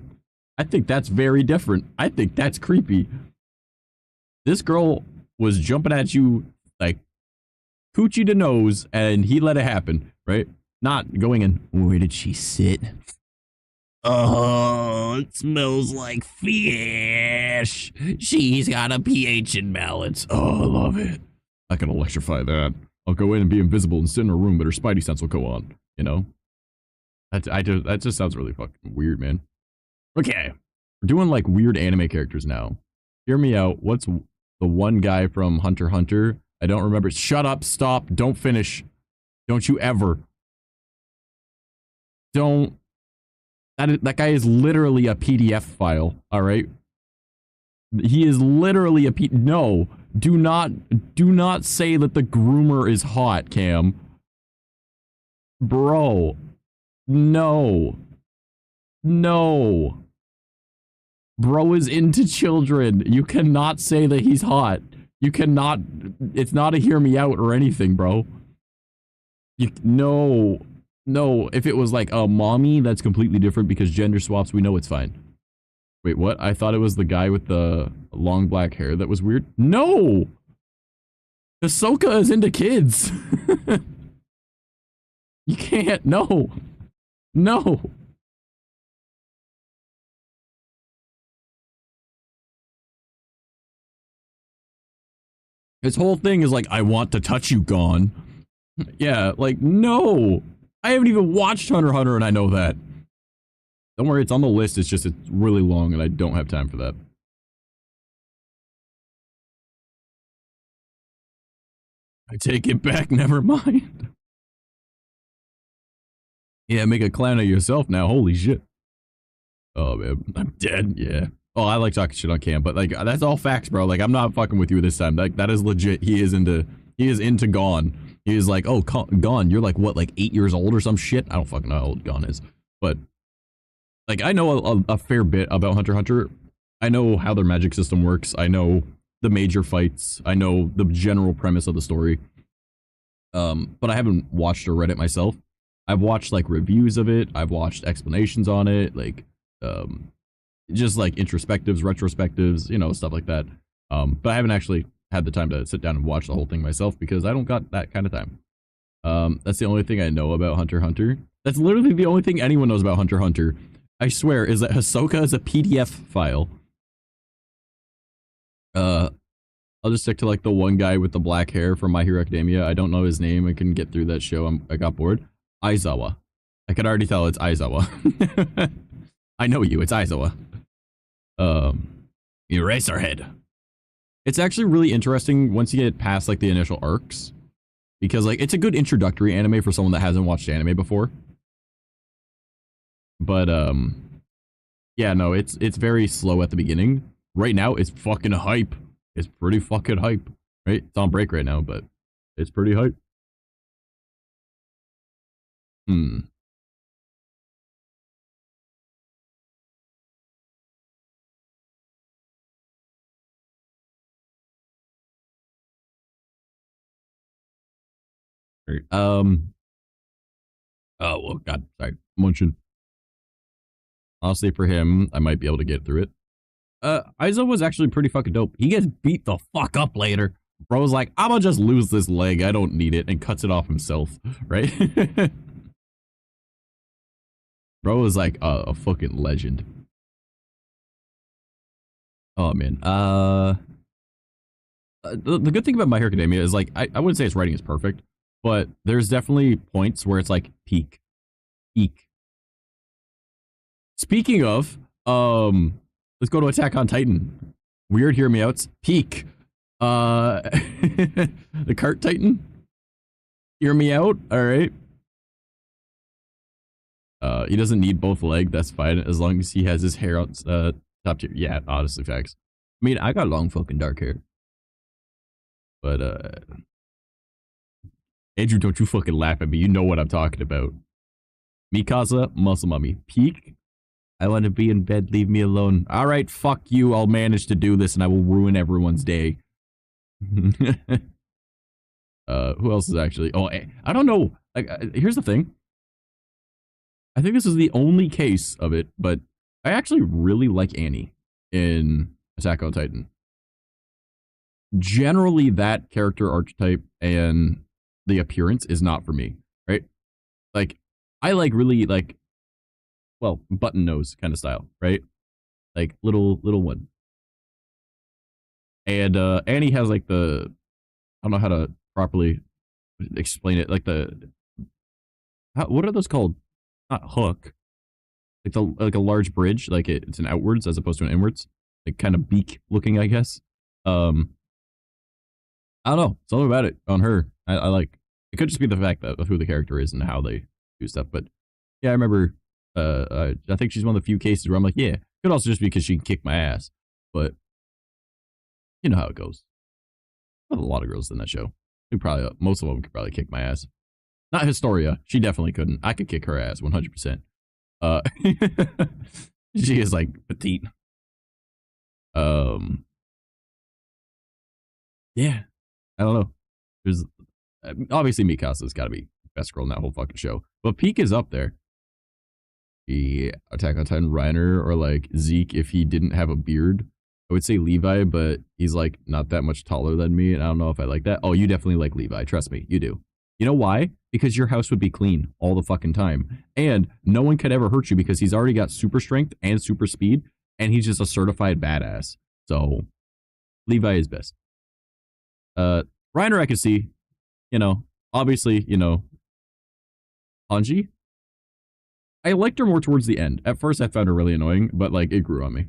I think that's very different. I think that's creepy. This girl was jumping at you like coochie to nose, and he let it happen, right? Not going in, where did she sit? Oh, it smells like fish. She's got a pH imbalance. Oh, I love it. I can electrify that. I'll go in and be invisible and sit in her room, but her spidey sense will go on. You know? That just sounds really fucking weird, man. Okay. We're doing like weird anime characters now. Hear me out. What's the one guy from Hunter x Hunter? I don't remember. Shut up. Stop. Don't finish. Don't you ever. Don't. That guy is literally a PDF file, alright? He is literally a no, do not say that the groomer is hot, Cam. Bro. No. No. Bro is into children. You cannot say that he's hot. You cannot, it's not a hear me out or anything, bro. No. No, if it was like a mommy, that's completely different because gender swaps, we know it's fine. Wait, what? I thought it was the guy with the long black hair that was weird. No! Ahsoka is into kids. You can't. No. No. His whole thing is like, I want to touch you, Gone. Yeah, like, no. I haven't even watched Hunter x Hunter and I know that. Don't worry, it's on the list, it's just, it's really long and I don't have time for that. I take it back, never mind. Yeah, make a clown of yourself now, holy shit. Oh man, I'm dead, yeah. Oh, I like talking shit on cam, but like, that's all facts, bro. Like, I'm not fucking with you this time. Like, that is legit, he is into Gone. He is like, oh, Gone, you're like, what, like 8 years old or some shit? I don't fucking know how old Gone is. But, like, I know a fair bit about Hunter x Hunter. I know how their magic system works. I know the major fights. I know the general premise of the story. But I haven't watched or read it myself. I've watched, like, reviews of it. I've watched explanations on it. Like, just like introspectives, retrospectives, you know, stuff like that. But I haven't actually had the time to sit down and watch the whole thing myself because I don't got that kind of time. That's the only thing I know about Hunter x Hunter. That's literally the only thing anyone knows about Hunter x Hunter. I swear, is that Hisoka is a PDF file. I'll just stick to like the one guy with the black hair from My Hero Academia. I don't know his name. I couldn't get through that show. I got bored. Aizawa. I could already tell it's Aizawa. I know you. It's Aizawa. Eraserhead. It's actually really interesting once you get past like the initial arcs, because like it's a good introductory anime for someone that hasn't watched anime before. But yeah, no, it's very slow at the beginning. Right now, it's fucking hype. It's pretty fucking hype, right? It's on break right now, but it's pretty hype. Right. Oh, well, God, sorry. Munching. Honestly, for him, I might be able to get through it. Aizo was actually pretty fucking dope. He gets beat the fuck up later. Bro's like, I'm gonna just lose this leg. I don't need it, and cuts it off himself, right? Bro is like a fucking legend. Oh, man. The good thing about My Hero Academia is like, I wouldn't say its writing is perfect, but there's definitely points where it's like peak. Speaking of, let's go to Attack on Titan. Weird hear me outs. Peak. The Cart Titan. Hear me out. All right. He doesn't need both legs. That's fine as long as he has his hair out top tier. Yeah, honestly, facts. I mean, I got long fucking dark hair. But Andrew, don't you fucking laugh at me. You know what I'm talking about. Mikasa, muscle mummy. Peak. I want to be in bed. Leave me alone. All right, fuck you. I'll manage to do this and I will ruin everyone's day. Who else is actually... Oh, I don't know. Like, here's the thing. I think this is the only case of it, but I actually really like Annie in Attack on Titan. Generally, that character archetype and the appearance is not for me, right? Like, I like really, like, well, button nose kind of style, right? Like, little one. And Annie has, like, the... I don't know how to properly explain it. Like, what are those called? Not hook. It's like a large bridge. Like, it's an outwards as opposed to an inwards. Like, kind of beak looking, I guess. I don't know. Something about it on her. I like. It could just be the fact of who the character is and how they do stuff. But yeah, I remember. I think she's one of the few cases where I'm like, yeah. Could also just be because she can kick my ass. But you know how it goes. I have a lot of girls in that show. Probably most of them could probably kick my ass. Not Historia. She definitely couldn't. I could kick her ass 100%. She is like petite. Yeah. I don't know. There's obviously Mikasa's got to be best girl in that whole fucking show, but Peak is up there. The Attack on Titan Reiner or like Zeke if he didn't have a beard. I would say Levi, but he's like not that much taller than me, and I don't know if I like that. Oh, you definitely like Levi. Trust me, you do. You know why? Because your house would be clean all the fucking time, and no one could ever hurt you because he's already got super strength and super speed, and he's just a certified badass. So Levi is best. Reiner I could see, you know, obviously, you know, Hanji. I liked her more towards the end. At first I found her really annoying, but like it grew on me.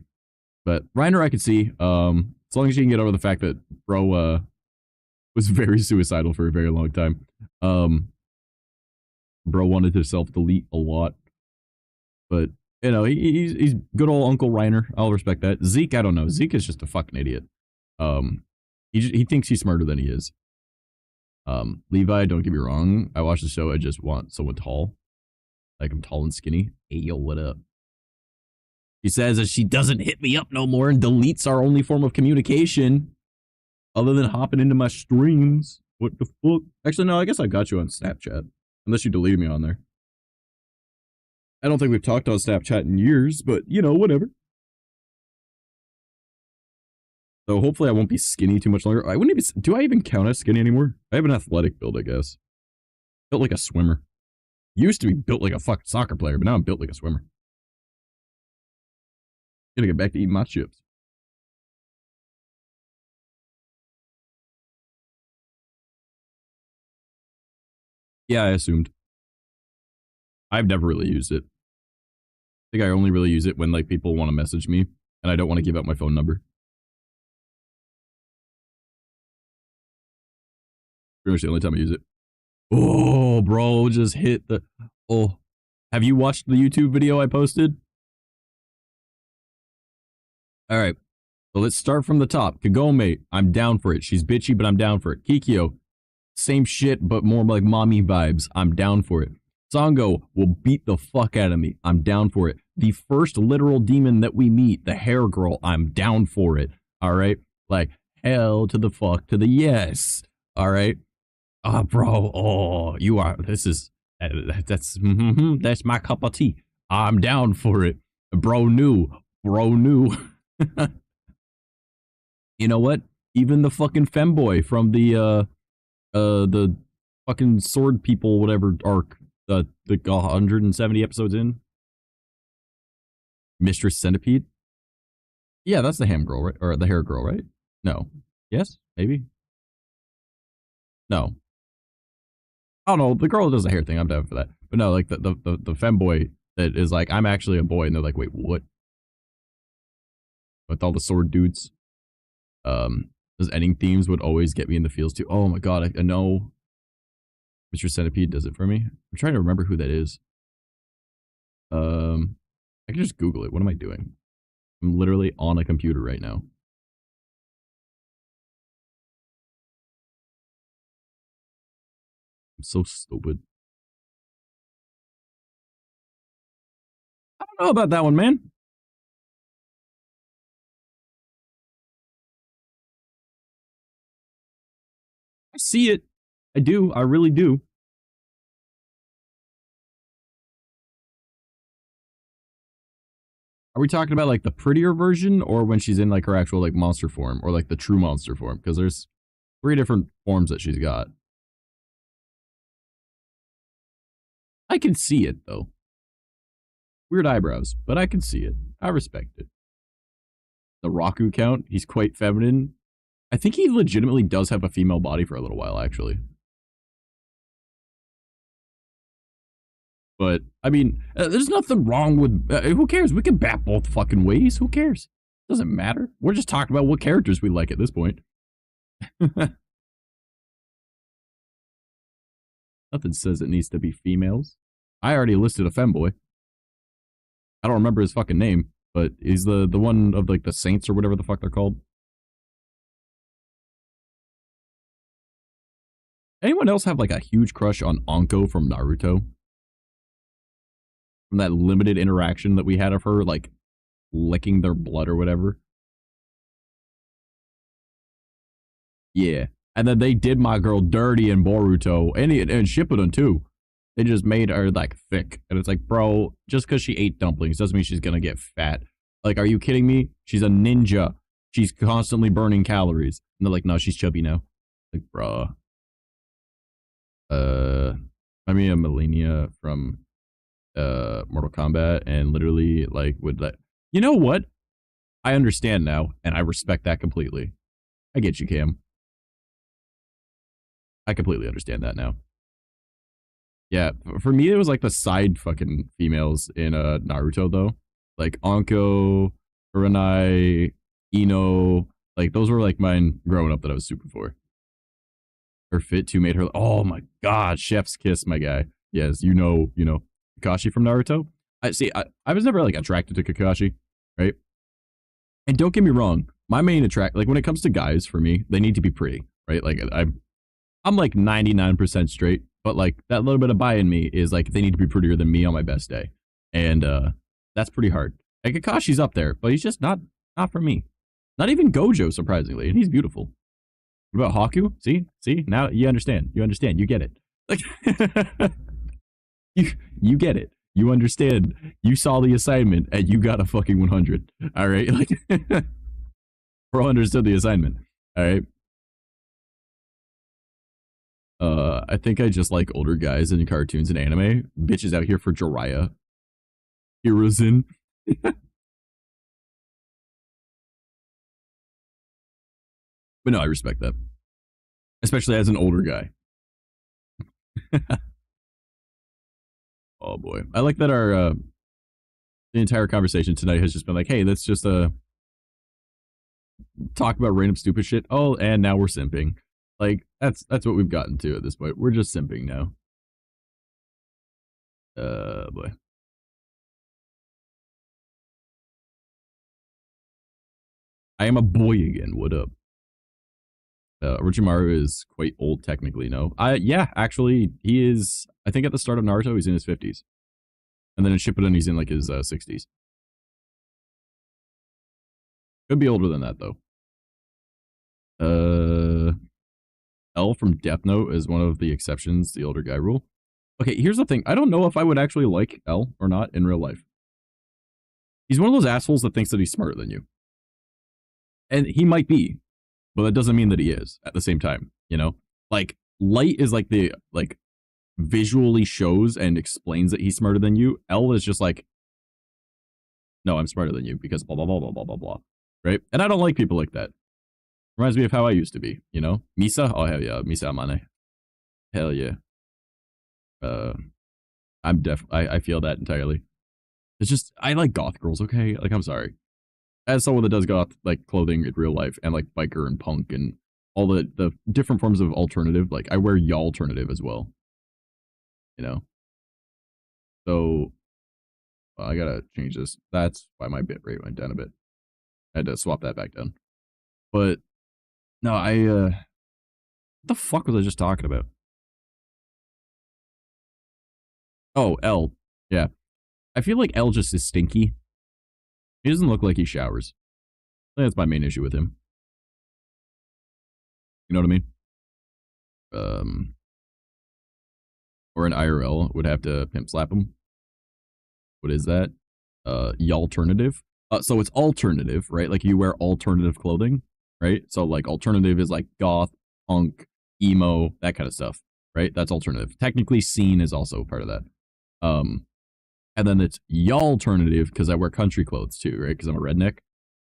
But Reiner I could see, as long as you can get over the fact that bro was very suicidal for a very long time. Bro wanted to self-delete a lot. But, you know, he's good old Uncle Reiner. I'll respect that. Zeke, I don't know. Zeke is just a fucking idiot. He thinks he's smarter than he is. Levi, don't get me wrong. I watch the show, I just want someone tall. Like, I'm tall and skinny. Hey, yo, what up? She says that she doesn't hit me up no more and deletes our only form of communication other than hopping into my streams. What the fuck? Actually, no, I guess I got you on Snapchat. Unless you deleted me on there. I don't think we've talked on Snapchat in years, but, you know, whatever. So hopefully I won't be skinny too much longer. I wouldn't even, do I even count as skinny anymore? I have an athletic build, I guess. Built like a swimmer. Used to be built like a fucking soccer player, but now I'm built like a swimmer. Gotta get back to eating my chips. Yeah, I assumed. I've never really used it. I think I only really use it when like people want to message me and I don't want to give out my phone number. Pretty much the only time I use it. Oh, bro, just hit the... Oh. Have you watched the YouTube video I posted? Alright. So let's start from the top. Kagome, I'm down for it. She's bitchy, but I'm down for it. Kikyo, same shit, but more like mommy vibes. I'm down for it. Sango will beat the fuck out of me. I'm down for it. The first literal demon that we meet, the hair girl, I'm down for it. Alright? Like, hell to the fuck to the yes. Alright? Oh, bro. Oh, you are. This is. That's my cup of tea. I'm down for it. Bro knew. Bro knew. You know what? Even the fucking femboy from the fucking sword people, whatever arc, the 170 episodes in. Mistress Centipede? Yeah, that's the ham girl, right? Or the hair girl, right? No. Yes? Maybe? No. I don't know. The girl that does the hair thing, I'm down for that. But no, like the femboy that is like, I'm actually a boy, and they're like, wait, what? With all the sword dudes. Those ending themes would always get me in the feels too. Oh my god, I know Mr. Centipede does it for me. I'm trying to remember who that is. I can just Google it. What am I doing? I'm literally on a computer right now. I'm so stupid. I don't know about that one, man. I see it. I do. I really do. Are we talking about like the prettier version or when she's in like her actual like monster form or like the true monster form? Because there's 3 different forms that she's got. I can see it though. Weird eyebrows, but I can see it. I respect it. The Raku count, he's quite feminine. I think he legitimately does have a female body for a little while, actually. But, I mean, there's nothing wrong with... who cares? We can bat both fucking ways. Who cares? Doesn't matter. We're just talking about what characters we like at this point. Nothing says it needs to be females. I already listed a femboy. I don't remember his fucking name, but he's the one of like the saints or whatever the fuck they're called. Anyone else have like a huge crush on Anko from Naruto? From that limited interaction that we had of her, like, licking their blood or whatever. Yeah. And then they did my girl dirty in Boruto, and Shippuden too. They just made her, like, thick. And it's like, bro, just because she ate dumplings doesn't mean she's gonna get fat. Like, are you kidding me? She's a ninja. She's constantly burning calories. And they're like, no, she's chubby now. Like, bruh. I mean, a Melania from Mortal Kombat, and literally like would let you know what? I understand now, and I respect that completely. I get you, Cam. I completely understand that now. Yeah, for me it was like the side fucking females in Naruto though, like Anko, Uranai, Ino, like those were like mine growing up that I was super for. Her fit too made her. Oh my god, chef's kiss, my guy. Yes, you know. Kakashi from Naruto. I was never like attracted to Kakashi, right? And don't get me wrong, my main like when it comes to guys for me, they need to be pretty, right? Like I'm like 99% straight, but like that little bit of bi in me is like they need to be prettier than me on my best day. And that's pretty hard. Like Kakashi's up there, but he's just not for me. Not even Gojo, surprisingly, and he's beautiful. What about Haku? See, now you understand. You get it. Like you get it. You understand. You saw the assignment and you got a fucking 100. All right. Like Bro understood the assignment. All right. I think I just like older guys in cartoons and anime. Bitches out here for Jiraiya. Hiruzen. But no, I respect that. Especially as an older guy. Oh boy. I like that our the entire conversation tonight has just been like, hey, let's just talk about random stupid shit. Oh, and now we're simping. Like that's what we've gotten to at this point. We're just simping now. Boy. I am a boy again. What up? Orochimaru is quite old technically, no? Yeah, actually, he is, I think at the start of Naruto, he's in his 50s. And then in Shippuden, he's in like his 60s. Could be older than that, though. L from Death Note is one of the exceptions, the older guy rule. Okay, here's the thing. I don't know if I would actually like L or not in real life. He's one of those assholes that thinks that he's smarter than you. And he might be, but that doesn't mean that he is at the same time, you know? Like, Light is like the, like, visually shows and explains that he's smarter than you. L is just like, no, I'm smarter than you because blah, blah, blah, blah, blah, blah, blah. Right? And I don't like people like that. Reminds me of how I used to be, you know? Misa? Oh, hell yeah. Misa Amane. Hell yeah. I feel that entirely. It's just, I like goth girls, okay? Like, I'm sorry. As someone that does goth, like, clothing in real life, and, like, biker and punk, and all the different forms of alternative, like, I wear y'alternative as well. You know? So, I gotta change this. That's why my bit rate went down a bit. I had to swap that back down. But, no, what the fuck was I just talking about? Oh, L. Yeah. I feel like L just is stinky. He doesn't look like he showers. That's my main issue with him. You know what I mean? Or an IRL would have to pimp slap him. What is that? Y'alternative. So it's alternative, right? Like you wear alternative clothing, right? So like alternative is like goth, punk, emo, that kind of stuff, right? That's alternative. Technically, scene is also part of that. And then it's y'alternative because I wear country clothes too, right? Because I'm a redneck.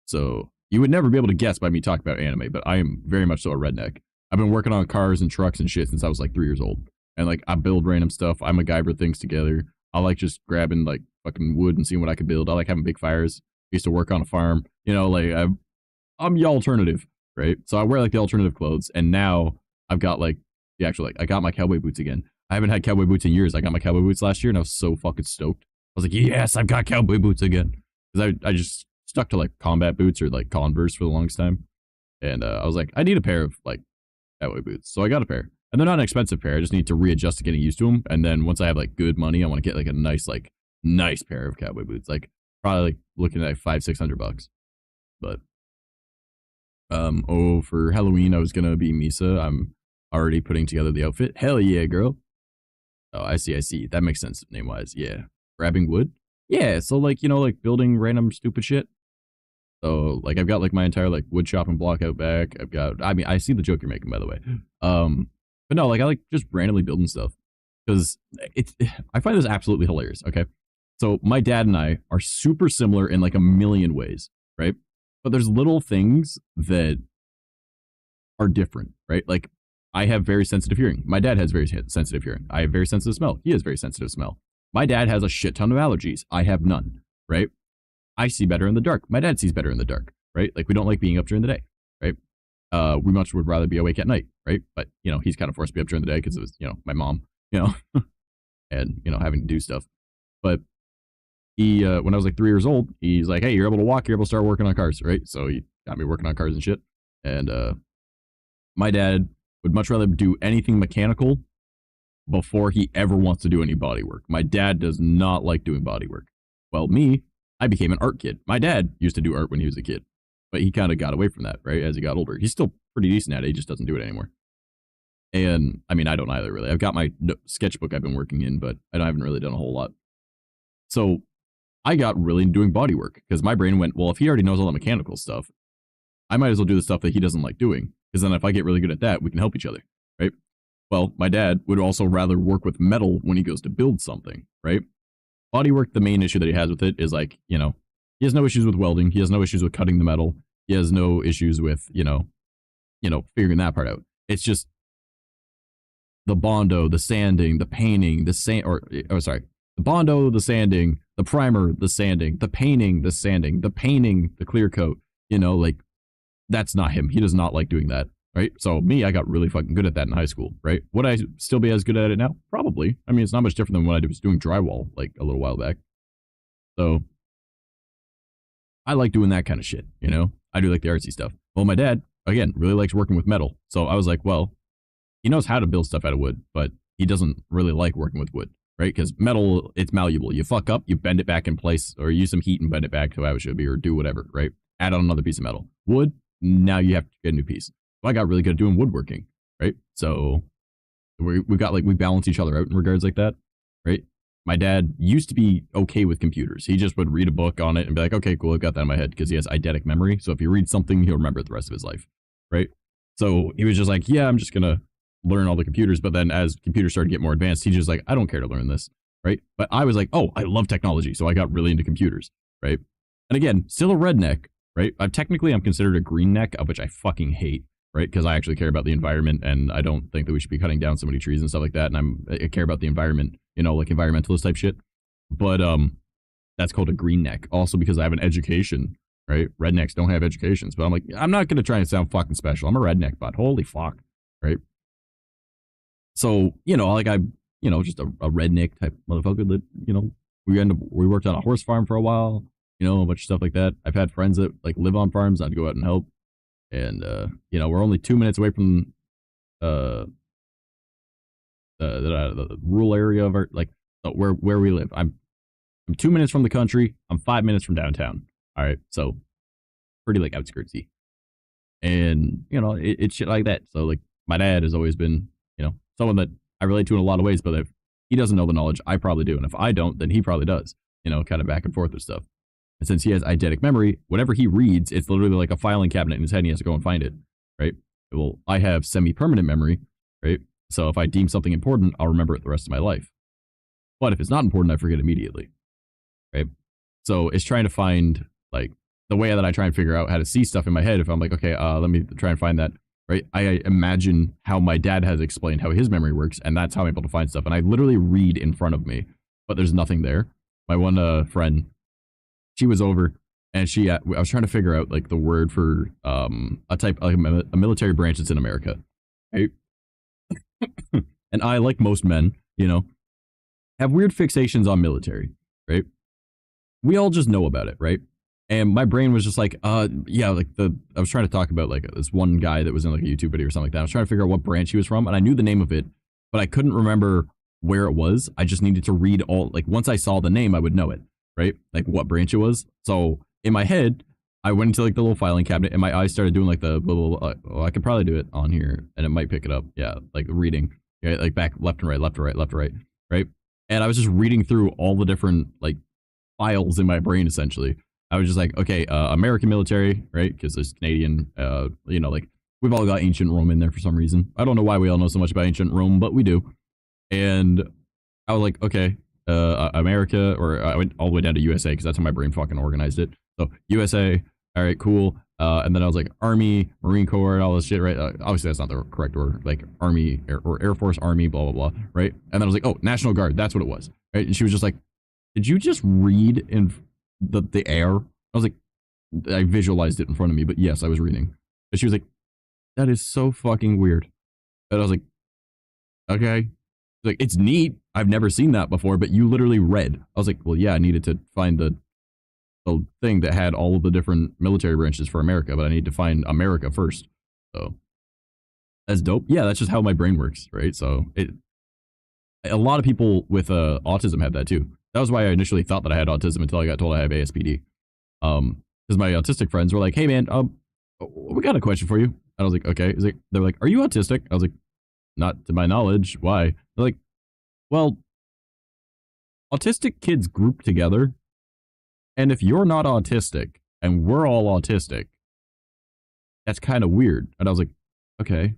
So you would never be able to guess by me talking about anime, but I am very much so a redneck. I've been working on cars and trucks and shit since I was like 3 years old. And like I build random stuff. I MacGyver things together. I like just grabbing like fucking wood and seeing what I could build. I like having big fires. I used to work on a farm. You know, like I'm y'alternative, right? So I wear like the alternative clothes, and now I've got like the actual like I got my cowboy boots again. I haven't had cowboy boots in years. I got my cowboy boots last year, and I was so fucking stoked. I was like, yes, I've got cowboy boots again. Because I just stuck to like combat boots or like Converse for the longest time. And I was like, I need a pair of like cowboy boots. So I got a pair. And they're not an expensive pair. I just need to readjust to getting used to them. And then once I have like good money, I want to get like a nice pair of cowboy boots. Like probably like looking at like $500-600. But for Halloween I was gonna be Misa. I'm already putting together the outfit. Hell yeah, girl. Oh, I see. That makes sense name wise. Yeah. Grabbing wood? Yeah, so like, you know, like building random stupid shit. So like I've got like my entire like wood chopping block out back. I mean, I see the joke you're making, by the way. But no, like I like just randomly building stuff. Because I find this absolutely hilarious, okay? So my dad and I are super similar in like a million ways, right? But there's little things that are different, right? Like I have very sensitive hearing. My dad has very sensitive hearing. I have very sensitive smell. He has very sensitive smell. My dad has a shit ton of allergies. I have none, right? I see better in the dark. My dad sees better in the dark, right? Like we don't like being up during the day, right? We much would rather be awake at night, right? But, you know, he's kind of forced to be up during the day because it was, you know, my mom, you know, and, you know, having to do stuff. But he, when I was like 3 years old, he's like, hey, you're able to walk, you're able to start working on cars, right? So he got me working on cars and shit. And my dad would much rather do anything mechanical before he ever wants to do any body work. My dad does not like doing body work. Well, me, I became an art kid. My dad used to do art when he was a kid, but he kind of got away from that, right? As he got older. He's still pretty decent at it. He just doesn't do it anymore. And I mean, I don't either, really. I've got my sketchbook I've been working in, but I haven't really done a whole lot. So I got really into doing body work because my brain went, well, if he already knows all the mechanical stuff, I might as well do the stuff that he doesn't like doing, because then if I get really good at that, we can help each other, right? Well, my dad would also rather work with metal when he goes to build something, right? Bodywork, the main issue that he has with it is like, he has no issues with welding. He has no issues with cutting the metal. He has no issues with, figuring that part out. It's just the bondo, the sanding, the painting, the bondo, the sanding, the primer, the sanding, the painting, the sanding, the painting, the clear coat, like that's not him. He does not like doing that, right? So me, I got really fucking good at that in high school, right? Would I still be as good at it now? Probably. I mean, it's not much different than when I was doing drywall like a little while back. So I like doing that kind of shit, I do like the artsy stuff. Well, my dad, again, really likes working with metal. So I was like, well, he knows how to build stuff out of wood, but he doesn't really like working with wood, right? Because metal, it's malleable. You fuck up, you bend it back in place, or use some heat and bend it back to how it should be, or do whatever, right? Add on another piece of metal. Wood, now you have to get a new piece. So I got really good at doing woodworking, right? So we balance each other out in regards like that, right? My dad used to be okay with computers. He just would read a book on it and be like, okay, cool, I've got that in my head, because he has eidetic memory. So if he reads something, he'll remember it the rest of his life, right? So he was just like, yeah, I'm just going to learn all the computers. But then as computers started to get more advanced, he's just like, I don't care to learn this, right? But I was like, oh, I love technology. So I got really into computers, right? And again, still a redneck, right? I'm considered a green neck, of which I fucking hate, right? Because I actually care about the environment, and I don't think that we should be cutting down so many trees and stuff like that. And I care about the environment, like environmentalist type shit. But that's called a green neck. Also because I have an education, right? Rednecks don't have educations. But I'm like, I'm not going to try and sound fucking special. I'm a redneck, but holy fuck, right? So, I'm, just a redneck type motherfucker that, we worked on a horse farm for a while, a bunch of stuff like that. I've had friends that like live on farms. I'd go out and help. And, we're only 2 minutes away from, the rural area of our, like, where we live. I'm 2 minutes from the country. I'm 5 minutes from downtown. All right. So pretty like outskirtsy. And, it's shit like that. So like my dad has always been, someone that I relate to in a lot of ways, but if he doesn't know the knowledge, I probably do. And if I don't, then he probably does, kind of back and forth with stuff. And since he has eidetic memory, whatever he reads, it's literally like a filing cabinet in his head, and he has to go and find it, right? Well, I have semi-permanent memory, right? So if I deem something important, I'll remember it the rest of my life. But if it's not important, I forget immediately, right? So it's trying to find, like, the way that I try and figure out how to see stuff in my head. If I'm like, okay, let me try and find that, right? I imagine how my dad has explained how his memory works, and that's how I'm able to find stuff. And I literally read in front of me, but there's nothing there. My one friend, she was over, and I was trying to figure out like the word for a type, like a military branch that's in America, right? And I, like most men, have weird fixations on military, right? We all just know about it, right? And my brain was just like, yeah, like I was trying to talk about like this one guy that was in like a YouTube video or something like that. I was trying to figure out what branch he was from, and I knew the name of it, but I couldn't remember where it was. I just needed to read like once I saw the name, I would know it, right? Like what branch it was. So in my head, I went into like the little filing cabinet, and my eyes started doing like the little, I could probably do it on here and it might pick it up. Yeah. Like reading, right? Like back, left and right, left to right, left to right. Right. And I was just reading through all the different like files in my brain, essentially. I was just like, okay, American military, right? Because there's Canadian, like we've all got ancient Rome in there for some reason. I don't know why we all know so much about ancient Rome, but we do. And I was like, okay, America, or I went all the way down to USA because that's how my brain fucking organized it. So USA, all right, cool. And then I was like Army, Marine Corps, and all this shit, right? Obviously that's not the correct order, like Army or Air Force, Army, blah, blah, blah, right? And then I was like, oh, National Guard, that's what it was, right? And she was just like, did you just read in the air? I was like, I visualized it in front of me, but yes, I was reading. But she was like, that is so fucking weird. And I was like, okay. Like, it's neat. I've never seen that before, but you literally read. I was like, well, yeah, I needed to find the thing that had all of the different military branches for America, but I need to find America first. So that's dope. Yeah, that's just how my brain works, right? So a lot of people with autism have that too. That was why I initially thought that I had autism until I got told I have ASPD. Because my autistic friends were like, hey man, we got a question for you. And I was like, okay. They're like, are you autistic? I was like, not to my knowledge. Why? They're like, well, autistic kids group together. And if you're not autistic and we're all autistic, that's kind of weird. And I was like, okay.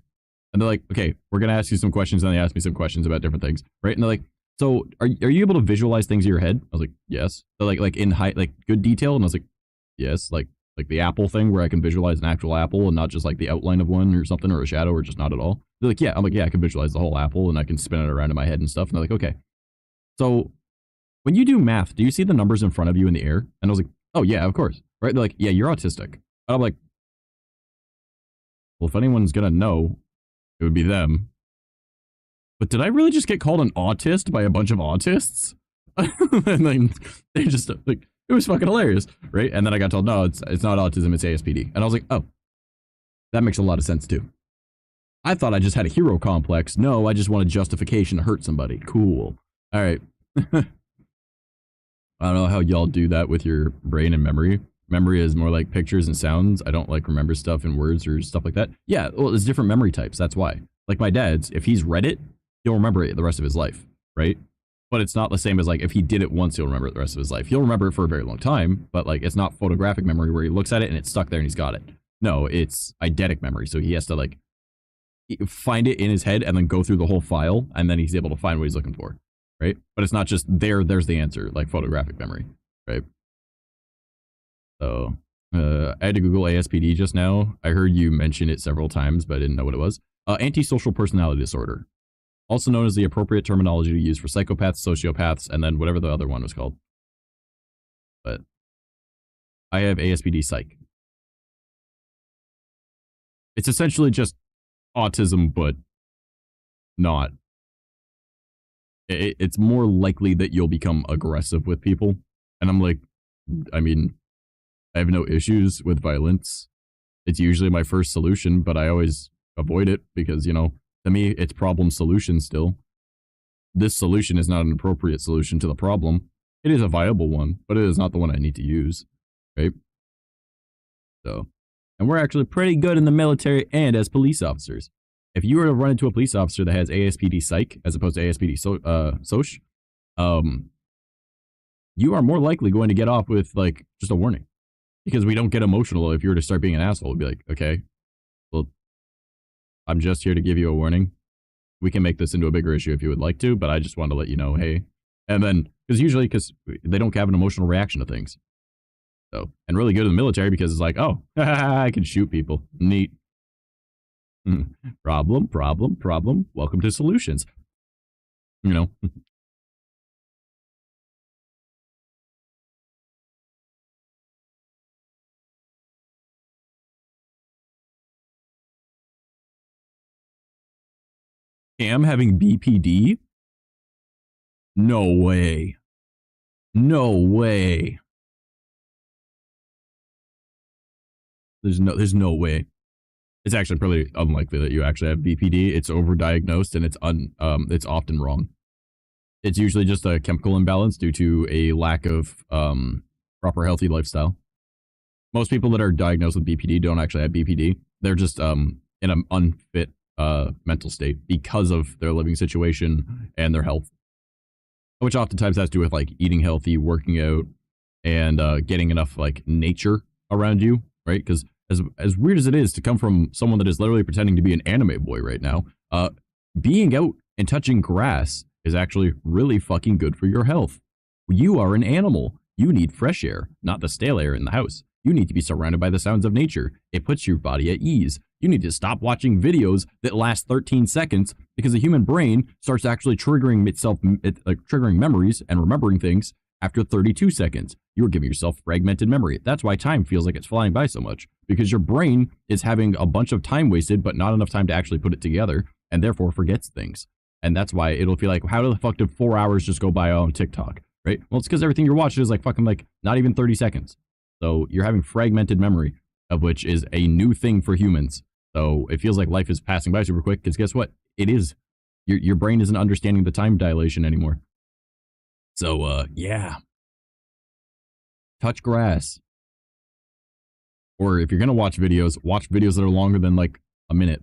And they're like, okay, we're going to ask you some questions. And they asked me some questions about different things. Right. And they're like, so are you able to visualize things in your head? I was like, yes. They're like in high, like good detail. And I was like, yes. Like the apple thing where I can visualize an actual apple and not just like the outline of one or something or a shadow or just not at all. They're like, yeah. I'm like, yeah, I can visualize the whole apple and I can spin it around in my head and stuff. And they're like, okay. So when you do math, do you see the numbers in front of you in the air? And I was like, oh yeah, of course. Right. They're like, yeah, you're autistic. And I'm like, well, if anyone's going to know, it would be them. But did I really just get called an autist by a bunch of autists? And then they just like, it was fucking hilarious, right? And then I got told, no, it's not autism, it's ASPD. And I was like, oh, that makes a lot of sense too. I thought I just had a hero complex. No, I just wanted justification to hurt somebody. Cool. All right. I don't know how y'all do that with your brain and memory. Memory is more like pictures and sounds. I don't like remember stuff in words or stuff like that. Yeah, well, there's different memory types. That's why. Like my dad's, if he's read it, he'll remember it the rest of his life, right? But it's not the same as like if he did it once, he'll remember it the rest of his life. He'll remember it for a very long time, but like it's not photographic memory where he looks at it and it's stuck there and he's got it. No, it's eidetic memory. So he has to like find it in his head and then go through the whole file and then he's able to find what he's looking for, right? But it's not just there's the answer, like photographic memory, right? So I had to Google ASPD just now. I heard you mention it several times, but I didn't know what it was. Antisocial personality disorder, also known as the appropriate terminology to use for psychopaths, sociopaths, and then whatever the other one was called. But I have ASPD psych. It's essentially just autism, but not. It's more likely that you'll become aggressive with people. And I'm like, I mean, I have no issues with violence. It's usually my first solution, but I always avoid it because, you know, to me, it's problem solution still. This solution is not an appropriate solution to the problem. It is a viable one, but it is not the one I need to use, right? So, and we're actually pretty good in the military and as police officers. If you were to run into a police officer that has ASPD psych as opposed to ASPD soc, you are more likely going to get off with like just a warning. Because we don't get emotional. If you were to start being an asshole, we'd be like, okay, well, I'm just here to give you a warning. We can make this into a bigger issue if you would like to, but I just wanted to let you know, hey. And then, because they don't have an emotional reaction to things. So, and really good in the military because it's like, oh, I can shoot people. Neat. Problem. Welcome to solutions. You know. Cam having BPD? No way. No way. There's no way. It's actually pretty unlikely that you actually have BPD. It's overdiagnosed and it's often wrong. It's usually just a chemical imbalance due to a lack of proper healthy lifestyle. Most people that are diagnosed with BPD don't actually have BPD. They're just in an unfit mental state because of their living situation and their health, which oftentimes has to do with like eating healthy, working out, and getting enough like nature around you, right? Because as weird as it is to come from someone that is literally pretending to be an anime boy right now, being out and touching grass is actually really fucking good for your health. You are an animal. You need fresh air, not the stale air in the house. You need to be surrounded by the sounds of nature. It puts your body at ease. You need to stop watching videos that last 13 seconds because the human brain starts actually triggering itself, like triggering memories and remembering things after 32 seconds. You are giving yourself fragmented memory. That's why time feels like it's flying by so much, because your brain is having a bunch of time wasted, but not enough time to actually put it together, and therefore forgets things. And that's why it'll feel like, how the fuck did 4 hours just go by on TikTok, right? Well, it's because everything you're watching is like fucking like not even 30 seconds. So you're having fragmented memory, of which is a new thing for humans. So it feels like life is passing by super quick, because guess what? It is. Your brain isn't understanding the time dilation anymore. So, yeah. Touch grass. Or if you're going to watch videos that are longer than like a minute.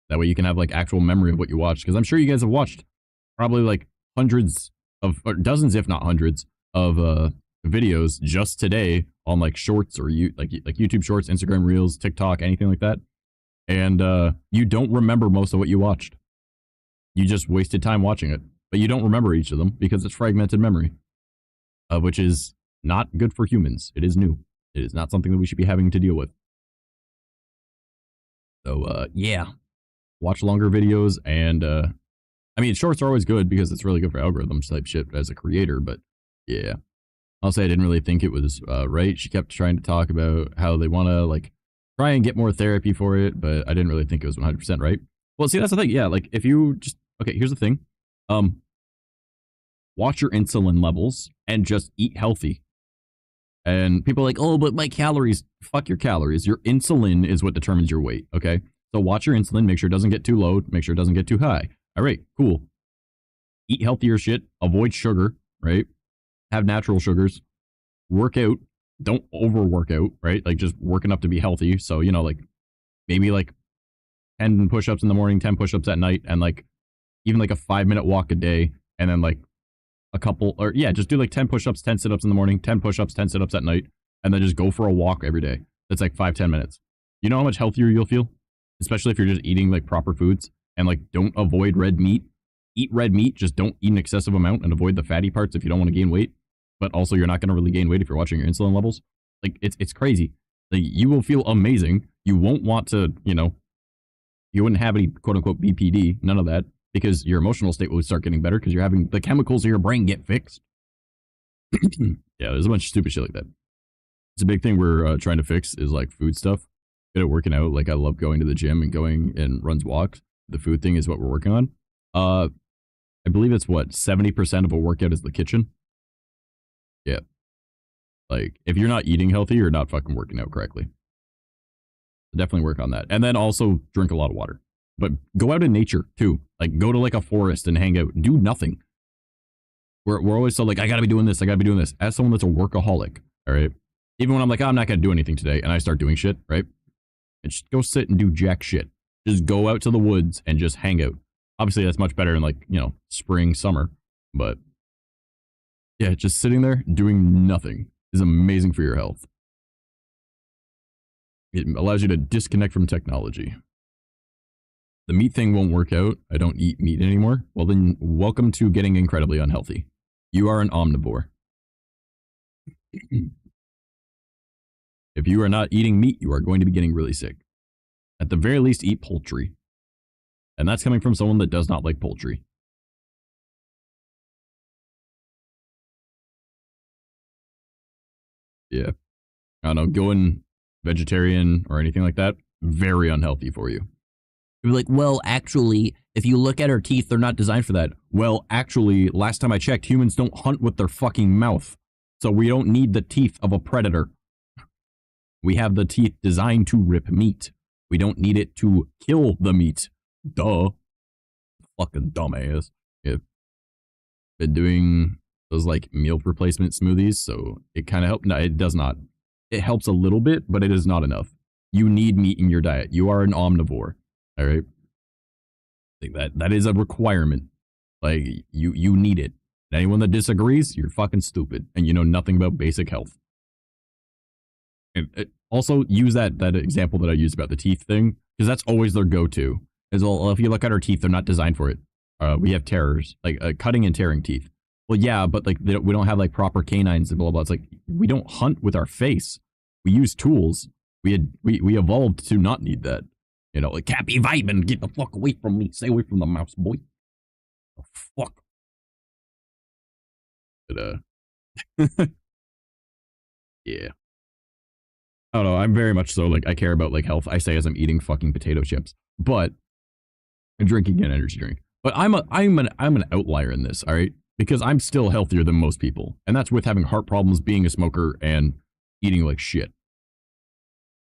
That way you can have like actual memory of what you watched. Because I'm sure you guys have watched probably like hundreds of, or dozens, if not hundreds, of videos just today on like shorts or like YouTube shorts, Instagram reels, TikTok, anything like that. And you don't remember most of what you watched. You just wasted time watching it, but you don't remember each of them because it's fragmented memory, which is not good for humans. It is new. It is not something that we should be having to deal with. So yeah, watch longer videos. And I mean, shorts are always good because it's really good for algorithms type shit as a creator. But yeah, I'll say I didn't really think it was right. She kept trying to talk about how they want to like try and get more therapy for it, but I didn't really think it was 100% right. Well, see, that's the thing. Yeah, like if you just okay, here's the thing. Watch your insulin levels and just eat healthy. And people are like, oh, but my calories. Fuck your calories. Your insulin is what determines your weight. Okay. So watch your insulin. Make sure it doesn't get too low. Make sure it doesn't get too high. All right. Cool. Eat healthier shit. Avoid sugar. Right. Have natural sugars. Work out. Don't overwork out. Right. Like just work enough to be healthy. So, you know, like maybe like 10 push ups in the morning, 10 push ups at night, and like even like a 5-minute walk a day. And then like a couple, or yeah, just do like 10 push-ups, 10 sit-ups in the morning, 10 push-ups, 10 sit-ups at night, and then just go for a walk every day. That's like 5-10 minutes. You know how much healthier you'll feel? Especially if you're just eating like proper foods and like don't avoid red meat. Eat red meat, just don't eat an excessive amount and avoid the fatty parts if you don't want to gain weight. But also you're not going to really gain weight if you're watching your insulin levels. Like it's crazy. Like you will feel amazing. You won't want to, you know, you wouldn't have any quote unquote BPD, none of that. Because your emotional state will start getting better because you're having the chemicals in your brain get fixed. Yeah, there's a bunch of stupid shit like that. It's a big thing we're trying to fix is like food stuff. Good at working out. Like I love going to the gym and going and runs walks. The food thing is what we're working on. I believe it's what 70% of a workout is the kitchen. Yeah, like if you're not eating healthy, you're not fucking working out correctly. Definitely work on that, and then also drink a lot of water. But go out in nature too. Like go to like a forest and hang out. Do nothing. We're always so like, I gotta be doing this. I gotta be doing this. As someone that's a workaholic, all right. Even when I'm like, oh, I'm not gonna do anything today, and I start doing shit, right? And just go sit and do jack shit. Just go out to the woods and just hang out. Obviously, that's much better in like, you know, spring, summer. But yeah, just sitting there doing nothing is amazing for your health. It allows you to disconnect from technology. The meat thing won't work out. I don't eat meat anymore. Well, then welcome to getting incredibly unhealthy. You are an omnivore. If you are not eating meat, you are going to be getting really sick. At the very least, eat poultry. And that's coming from someone that does not like poultry. Yeah. I don't know, going vegetarian or anything like that, very unhealthy for you. You'd be like, well, actually, if you look at our teeth, they're not designed for that. Well, actually, last time I checked, humans don't hunt with their fucking mouth. So we don't need the teeth of a predator. We have the teeth designed to rip meat. We don't need it to kill the meat. Duh. Fucking dumbass. Yeah. Been doing those like meal replacement smoothies, so it kind of helps. No, it does not. It helps a little bit, but it is not enough. You need meat in your diet. You are an omnivore. All right. I think that is a requirement. Like you need it. Anyone that disagrees, you're fucking stupid, and you know nothing about basic health. And also use that example that I used about the teeth thing, because that's always their go-to. Is well, if you look at our teeth, they're not designed for it. We have tearers, like cutting and tearing teeth. Well, yeah, but like we don't have like proper canines and blah blah. It's like we don't hunt with our face. We use tools. We evolved to not need that. You know, like Cappy Vibin, get the fuck away from me. Stay away from the mouse, boy. Oh, fuck. But, yeah. I don't know. I'm very much so like I care about like health. I say as I'm eating fucking potato chips, but I'm drinking an energy drink. But I'm an outlier in this. All right, because I'm still healthier than most people, and that's with having heart problems, being a smoker, and eating like shit.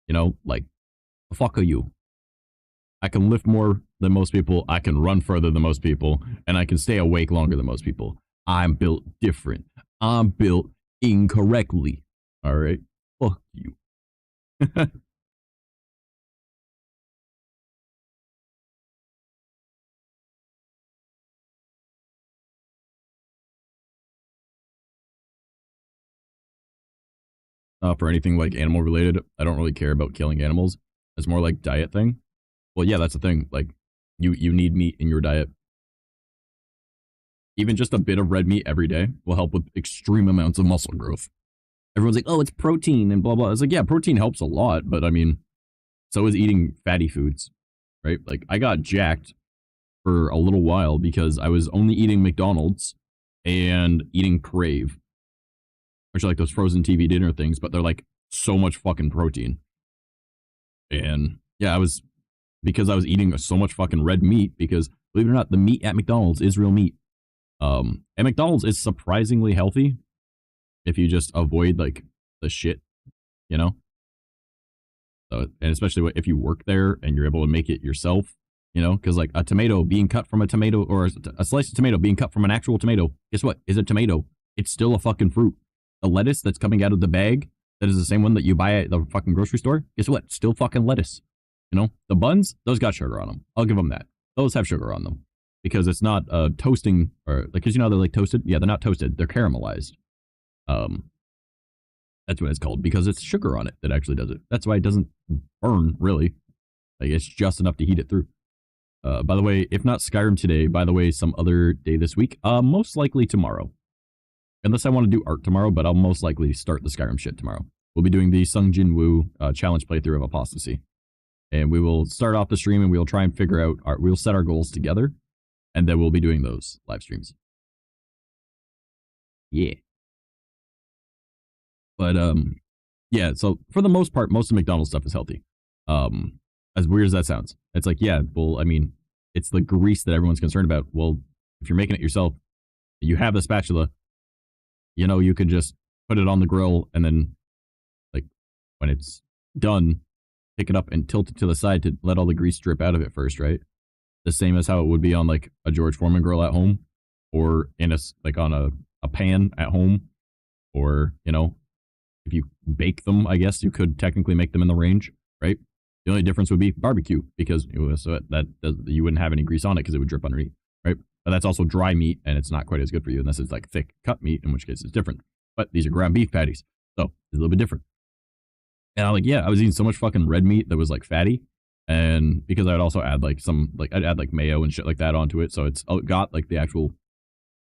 You know, like the fuck are you? I can lift more than most people. I can run further than most people, and I can stay awake longer than most people. I'm built different. I'm built incorrectly. All right, fuck you. for anything like animal related. I don't really care about killing animals. It's more like diet thing. Well, yeah, that's the thing. Like, you need meat in your diet. Even just a bit of red meat every day will help with extreme amounts of muscle growth. Everyone's like, oh, it's protein and blah, blah. It's like, yeah, protein helps a lot, but I mean, so is eating fatty foods, right? Like, I got jacked for a little while because I was only eating McDonald's and eating Crave, which are like those frozen TV dinner things, but they're like so much fucking protein. And yeah, because I was eating so much fucking red meat, because believe it or not, the meat at McDonald's is real meat. And McDonald's is surprisingly healthy if you just avoid like the shit, you know? So, and especially if you work there and you're able to make it yourself, you know, because like a tomato being cut from a tomato, or a slice of tomato being cut from an actual tomato, guess what? Is a tomato. It's still a fucking fruit. The lettuce that's coming out of the bag that is the same one that you buy at the fucking grocery store, guess what? Still fucking lettuce. You know, the buns, those got sugar on them. I'll give them that. Those have sugar on them because it's not toasting, or like, because you know they're like toasted. Yeah, they're not toasted. They're caramelized. That's what it's called, because it's sugar on it that actually does it. That's why it doesn't burn, really. Like, it's just enough to heat it through. By the way, if not Skyrim today, by the way, some other day this week, most likely tomorrow. Unless I want to do art tomorrow, but I'll most likely start the Skyrim shit tomorrow. We'll be doing the Sung Jin Woo challenge playthrough of Apostasy. And we will start off the stream and we'll try and figure out, we'll set our goals together, and then we'll be doing those live streams. Yeah. But, yeah, so for the most part, most of McDonald's stuff is healthy. As weird as that sounds. It's like, yeah, well, I mean, it's the grease that everyone's concerned about. Well, if you're making it yourself, you have the spatula, you know, you could just put it on the grill and then, like, when it's done, pick it up and tilt it to the side to let all the grease drip out of it first, right? The same as how it would be on, like, a George Foreman grill at home, or in on a pan at home, or, you know, if you bake them, I guess you could technically make them in the range, right? The only difference would be barbecue, because you wouldn't have any grease on it because it would drip underneath, right? But that's also dry meat, and it's not quite as good for you unless it's like thick cut meat, in which case it's different. But these are ground beef patties, so it's a little bit different. And I'm like, yeah, I was eating so much fucking red meat that was like fatty, and because I would also add like I'd add like mayo and shit like that onto it, so it got like the actual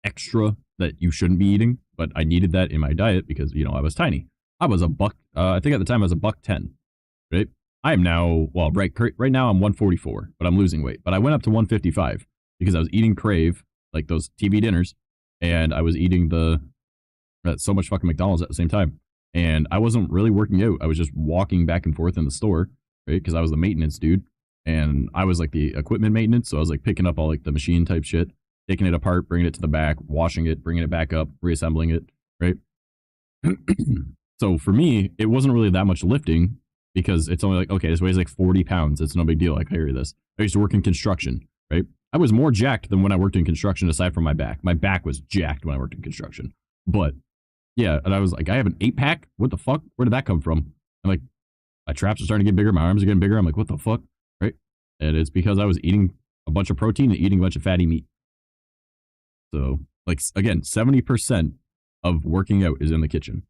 extra that you shouldn't be eating, but I needed that in my diet because, you know, I was tiny. I was a buck. I think at the time I was a $110, right? I am now, well, right now I'm 144, but I'm losing weight. But I went up to 155 because I was eating Crave, like those TV dinners, and I was eating so much fucking McDonald's at the same time. And I wasn't really working out. I was just walking back and forth in the store, right? Because I was the maintenance dude, and I was like the equipment maintenance. So I was like picking up all like the machine type shit, taking it apart, bringing it to the back, washing it, bringing it back up, reassembling it, right? So for me, it wasn't really that much lifting, because it's only like, okay, this weighs like 40 pounds. It's no big deal. I carry this. I used to work in construction, right? I was more jacked than when I worked in construction, aside from my back. My back was jacked when I worked in construction. But yeah, and I was like, I have an 8-pack? What the fuck? Where did that come from? I'm like, my traps are starting to get bigger. My arms are getting bigger. I'm like, what the fuck? Right? And it's because I was eating a bunch of protein and eating a bunch of fatty meat. So, like, again, 70% of working out is in the kitchen.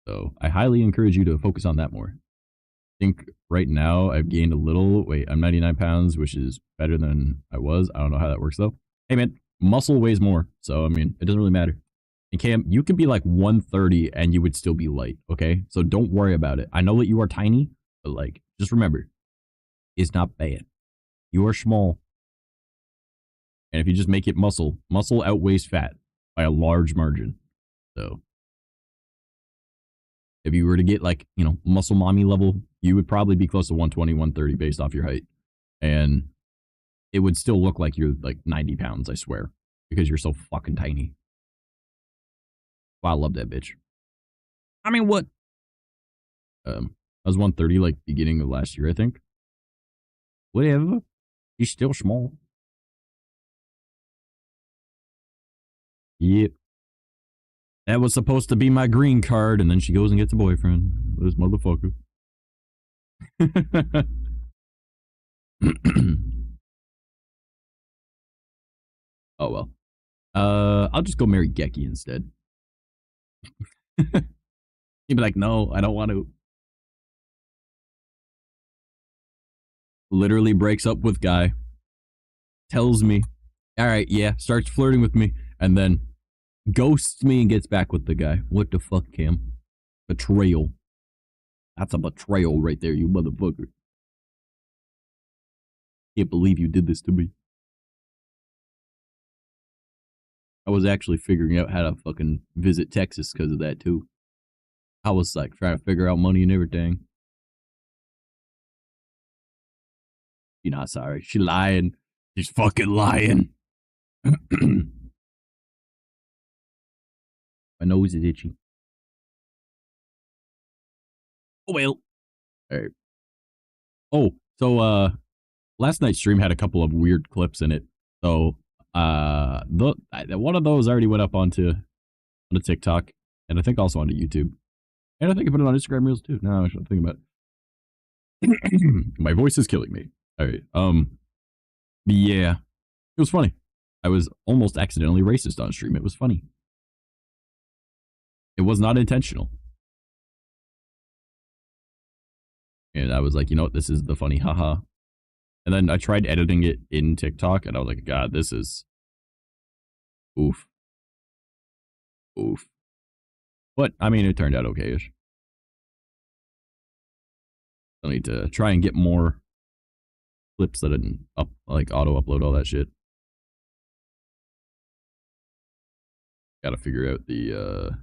So I highly encourage you to focus on that more. I think right now I've gained a little weight. I'm 99 pounds, which is better than I was. I don't know how that works though. Hey man, muscle weighs more. So, I mean, it doesn't really matter. And Cam, you could be like 130 and you would still be light. Okay. So don't worry about it. I know that you are tiny, but like, just remember, it's not bad. You are small. And if you just make it muscle outweighs fat by a large margin. So if you were to get like, you know, muscle mommy level, you would probably be close to 120, 130 based off your height. And it would still look like you're like 90 pounds, I swear, because you're so fucking tiny. Wow, I love that bitch. I mean, what? I was 130 like beginning of last year, I think. Whatever. She's still small. Yep. That was supposed to be my green card, and then she goes and gets a boyfriend. This motherfucker. Oh well. I'll just go marry Geki instead. He'd be like, no, I don't want to. Literally breaks up with guy, tells me, all right, yeah, starts flirting with me, and then ghosts me and gets back with the guy. What the fuck, Cam? Betrayal. That's a betrayal right there, you motherfucker. Can't believe you did this to me. I was actually figuring out how to fucking visit Texas because of that, too. I was like trying to figure out money and everything. She's not sorry. She lying. She's fucking lying. My nose is itchy. Oh, well. All right. Oh, so, last night's stream had a couple of weird clips in it. So, one of those already went up onto TikTok, and I think also onto YouTube. And I think I put it on Instagram Reels, too. Now I should think about it. My voice is killing me. All right. Yeah. It was funny. I was almost accidentally racist on stream. It was funny. It was not intentional. And I was like, you know what? This is the funny haha. And then I tried editing it in TikTok, and I was like, God, this is... Oof. Oof. But, I mean, it turned out okay-ish. I need to try and get more clips that didn't auto-upload all that shit. Gotta figure out the, what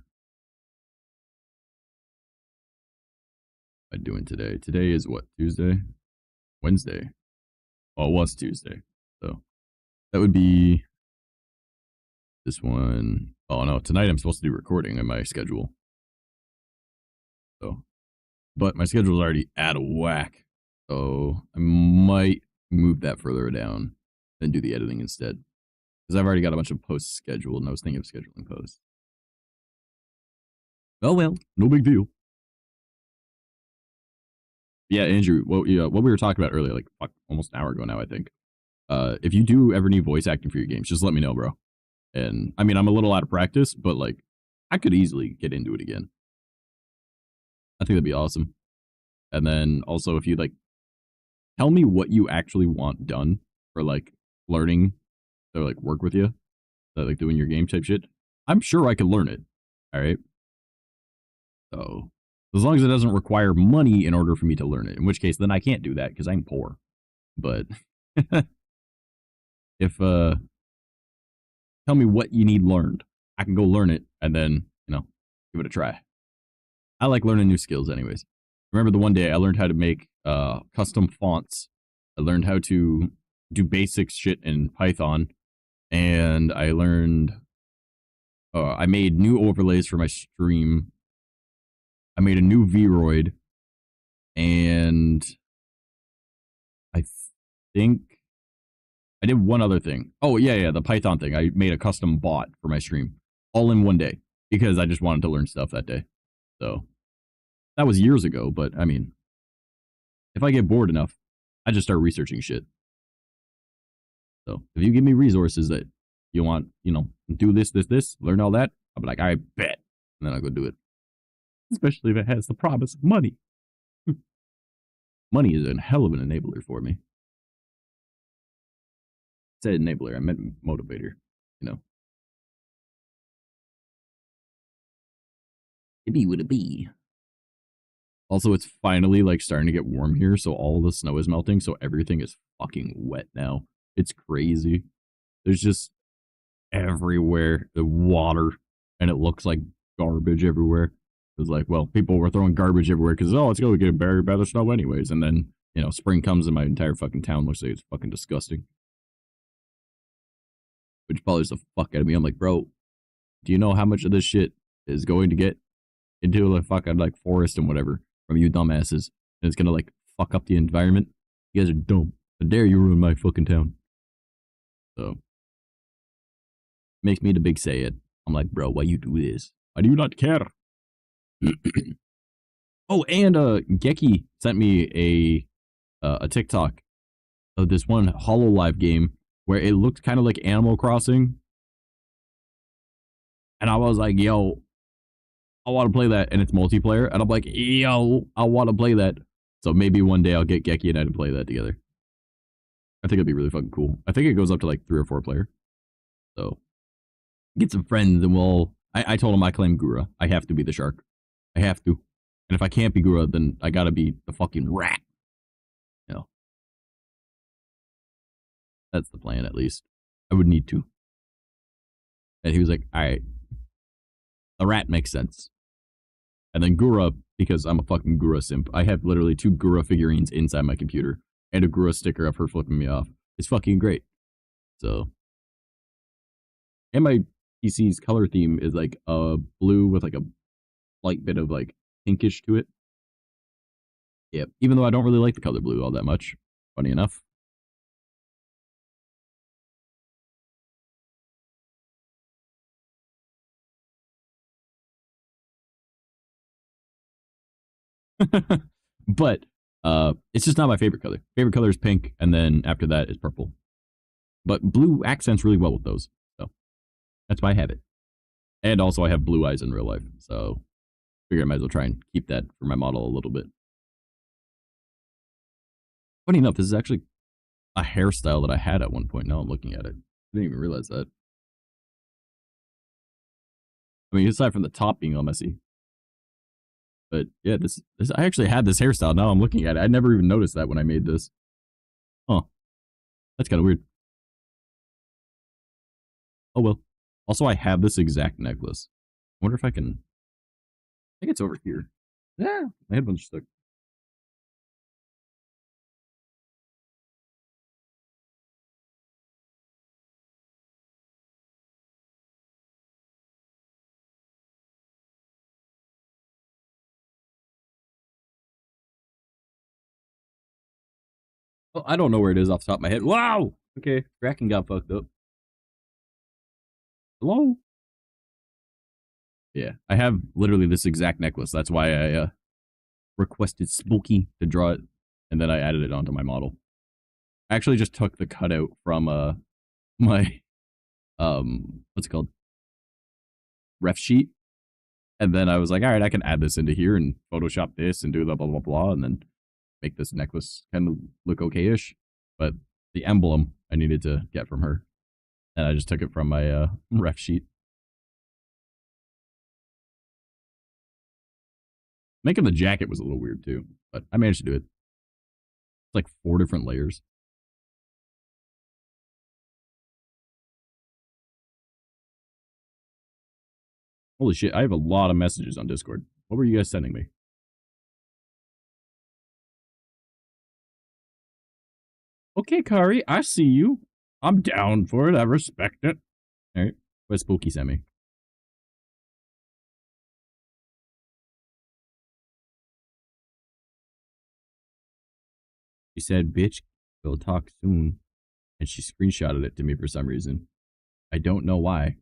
am I doing today? Today is what, Tuesday? Wednesday. Well, it was Tuesday, so that would be this one. Oh no, tonight I'm supposed to do recording in my schedule. So, but my schedule is already out of whack, so I might move that further down and do the editing instead. Because I've already got a bunch of posts scheduled, and I was thinking of scheduling posts. Oh well, no big deal. Yeah, Andrew, what we were talking about earlier, like almost an hour ago now, I think. If you do ever need voice acting for your games, just let me know, bro. And I mean, I'm a little out of practice, but like, I could easily get into it again. I think that'd be awesome. And then also, if you like, tell me what you actually want done for like learning to like work with you, like doing your game type shit. I'm sure I could learn it. All right. So as long as it doesn't require money in order for me to learn it, in which case then I can't do that because I'm poor. But if tell me what you need learned, I can go learn it and then, you know, give it a try. I like learning new skills anyways. Remember the one day I learned how to make custom fonts. I learned how to do basic shit in Python, and I learned I made new overlays for my stream. I made a new Vroid, and I think I did one other thing. Oh, yeah, the Python thing. I made a custom bot for my stream all in one day because I just wanted to learn stuff that day. So that was years ago, but I mean, if I get bored enough, I just start researching shit. So if you give me resources that you want, you know, do this, learn all that, I'll be like, I bet. And then I'll go do it. Especially if it has the promise of money. Money is a hell of an enabler for me. I said enabler, I meant motivator, you know. It be what it be. Also, it's finally like starting to get warm here, so all the snow is melting, so everything is fucking wet now. It's crazy. There's just everywhere the water, and it looks like garbage everywhere. It's like, well, people were throwing garbage everywhere because, oh, it's going to get buried by the snow anyways. And then, you know, spring comes and my entire fucking town looks like it's fucking disgusting. Which bothers the fuck out of me. I'm like, bro, do you know how much of this shit is going to get into the fucking like forest and whatever from you dumbasses? And it's going to like fuck up the environment. You guys are dumb. How dare you ruin my fucking town? So, makes me the big say it. I'm like, bro, why you do this? I do not care. Oh, and Geki sent me a TikTok of this one HoloLive game where it looked kind of like Animal Crossing. And I was like, yo, I want to play that, and it's multiplayer, and I'm like, yo, I want to play that. So maybe one day I'll get Geki and I to play that together. I think it'd be really fucking cool. I think it goes up to like 3 or 4 player. So get some friends and we'll. I told him I claim Gura. I have to be the shark. I have to. And if I can't be Gura, then I gotta be the fucking rat. You know. That's the plan, at least. I would need to. And he was like, alright. The rat makes sense. And then Gura, because I'm a fucking Gura simp, I have literally 2 Gura figurines inside my computer. And a Gura sticker of her flipping me off. It's fucking great. So. And my PC's color theme is like a blue with like a slight bit of like pinkish to it. Yeah, even though I don't really like the color blue all that much. Funny enough. But it's just not my favorite color. Favorite color is pink, and then after that is purple. But blue accents really well with those. So that's why I have it. And also I have blue eyes in real life. So I figure I might as well try and keep that for my model a little bit. Funny enough, this is actually a hairstyle that I had at one point. Now I'm looking at it. I didn't even realize that. I mean, aside from the top being all messy. But yeah, this I actually had this hairstyle. Now I'm looking at it. I never even noticed that when I made this. Huh. That's kind of weird. Oh well. Also, I have this exact necklace. I wonder if I can. I think it's over here. Yeah, my headphones are stuck. Oh, I don't know where it is off the top of my head. Wow! Okay, Kraken got fucked up. Hello? Yeah, I have literally this exact necklace. That's why I requested Spooky to draw it, and then I added it onto my model. I actually just took the cutout from my what's it called? Ref sheet. And then I was like, all right, I can add this into here and Photoshop this and do the blah blah blah, and then make this necklace kind of look okay-ish. But the emblem I needed to get from her, and I just took it from my ref sheet. Making the jacket was a little weird too, but I managed to do it. It's like 4 different layers. Holy shit, I have a lot of messages on Discord. What were you guys sending me? Okay, Kari, I see you. I'm down for it. I respect it. All right, what Spooky sent me? She said, bitch, we'll talk soon. And she screenshotted it to me for some reason. I don't know why.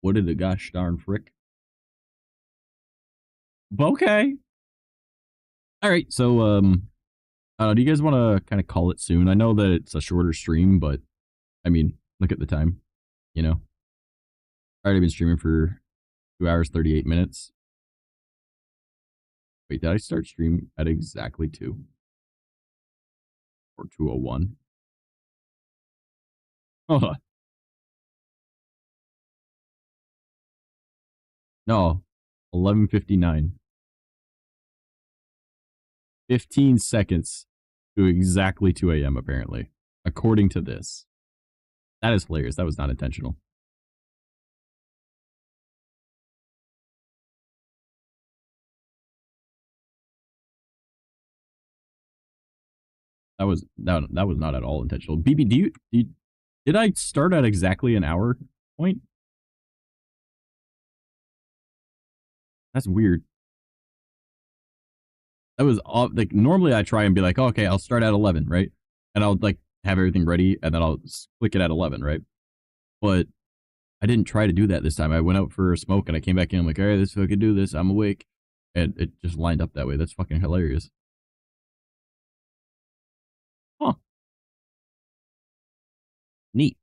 What did the gosh darn frick? Okay. All right, so do you guys want to kind of call it soon? I know that it's a shorter stream, but I mean, look at the time. You know, I already been streaming for 2 hours 38 minutes. Wait, did I start stream at exactly 2 or 2:01? Oh no, 11:59. 15 seconds to exactly 2 a.m. apparently, according to this. That is hilarious. That was not intentional. That was not at all intentional. BB, did I start at exactly an hour point? That's weird. That was like normally I try and be like, oh, okay, I'll start at 11, right? And I'll like have everything ready and then I'll click it at 11, right? But I didn't try to do that this time. I went out for a smoke and I came back in. I'm like, all right, let's fucking do this. I'm awake. And it just lined up that way. That's fucking hilarious. Huh. Neat.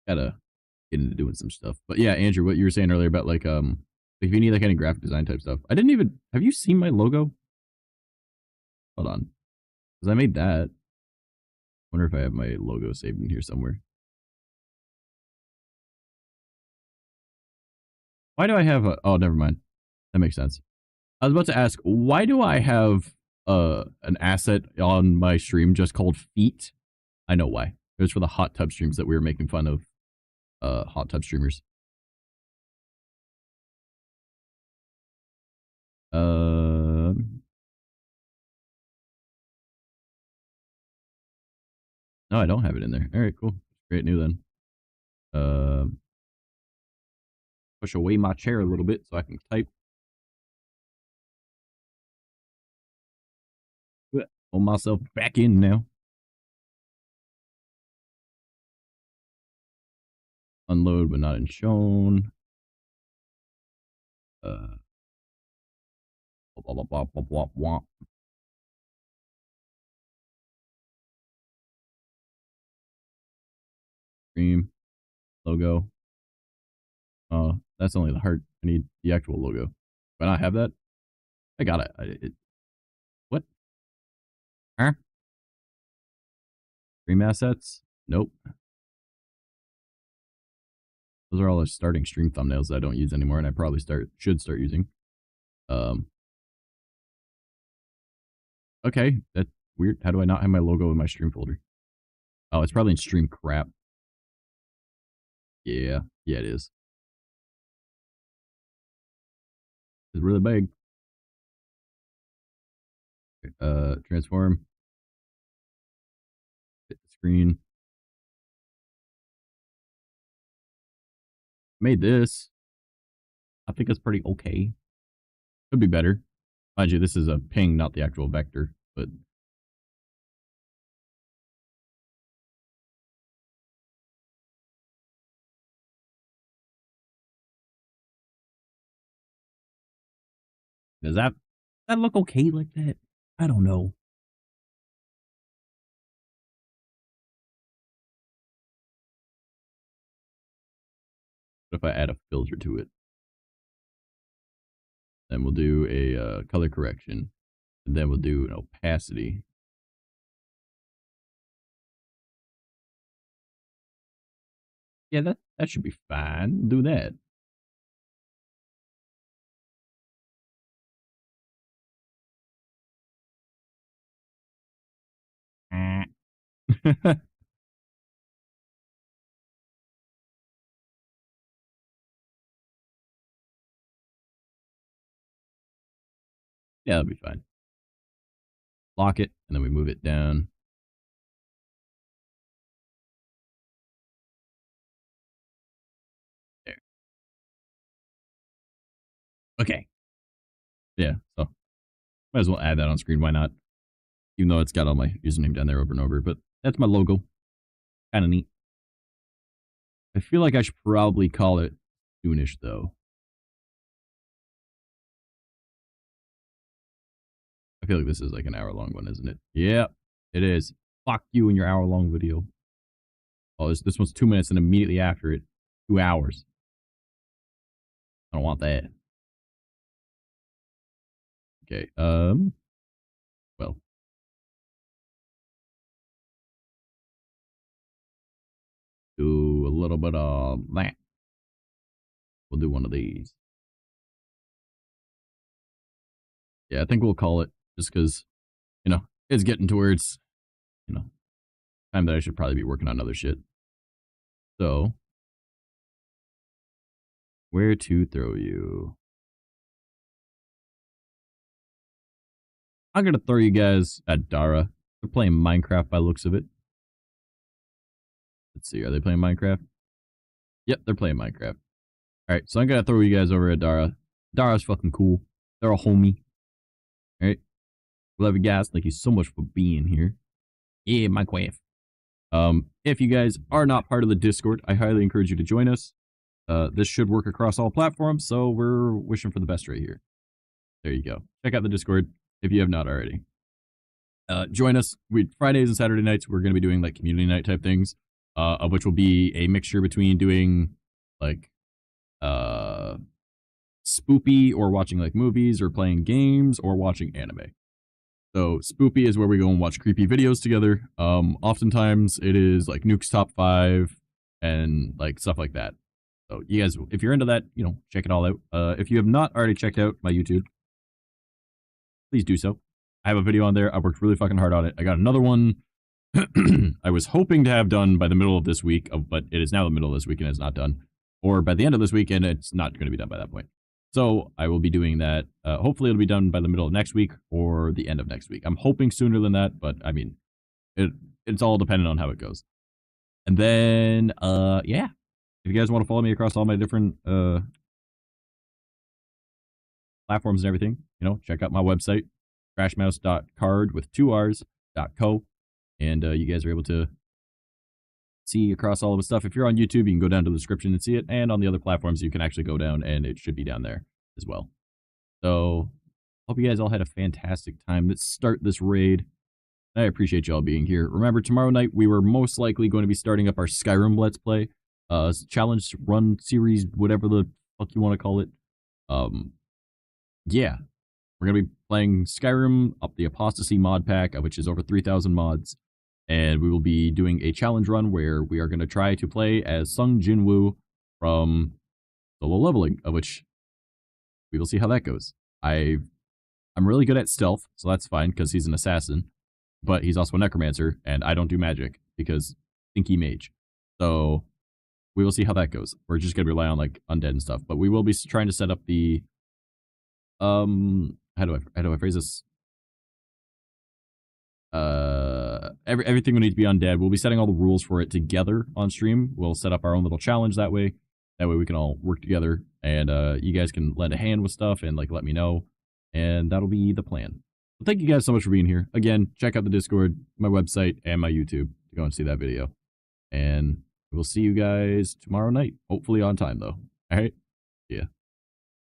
Gotta get into doing some stuff. But yeah, Andrew, what you were saying earlier about like if you need like any graphic design type stuff. I didn't even have you seen my logo? Hold on. Because I made that. Wonder if I have my logo saved in here somewhere. Why do I have a oh never mind. That makes sense. I was about to ask, why do I have an asset on my stream just called feet? I know why. It was for the hot tub streams that we were making fun of hot tub streamers. No, I don't have it in there. All right, cool. Great new then. Push away my chair a little bit so I can type. Pull myself back in now. Unload but not in shown. Stream logo. That's only the heart. I need the actual logo. Do I not have that? I got it. What? Huh? Stream assets? Nope. Those are all the starting stream thumbnails that I don't use anymore, and I probably should start using. Okay, that's weird. How do I not have my logo in my stream folder? Oh, it's probably in stream crap. Yeah, it is. It's really big. Transform. Hit the screen. Made this. I think it's pretty okay. Could be better. Mind you, this is a ping, not the actual vector, but does that look okay like that? I don't know. What if I add a filter to it? Then we'll do a color correction. And then we'll do an opacity. Yeah, that should be fine. Do that. Yeah, that'll be fine. Lock it, and then we move it down. There. Okay. Yeah, so might as well add that on screen. Why not? Even though it's got all my username down there over and over. But that's my logo. Kind of neat. I feel like I should probably call it soonish, though. I feel like this is like an hour-long one, isn't it? Yeah, it is. Fuck you and your hour-long video. Oh, this one's 2 minutes, and immediately after it, 2 hours. I don't want that. Okay, well. Do a little bit of that. We'll do one of these. Yeah, I think we'll call it just because, you know, it's getting towards, you know, time that I should probably be working on other shit. So, where to throw you? I'm going to throw you guys at Dara. They're playing Minecraft by the looks of it. Let's see, are they playing Minecraft? Yep, they're playing Minecraft. Alright, so I'm going to throw you guys over at Dara. Dara's fucking cool. They're a homie. Alright. Love you guys. Thank you so much for being here. Yeah, Minecraft. If you guys are not part of the Discord, I highly encourage you to join us. This should work across all platforms, so we're wishing for the best right here. There you go. Check out the Discord if you have not already. Join us. Fridays and Saturday nights, we're going to be doing like community night type things, of which will be a mixture between doing like spoopy or watching like movies or playing games or watching anime. So spoopy is where we go and watch creepy videos together. Oftentimes it is like Nuke's Top 5 and like stuff like that. So you guys, if you're into that, you know, check it all out. If you have not already checked out my YouTube, please do so. I have a video on there. I worked really fucking hard on it. I got another one I was hoping to have done by the middle of this week, but it is now the middle of this week and it's not done. Or by the end of this week and it's not going to be done by that point. So I will be doing that. Hopefully it'll be done by the middle of next week or the end of next week. I'm hoping sooner than that, but I mean, it's all dependent on how it goes. And then, yeah. If you guys want to follow me across all my different platforms and everything, you know, check out my website, crashmouse.card with 2 R's.co. And you guys are able to see across all of the stuff. If you're on YouTube, you can go down to the description and see it. And on the other platforms, you can actually go down and it should be down there as well. So, hope you guys all had a fantastic time. Let's start this raid. I appreciate y'all being here. Remember, tomorrow night, we were most likely going to be starting up our Skyrim Let's Play. Challenge run series, whatever the fuck you want to call it. Yeah. We're going to be playing Skyrim up the Apostasy mod pack, which is over 3,000 mods. And we will be doing a challenge run where we are going to try to play as Sung Jinwoo from Solo Leveling, of which we will see how that goes. I'm really good at stealth, so that's fine, because he's an assassin. But he's also a necromancer, and I don't do magic, because Stinky Mage. So, we will see how that goes. We're just going to rely on, like, undead and stuff. But we will be trying to set up the... how do I phrase this? Everything will need to be undead. We'll be setting all the rules for it together on stream. We'll set up our own little challenge that way. That way we can all work together, and you guys can lend a hand with stuff and like let me know, and that'll be the plan. So thank you guys so much for being here. Again, check out the Discord, my website, and my YouTube to go and see that video. And we'll see you guys tomorrow night, hopefully on time though. All right, yeah.